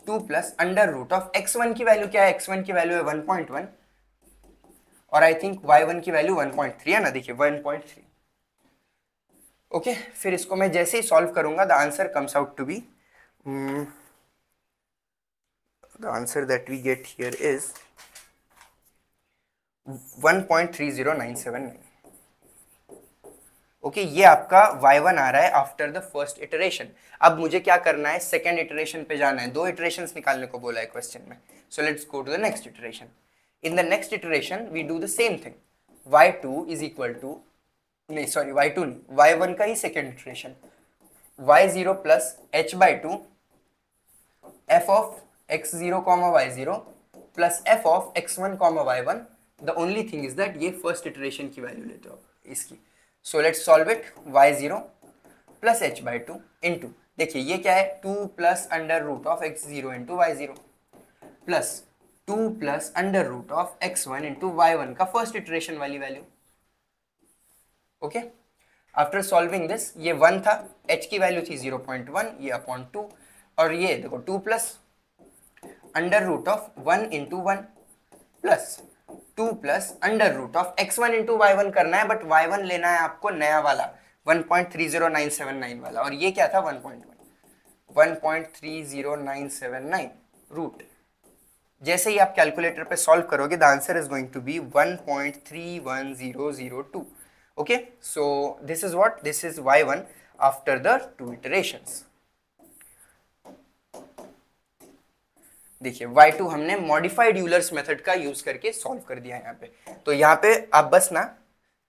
2 plus under root of x1 की वैल्यू क्या है, x1 की वैल्यू है 1.1 और आई थिंक y1 की वैल्यू 1.3 है ना, देखिए 1.3। ओके, फिर इसको मैं जैसे ही सॉल्व करूंगा the answer comes out to be the answer that we get here is 1.30979। Okay, ये आपका y1 आ रहा है आफ्टर द फर्स्ट इटरेशन। अब मुझे क्या करना है, सेकेंड इटरेशन पे जाना है, 2 इटरेशंस निकालने को बोला है क्वेश्चन में। So let's go to the next iteration. In the next iteration we do the same thing, y2 is equal to, नहीं सॉरी y2 नहीं, y1 का ही second iteration, y0 plus h by two f of x0 comma y0 plus f of x1 comma y1। The only thing is that ये फर्स्ट इटरेशन की वैल्यू लेते हो इसकी। So let's solve it, y0 plus h by to into, देखिए ये क्या है, 2 plus under root of x0 into y0 plus 2 plus under root of x1 into y1 का फर्स्ट इटरेशन वाली value. Okay, after solving this, ये 1 था, h की वैल्यू थी 0.1, ये अपॉन 2, और ये देखो 2 plus under root of 1 into 1 plus 2 plus under root of x1 into y1 करना है, बट y1 लेना है आपको नया वाला 1.30979 वाला, और ये क्या था 1.30979 रूट। जैसे ही आप कैलकुलेटर पे सॉल्व करोगे, the answer is going to be 1.31002। Okay, so this is what, this is y1 after the 2 iterations. देखिए y2 हमने मॉडिफाइड यूलर्स मेथड का यूज करके सॉल्व कर दिया है यहाँ पे। तो यहाँ पे आप बस ना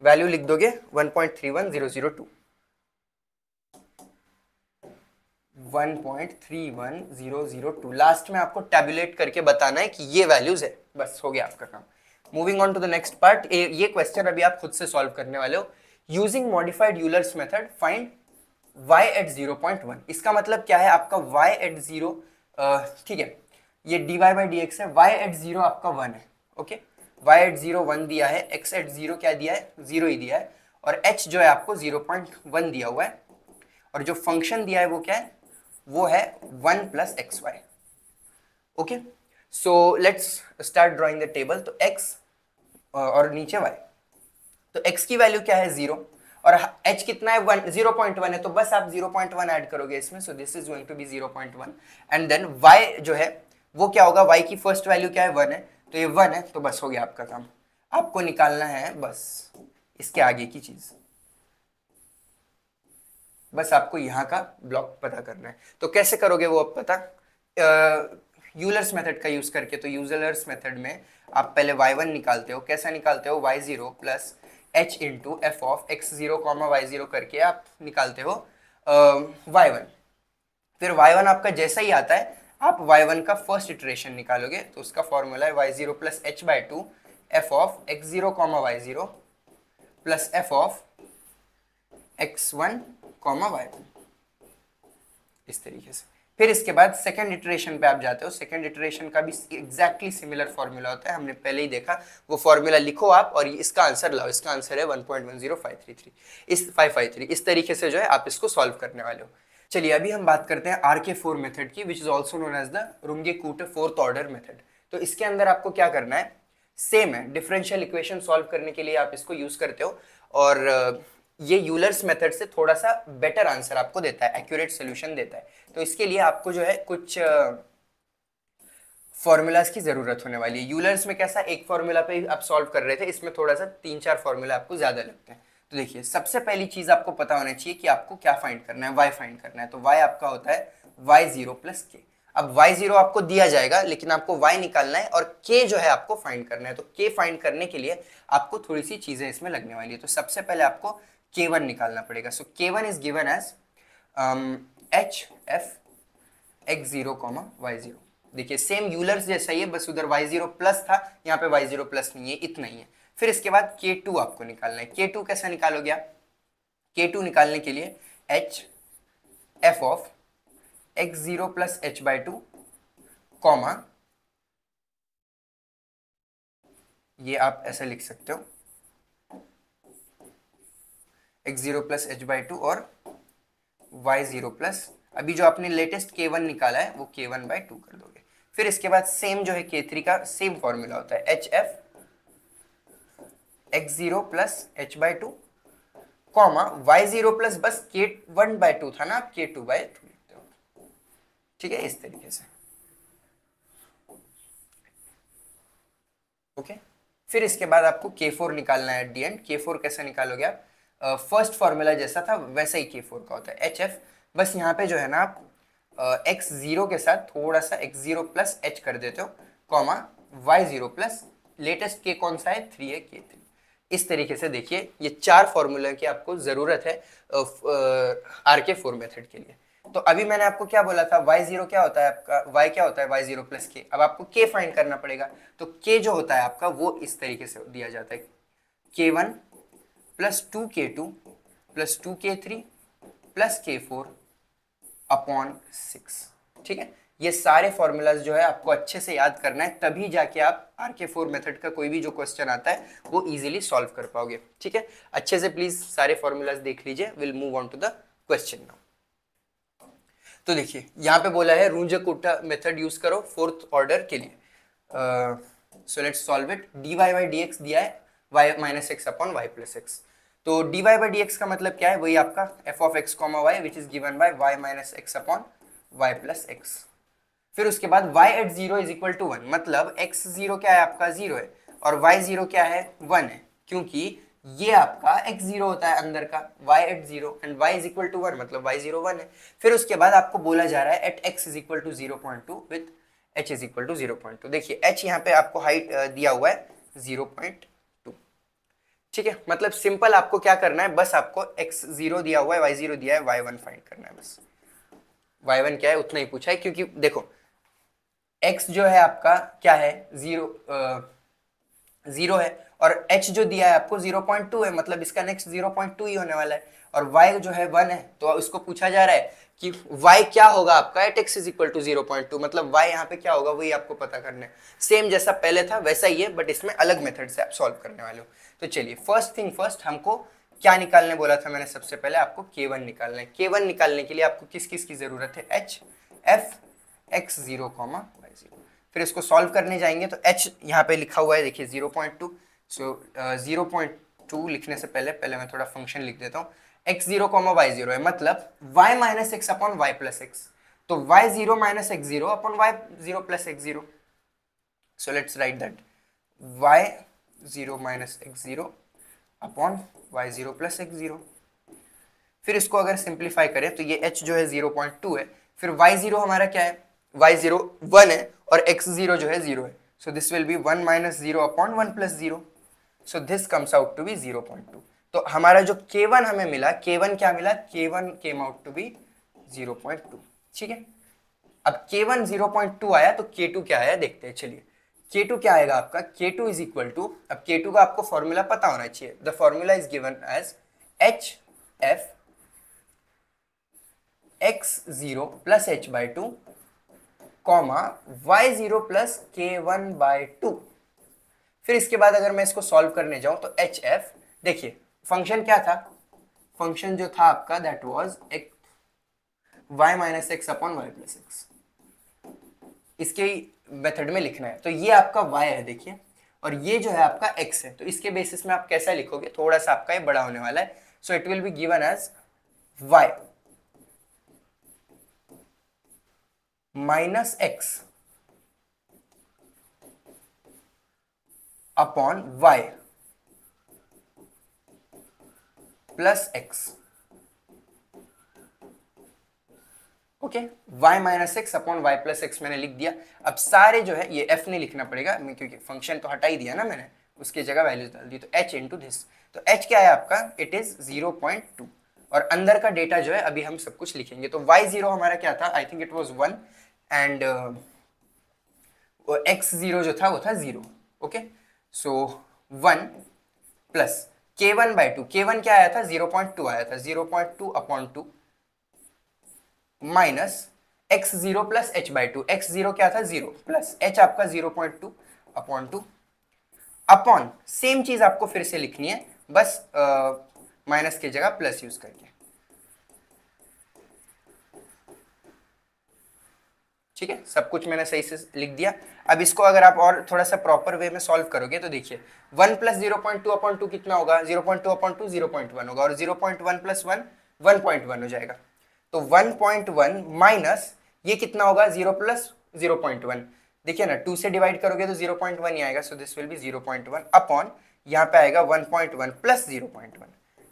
वैल्यू लिख दोगे 1.31002, 1.31002। लास्ट में आपको टैबुलेट करके बताना है कि ये वैल्यूज है, बस हो गया आपका काम। Moving on to the next part, ये क्वेश्चन अभी आप खुद से सॉल्व करने वाले हो। Using modified Euler's method find y at 0.1। इसका मतलब क्या है, आपका y एट 0, ठीक है, ये dy बाई dx है, y एट 0 आपका 1 है। ओके, y एट 0 1 दिया है, x एट 0 क्या दिया है, 0 ही दिया है, और h जो है आपको 0.1 दिया हुआ है, और जो फंक्शन दिया है वो क्या है, वो है 1 plus x y. Okay, so let's start drawing the table. तो x और नीचे y, तो x की वैल्यू क्या है 0, और h कितना है 1, 0.1 है, तो बस आप 0.1 ऐड करोगे इसमें। So this is going to be 0.1, and then y जो है वो क्या होगा, y की फर्स्ट वैल्यू क्या है 1 है, तो ये 1 है, तो बस हो गया आपका काम। आपको निकालना है बस इसके आगे की चीज, बस आपको यहाँ का ब्लॉक पता करना है। तो कैसे करोगे वो अब पता, यूलर्स मेथड का यूज करके। तो यूलर्स मेथड में आप पहले y1 निकालते हो, कैसा निकालते हो, y0 plus h into F of x0 comma y0 करके आप निकालते हो y1। फिर y1 आपका जैसा ही आता है, आप y1 का फर्स्ट इटरेशन निकालोगे, तो उसका फॉर्मूला है y0 plus h by to F of x0 comma y0 plus F of x1 comma y1, इस तरीके से। फिर इसके बाद सेकंड इटरेशन पे आप जाते हो। सेकंड इटरेशन का भी एग्जैक्टली सिमिलर फॉर्मूला होता है, हमने पहले ही देखा। वो फॉर्मूला लिखो आप और इसका आंसर लाओ। इसका आंसर है 1.10533, इस 553। इस तरीके से जो है आप इसको सॉल्व करने वाले हो। चलिए अभी हम बात करते हैं RK4 मेथड की, which is also known as the Runge Kutta fourth order method. तो इसके अंदर आपको क्या करना है, सेम है, डिफरेंशियल इक्वेशन सॉल्व करने के लिए आप इसको यूज करते हो, और ये यूलर्स मेथड से थोड़ा सा बेटर आंसर आपको देता है, एक्यूरेट सोल्यूशन देता है। तो इसके लिए आपको जो है कुछ फॉर्मूलाज की जरूरत होने वाली है। यूलर्स में कैसा एक फॉर्मूला पे आप सॉल्व कर रहे थे, इसमें थोड़ा सा 3-4 फॉर्मूला आपको ज्यादा लगते हैं। तो देखिए सबसे पहली चीज आपको पता होना चाहिए कि आपको क्या फाइंड करना है, y फाइंड करना है। तो y आपका होता है y0 प्लस k। अब y0 आपको दिया जाएगा, लेकिन आपको y निकालना है और k जो है आपको फाइंड करना है। तो k फाइंड करने के लिए आपको थोड़ी सी चीजें इसमें लगने वाली है। तो सबसे पहले आपको k1 निकालना पड़ेगा। So k1 is given as h f x0 y0। देखिए सेम यूलर्स जैसा ही है, बस उधर y0 प्लस था, यहाँ पे y0 प्लस नहीं है, इतना ही है। फिर इसके बाद k2 आपको निकालना है। k2 कैसा निकालोगे आप, k2 निकालने के लिए h f of x0 plus h by two comma, ये आप ऐसे लिख सकते हो x0 plus h by to और y0 प्लस, अभी जो आपने लेटेस्ट k1 निकाला है वो k1 बाई टू कर दोगे। फिर इसके बाद सेम जो है k3 का सेम फॉर्मूला होता है hf x0 plus h by two comma y0 plus, बस k1 बाई टू था ना, आप k2 बाई टू लिखते हो। ठीक है, इस तरीके से। ओके, फिर इसके बाद आपको K4 निकालना है एट दी एंड। K4 कैसे निकालोगे आप? फर्स्ट फॉर्मूला जैसा था वैसा ही K4 का होता है HF। बस यहाँ पे जो है ना आप x0 के साथ थोड़ा सा x0 प्लस h कर देते हो, comma y0 plus latest k कौन सा है? 3 है, K3। इस तरीके से देखिए ये 4 फॉर्मूला की आपको जरूरत है RK4 मेथड के लिए। तो अभी मैंने आपको क्या बोला था, y0 क्या होता है आपका, y क्या होता है y0 प्लस k। अब आपको k फाइंड करना पड़ेगा। तो k जो होता है आपका वो इस तरीके से दिया जाता है, k1 plus 2k2 plus 2k3 plus k4 upon 6। ठीक है, ये सारे फॉर्मूलाज जो है आपको अच्छे से याद करना है, तभी जाके आप RK4 मेथड का कोई भी जो क्वेश्चन आता है वो इजीली सॉल्व कर पाओगे। ठीक है, अच्छे से प्लीज सारे फॉर्मूलाज देख लीजिए। Will move on to the question now. तो देखिए यहाँ पे बोला है रूंज-कोटा मेथड यूज करो फोर्थ ऑर्डर के लिए। So let's solve it. dy by dx दिया है y minus x upon y plus x. तो dy बाई dx का मतलब क्या है? वही आपका f of x comma y which is given by y minus x upon y plus x. फिर उसके बाद y at 0 is equal to 1, मतलब x0 क्या है आपका 0 है और y0 क्या है 1 है, क्योंकि ये आपका x0 होता है अंदर का, y at 0 and y is equal to 1 मतलब y0 1 है। फिर उसके बाद आपको बोला जा रहा है at x is equal to 0.2 with h is equal to 0.2। देखिए h यहाँ पे आपको हाइट दिया हुआ है 0.2। ठीक है, मतलब सिंपल आपको क्या करना है, बस आपको x0 दिया हुआ है, y0 दिया है, y1 फाइंड करना है। बस y1 क्या है उतना ही पूछा है, क्योंकि देखो x जो है आपका क्या है 0 है और h जो दिया है आपको 0.2 है, मतलब इसका नेक्स्ट 0.2 ही होने वाला है। और y जो है 1 है, तो इसको पूछा जा रहा है कि y क्या होगा आपका at x is equal to 0.2, मतलब y यहाँ पे क्या होगा वही आपको पता करना है। सेम जैसा पहले था वैसा ही है, बट इसमें अलग मेथड से आप सॉल्व करने वाले हो। तो चलिए फर्स्ट थिंग फर्स्ट, हमको क्या निकालने बोला था मैंने? सबसे पहले आपको K1 निकालना है। K1 निकालने के लिए आपको किस किस की जरूरत है? h f x0 comma y0। फिर इसको सॉल्व करने जाएंगे तो h यहाँ पे लिखा हुआ है देखिए 0.2। सो 0.2 लिखने से पहले मैं थोड़ा फंक्शन लिख देता हूँ। x0 कॉमा y0 है, मतलब y minus x upon y plus x. तो y0 minus x0 upon y0 plus x0। So let's write that y0 minus x0 upon y0 plus x0। फिर इसको अगर सिंप्लीफाई करें तो ये h जो है 0.2 है, फिर y0 हमारा क्या है? y0 1 है और x0 जो है 0 है। So this will be 1 minus 0 upon 1 plus 0। So this comes out to be 0.2। तो हमारा जो K1 हमें मिला, K1 क्या मिला? K1 came out to be 0.2। ठीक है, अब K1 0.2 आया तो K2 क्या आया देखते हैं। चलिए K2 क्या आएगा आपका? K2 इज इक्वल टू, अब K2 का आपको फॉर्मूला पता होना चाहिए। The formula is given as h F x0 plus h by 2 comma y0 plus k1 by 2। फिर इसके बाद अगर मैं इसको सॉल्व करने जाऊं तो एच एफ, देखिए फंक्शन क्या था? फंक्शन जो था आपका that was y minus x upon y plus x. इसके मेथड में लिखना है, तो ये आपका y है देखिए, और ये जो है आपका x है। तो इसके बेसिस में आप कैसा लिखोगे? थोड़ा सा आपका ये बड़ा होने वाला है। So it will be given as y minus x upon y plus x. Okay, y minus x upon y plus x मैंने लिख दिया। अब सारे जो है ये f नहीं लिखना पड़ेगा क्योंकि फंक्शन तो हटा ही दिया ना मैंने, उसकी जगह वैल्यूज डाल दी। तो h इंटू दिस, तो h क्या है आपका? इट इज 0.2 और अंदर का डेटा जो है अभी हम सब कुछ लिखेंगे। तो y0 हमारा क्या था? I think it was 1 and x0 जो था वो था 0। Okay, so 1 plus k1 by 2, k1 क्या आया था? 0.2 आया था, 0.2 upon 2 minus x0 plus h by 2, x0 क्या था? 0 प्लस h आपका 0.2 अपॉन 2 अपॉन, सेम चीज आपको फिर से लिखनी है, बस माइनस की जगह प्लस यूज करके। ठीक है, सब कुछ मैंने सही से लिख दिया। अब इसको अगर आप और थोड़ा सा प्रॉपर वे में सॉल्व करोगे तो देखिए 1 प्लस 0.2 अपॉन 2 कितना होगा? 0.2 अपॉन 2 0.1 होगा, और 0.1 प्लस 1 1.1 हो जाएगा। तो 1.1 माइनस ये कितना होगा? 0 प्लस 0.1, देखिए ना 2 से डिवाइड करोगे तो 0.1 ही आएगा, सो दिस विल बी 0.1 अपॉन यहाँ पे आएगा 1.1 प्लस 0.1।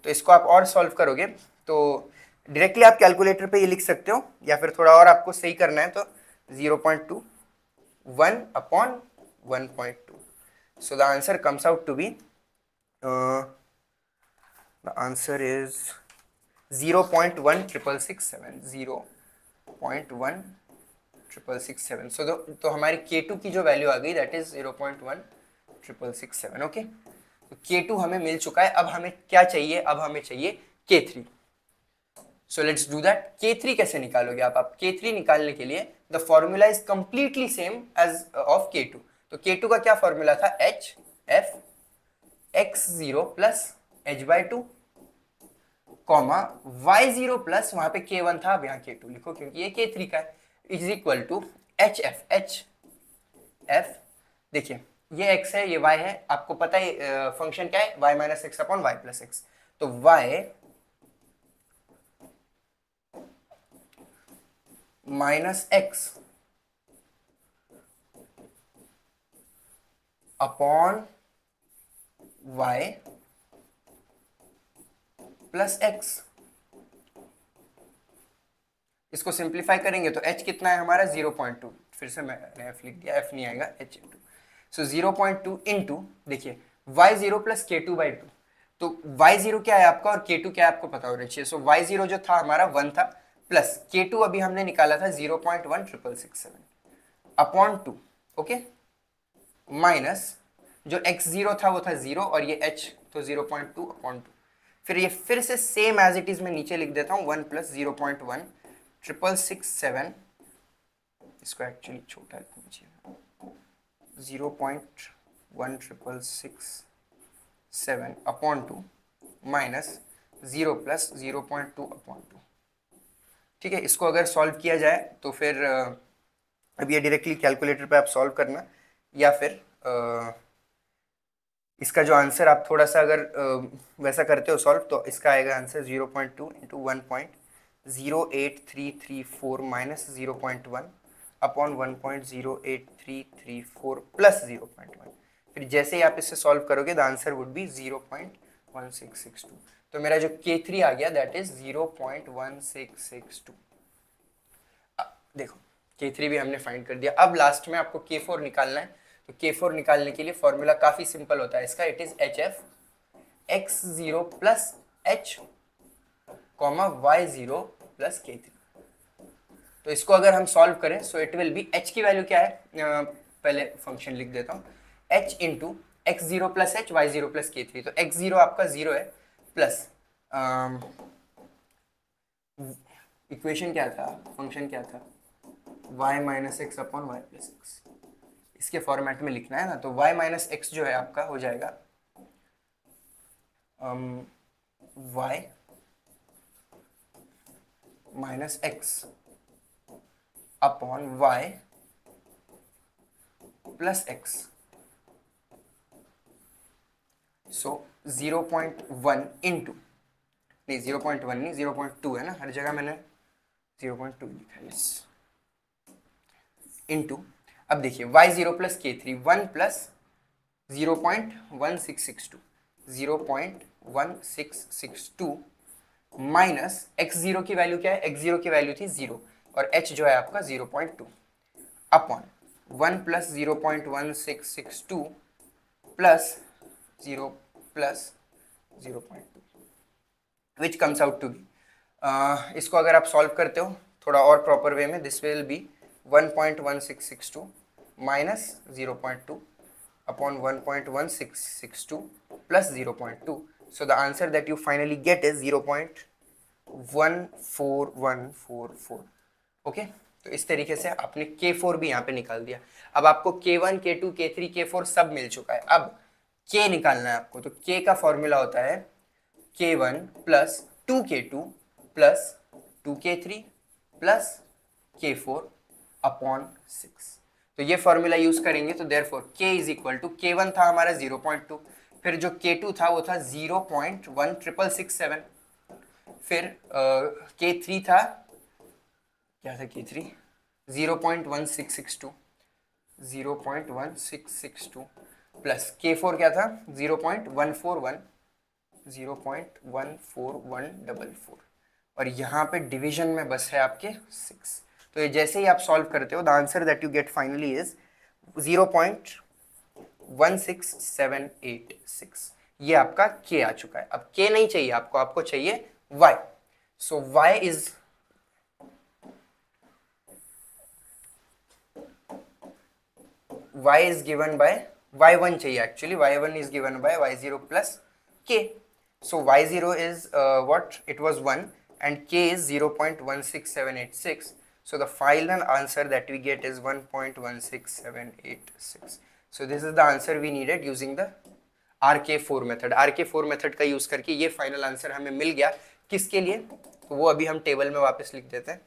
तो इसको आप और सॉल्व करोगे तो डायरेक्टली आप कैलकुलेटर पे ये लिख सकते हो, या फिर थोड़ा और आपको सही करना है तो 0.2 1 upon 1.2. So the answer comes out to be the answer is 0.1667 0.1667. तो हमारी K2 की जो वैल्यू आ गई दैट इज 0.1667. ओके, तो K2 हमें मिल चुका है। अब हमें क्या चाहिए, अब हमें चाहिए K3। So let's do that. K3 कैसे निकालोगे आप K3 निकालने के लिए the formula is completely same as of K2। तो K2 का क्या फॉर्मूला था, h F x0 plus h/2 comma y0 plus वहां पे K1 था, अब यहाँ K2 लिखो क्योंकि ये K3 का है, is equal to h f. देखिए ये x है ये y है, आपको पता है फंक्शन क्या है, y minus x upon y plus x. तो y minus x upon y plus x. इसको सिंप्लीफाई करेंगे तो h कितना है हमारा 0.2, फिर से मैंने f लिख दिया, f नहीं आएगा h इंटू, सो 0.2 इंटू देखिए y0 प्लस K2/2। तो y0 क्या है आपका और K2 क्या है आपको पता होना चाहिए। सो y0 जो था हमारा 1 था, प्लस K2 अभी हमने निकाला था 0.1667 अपॉन 2, ओके, माइनस जो x0 था वो था 0 और ये h तो 0.2 अपॉन 2। फिर ये फिर से सेम एज इट इज मैं नीचे लिख देता हूँ 1 प्लस 0.1667, इसको एक्चुअली छोटा लिखना चाहिए, 0.1667 अपॉन 2 माइनस 0 प्लस 0.2 अपॉन 2। ठीक है, इसको अगर सॉल्व किया जाए तो फिर अब ये डायरेक्टली कैलकुलेटर पे आप सॉल्व करना, या फिर इसका जो आंसर आप थोड़ा सा अगर वैसा करते हो सॉल्व तो इसका आएगा answer 0.2 into 1.08334 minus 0.1 upon 1.08334 plus 0.1। फिर जैसे ही आप इससे सॉल्व करोगे द आंसर वुड बी 0.1662। तो मेरा जो K3 आ गया दैट इज 0.1662। देखो K3 भी हमने फाइंड कर दिया। अब लास्ट में आपको K4 निकालना है। तो K4 निकालने के लिए फॉर्मूला काफी सिंपल होता है इसका, it is H F x0 plus h comma y0 plus K3। तो इसको अगर हम सॉल्व करें सो इट विल बी h की वैल्यू क्या है, पहले फंक्शन लिख देता हूँ, h into x0 plus h y0 plus K3। तो x0 आपका 0 है, प्लस इक्वेशन क्या था, फंक्शन क्या था, y minus x upon y plus x. इसके फॉर्मेट में लिखना है ना, तो y माइनस एक्स जो है आपका हो जाएगा y minus x upon y plus x. So 0.1 into, नहीं 0.1 नहीं 0.2 है ना, हर जगह मैंने 0.2 लिखा है, यस, इंटू अब देखिए y0 plus K3 1 plus 0.1662 0.1662 minus x0 की वैल्यू क्या है, x0 की वैल्यू थी 0 और h जो है आपका 0.2 upon 1 plus 0.1662 plus 0 plus 0.2 which comes out to be, इसको अगर आप सॉल्व करते हो थोड़ा और प्रॉपर वे में, this will B 1.1662 minus 0.2 upon 1.1662 plus 0.2. So the answer that you finally get is 0.14144. Okay, तो इस तरीके से आपने K4 भी यहाँ पे निकाल दिया। अब आपको K1, K2, K3, K4 सब मिल चुका है। अब K निकालना है आपको, तो K का फॉर्मूला होता है K1 plus 2K2 plus 2K3 plus K4 upon 6। तो ये फॉर्मूला यूज करेंगे तो therefore K is equal to, K1 था हमारा 0.2, फिर जो K2 था वो था 0.1667, फिर K3 था, क्या था K3 0.1662, 0.1662 प्लस K4 क्या था 0.141 0.14144 और यहाँ पे डिवीजन में बस है आपके 6। तो ये जैसे ही आप सॉल्व करते हो the answer that you get finally is 0.16786। ये आपका K आ चुका है। अब K नहीं चाहिए आपको, आपको चाहिए Y। So Y is y is given by y1 चाहिए actually, y1 is given by y0 plus k. So y0 is what it was 1 and k is 0.16786. So the final answer that we get is 1.16786. So this is the answer we needed using the RK4 method. RK4 method का यूज करके ये फाइनल आंसर हमें मिल गया। किसके लिए, तो वो अभी हम टेबल में वापस लिख देते हैं।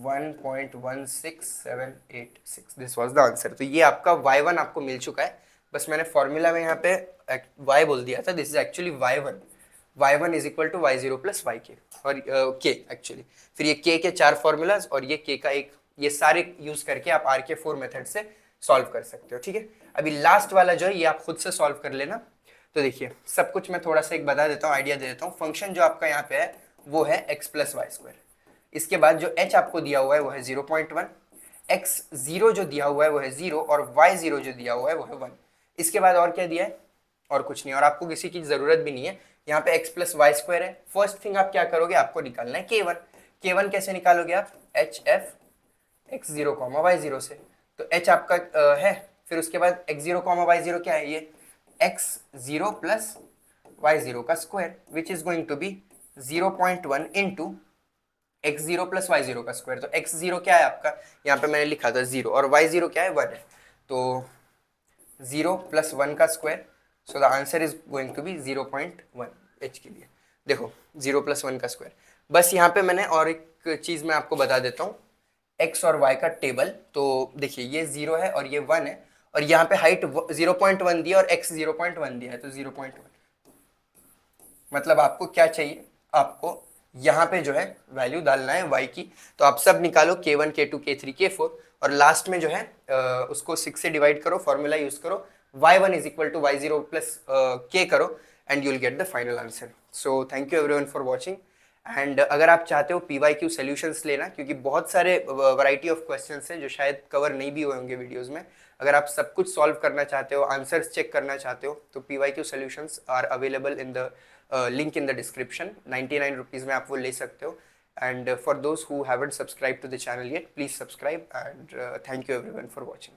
1.16786 दिस वाज द आंसर। तो ये आपका y1 आपको मिल चुका है। बस मैंने फॉर्मूला में यहाँ पे y बोल दिया था, this is actually y1 is equal to y0 plus yk और k एक्चुअली। फिर ये k के 4 फॉर्मूलाज और ये k का एक, ये सारे यूज करके आप RK4 मेथड से सॉल्व कर सकते हो। ठीक है, अभी लास्ट वाला जो है ये आप खुद से सॉल्व कर लेना। तो देखिए सब कुछ मैं थोड़ा सा एक बता देता हूँ, आइडिया दे देता हूँ। फंक्शन जो आपका यहाँ पे है वो है x प्लस वाई स्क्वायर। इसके बाद जो h आपको दिया हुआ है वो है 0.1, x0 जो दिया हुआ है वो है 0 और y0 जो दिया हुआ है वो है 1। इसके बाद और क्या दिया है, और कुछ नहीं, और आपको किसी की जरूरत भी नहीं है। यहाँ पे x प्लस वाई स्क्वायर है। फर्स्ट थिंग आप क्या करोगे, आपको निकालना है k1। k1 कैसे निकालोगे आप, hf x0 y0 से। तो h आपका है, फिर उसके बाद x0 y0 क्या है, ये x0 प्लस y0 का square which is going to be 0.1 into x0 plus y0 का स्क्वायर। तो x0 क्या है आपका, यहाँ पे मैंने लिखा था 0 और y0 क्या है 1 है, तो 0 प्लस 1 का square. So the answer is going to be 0.1 h के लिए। देखो 0 प्लस 1 का स्क्वायर। बस यहाँ पे मैंने और एक चीज मैं आपको बता देता हूँ, x और y का टेबल। तो देखिए ये 0 है और ये 1 है और यहाँ पे हाइट 0.1 दिया और x 0.1 दिया है, तो 0.1 मतलब आपको क्या चाहिए, आपको यहाँ पे जो है वैल्यू डालना है y की। तो आप सब निकालो k1 k2 k3 k4 और लास्ट में जो है उसको 6 से डिवाइड करो, फॉर्मूला यूज करो, y1 is equal to y0 plus k करो and you will get the final answer. So thank you everyone for watching. And अगर आप चाहते हो PYQ सॉल्यूशंस लेना, क्योंकि बहुत सारे वैरायटी ऑफ क्वेश्चंस हैं जो शायद कवर नहीं भी हुए होंगे वीडियोस में, अगर आप सब कुछ सॉल्व करना चाहते हो, आंसर्स चेक करना चाहते हो, तो PYQ solutions are available in the link in the description. 99 rupees में आप वो ले सकते हो। And for those who haven't subscribe to the channel yet, please subscribe and thank you everyone for watching.